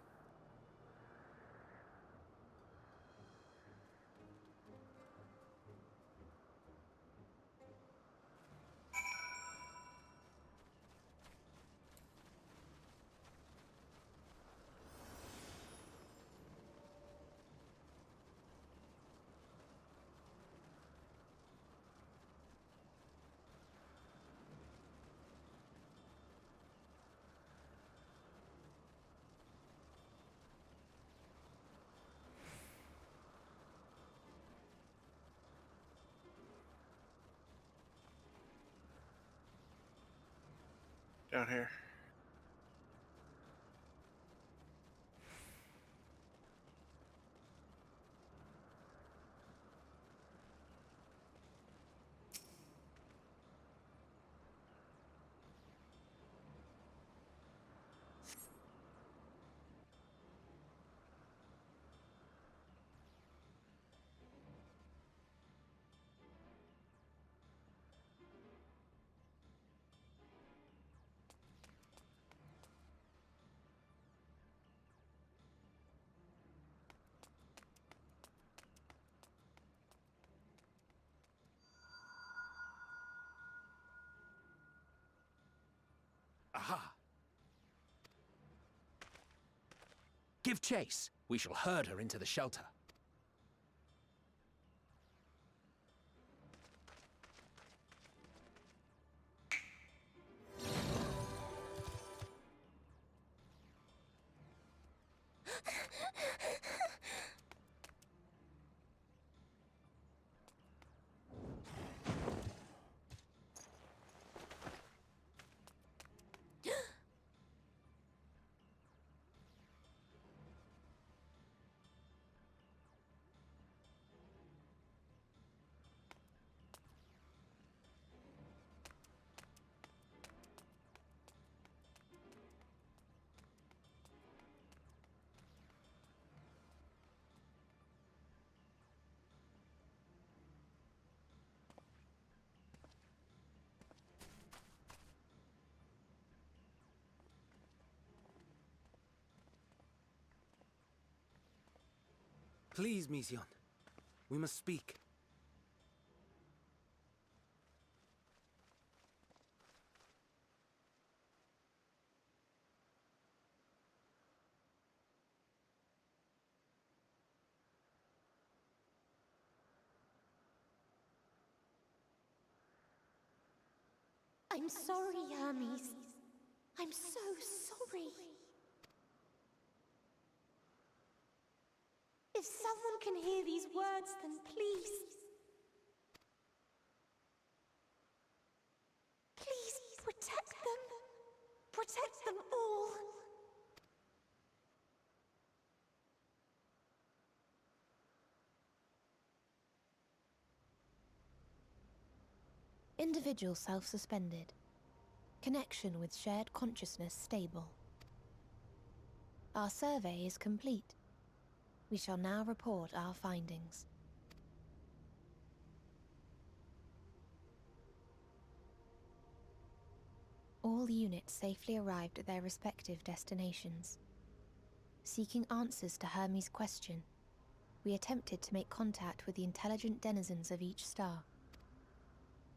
Down here. Aha! Give chase. We shall herd her into the shelter. Please, Mission. We must speak. I'm sorry, Hermes. I'm so sorry. If someone can hear these words, then please. Please protect them. Protect them all. Individual self-suspended. Connection with shared consciousness stable. Our survey is complete. We shall now report our findings. All units safely arrived at their respective destinations. Seeking answers to Hermes' question, we attempted to make contact with the intelligent denizens of each star.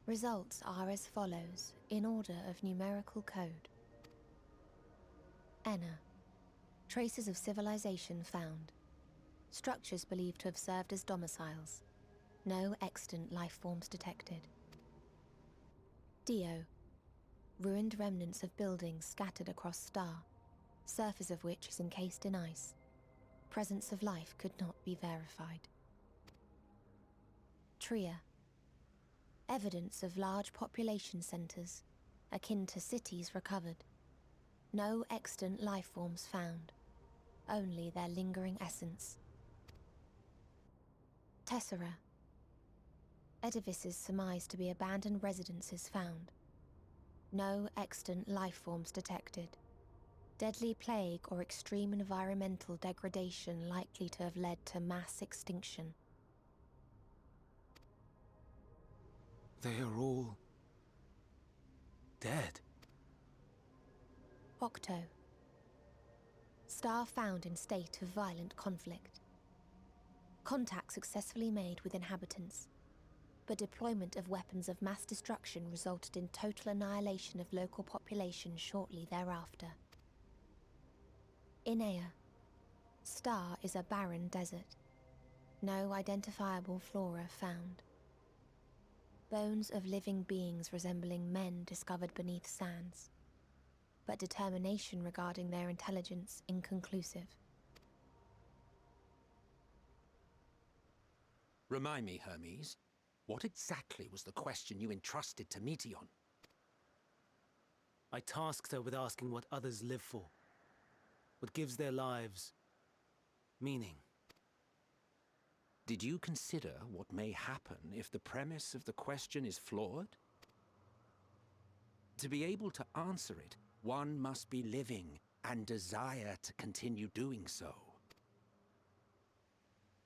Results are as follows, in order of numerical code. Enna. Traces of civilization found. Structures believed to have served as domiciles. No extant life forms detected. Dio. Ruined remnants of buildings scattered across star, surface of which is encased in ice. Presence of life could not be verified. Tria. Evidence of large population centers, akin to cities recovered. No extant life forms found, only their lingering essence. Tessera. Edifices surmised to be abandoned residences found. No extant life forms detected. Deadly plague or extreme environmental degradation likely to have led to mass extinction. They are all dead. Octo. Star found in state of violent conflict. Contact successfully made with inhabitants, but deployment of weapons of mass destruction resulted in total annihilation of local population shortly thereafter. Inea. Star is a barren desert. No identifiable flora found. Bones of living beings resembling men discovered beneath sands, but determination regarding their intelligence inconclusive. Remind me, Hermes, what exactly was the question you entrusted to Meteon? I tasked her with asking what others live for. What gives their lives meaning. Did you consider what may happen if the premise of the question is flawed? To be able to answer it, one must be living and desire to continue doing so.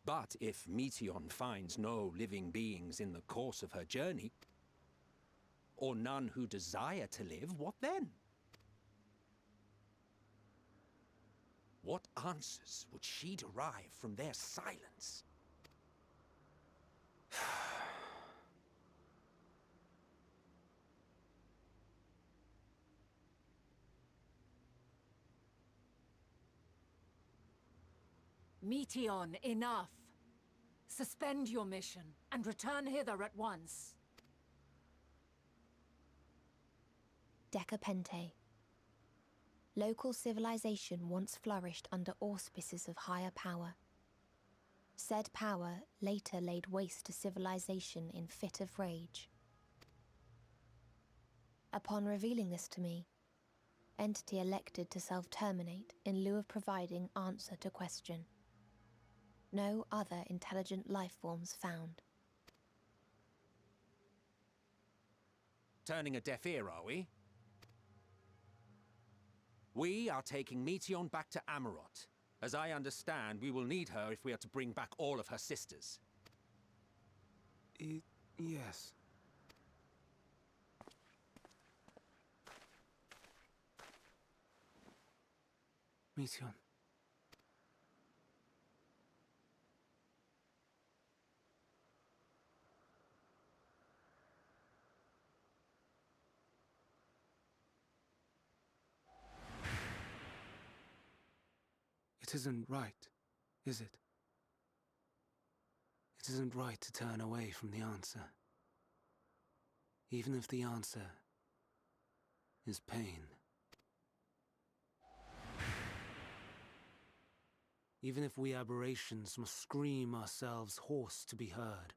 But if Meteon finds no living beings in the course of her journey, or none who desire to live, what then? What answers would she derive from their silence? Meteon, enough! Suspend your mission and return hither at once. Decapente. Local civilization once flourished under auspices of higher power. Said power later laid waste to civilization in fit of rage. Upon revealing this to me, entity elected to self-terminate in lieu of providing answer to question. No other intelligent life forms found. Turning a deaf ear, are we? We are taking Meteon back to Amarot. As I understand, we will need her if we are to bring back all of her sisters. Yes. Meteon. It isn't right, is it? It isn't right to turn away from the answer. Even if the answer is pain. Even if we aberrations must scream ourselves hoarse to be heard.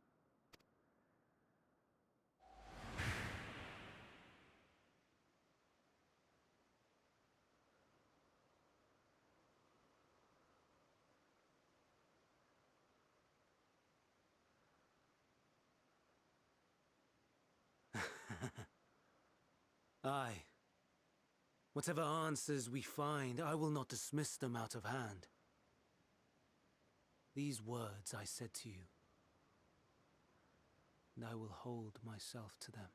Aye. Whatever answers we find, I will not dismiss them out of hand. These words I said to you, and I will hold myself to them.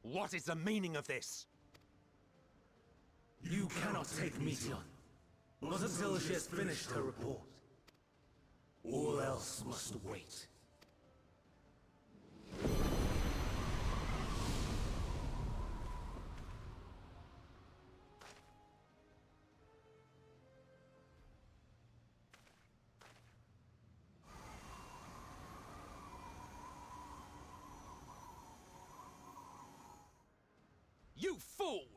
What is the meaning of this? You cannot take Meteon, not until she has finished her report. All else must wait. You fool!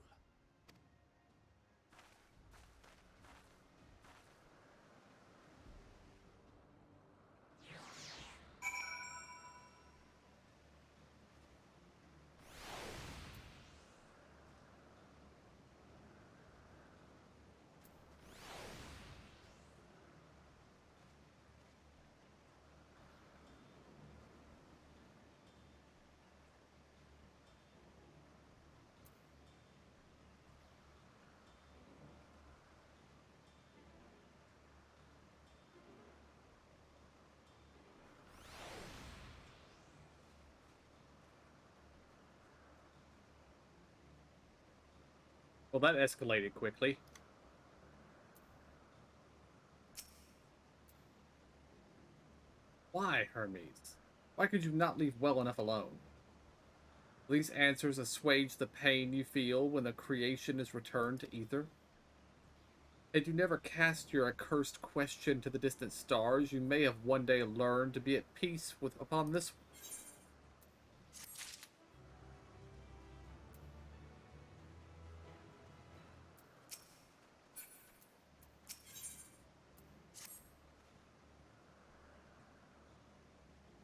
Well, that escalated quickly. Why, Hermes? Why could you not leave well enough alone? These answers assuage the pain you feel when the creation is returned to ether. Had you never cast your accursed question to the distant stars, you may have one day learned to be at peace with upon this.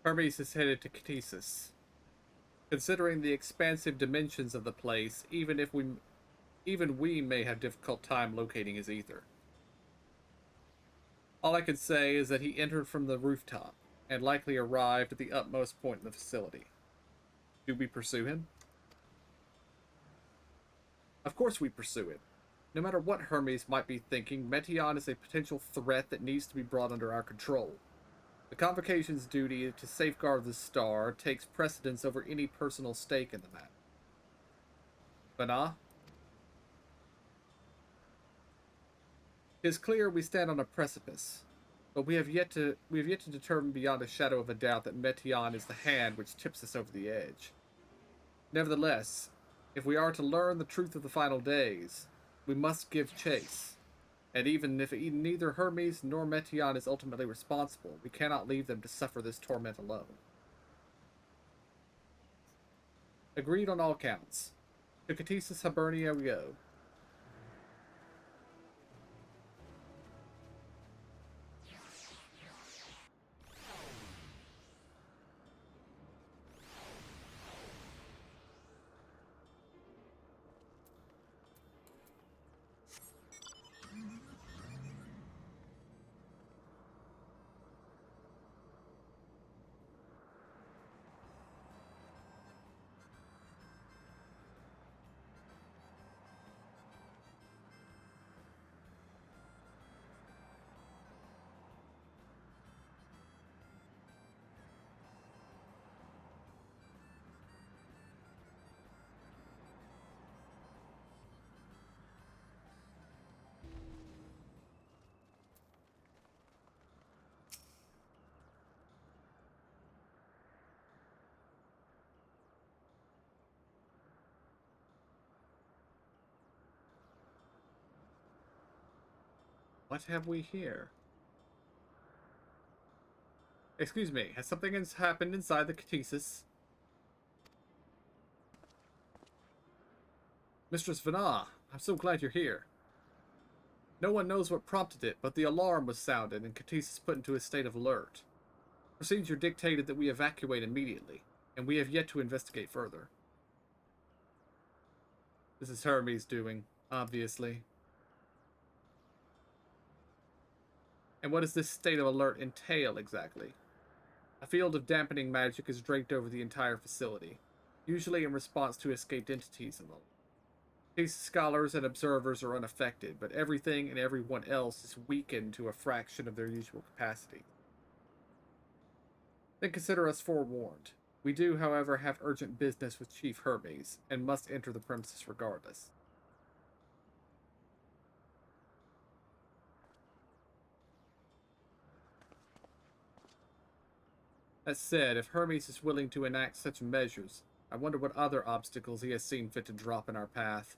Hermes is headed to Ctesis. Considering the expansive dimensions of the place, even we may have difficult time locating his ether. All I can say is that he entered from the rooftop, and likely arrived at the utmost point in the facility. Do we pursue him? Of course we pursue him. No matter what Hermes might be thinking, Meteon is a potential threat that needs to be brought under our control. The Convocation's duty to safeguard the star takes precedence over any personal stake in the matter. Vanah? It is clear we stand on a precipice, but we have yet to determine beyond a shadow of a doubt that Meteon is the hand which tips us over the edge. Nevertheless, if we are to learn the truth of the final days, we must give chase. And even if neither Hermes nor Meteon is ultimately responsible, we cannot leave them to suffer this torment alone. Agreed on all counts. To Ctesis Hibernia we go. What have we here? Excuse me, has something happened inside the Ctesis? Mistress Vanah, I'm so glad you're here. No one knows what prompted it, but the alarm was sounded and Ctesis put into a state of alert. Procedure dictated that we evacuate immediately, and we have yet to investigate further. This is Hermes' doing, obviously. And what does this state of alert entail exactly? A field of dampening magic is draped over the entire facility, usually in response to escaped entities and all. These scholars and observers are unaffected, but everything and everyone else is weakened to a fraction of their usual capacity. Then consider us forewarned. We do, however, have urgent business with Chief Hermes, and must enter the premises regardless. That said, if Hermes is willing to enact such measures, I wonder what other obstacles he has seen fit to drop in our path.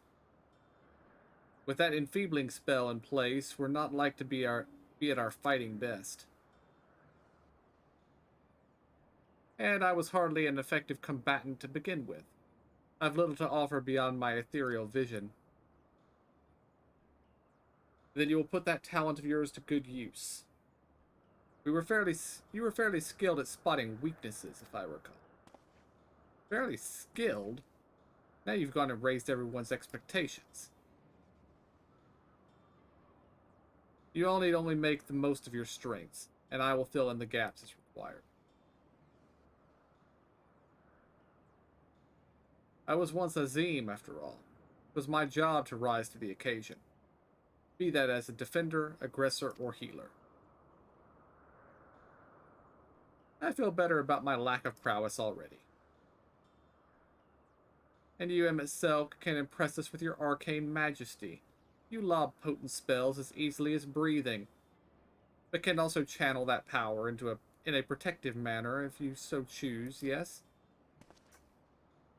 With that enfeebling spell in place, we're not like to be at our fighting best. And I was hardly an effective combatant to begin with. I've little to offer beyond my ethereal vision. Then you will put that talent of yours to good use. You were fairly skilled at spotting weaknesses, if I recall. Fairly skilled? Now you've gone and raised everyone's expectations. You all need only make the most of your strengths, and I will fill in the gaps as required. I was once Azim, after all. It was my job to rise to the occasion, be that as a defender, aggressor, or healer. I feel better about my lack of prowess already. And you, Emmett Selk, can impress us with your arcane majesty. You lob potent spells as easily as breathing, but can also channel that power in a protective manner if you so choose, yes?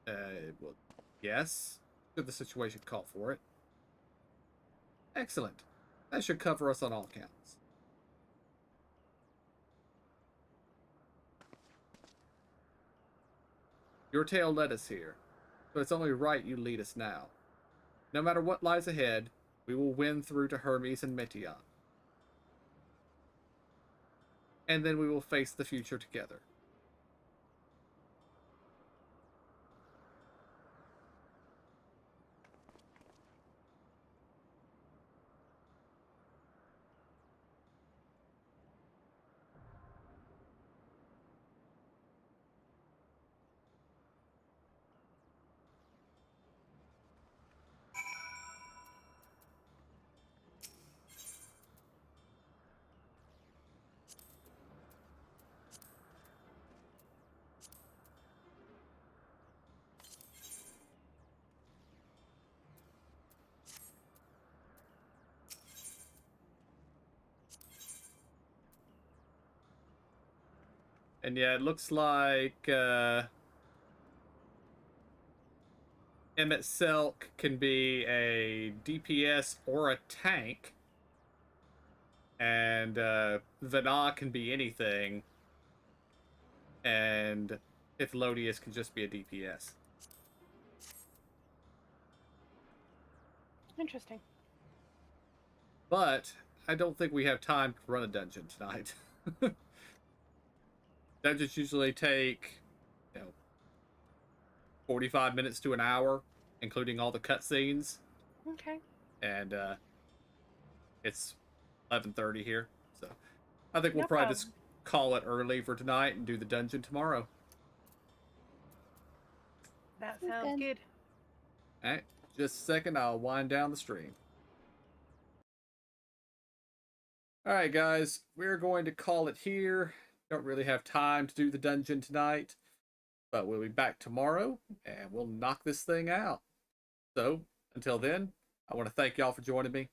Well, yes. Should the situation call for it. Excellent. That should cover us on all counts. Your tale led us here, so it's only right you lead us now. No matter what lies ahead, we will win through to Hermes and Metion. And then we will face the future together. And yeah, it looks like Emmett Selk can be a DPS or a tank. And Vana can be anything. And Ithlodius can just be a DPS. Interesting. But I don't think we have time to run a dungeon tonight. Dungeons usually take, 45 minutes to an hour, including all the cutscenes. Okay. And it's 11:30 here, so I think we'll No probably problem. just call it early for tonight and do the dungeon tomorrow. That Sounds sounds good. good. All right, just a second, I'll wind down the stream. All right, guys, we're going to call it here. Don't really have time to do the dungeon tonight, but we'll be back tomorrow and we'll knock this thing out. So until then, I want to thank y'all for joining me.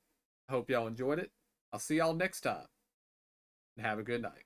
I hope y'all enjoyed it. I'll see y'all next time, and have a good night.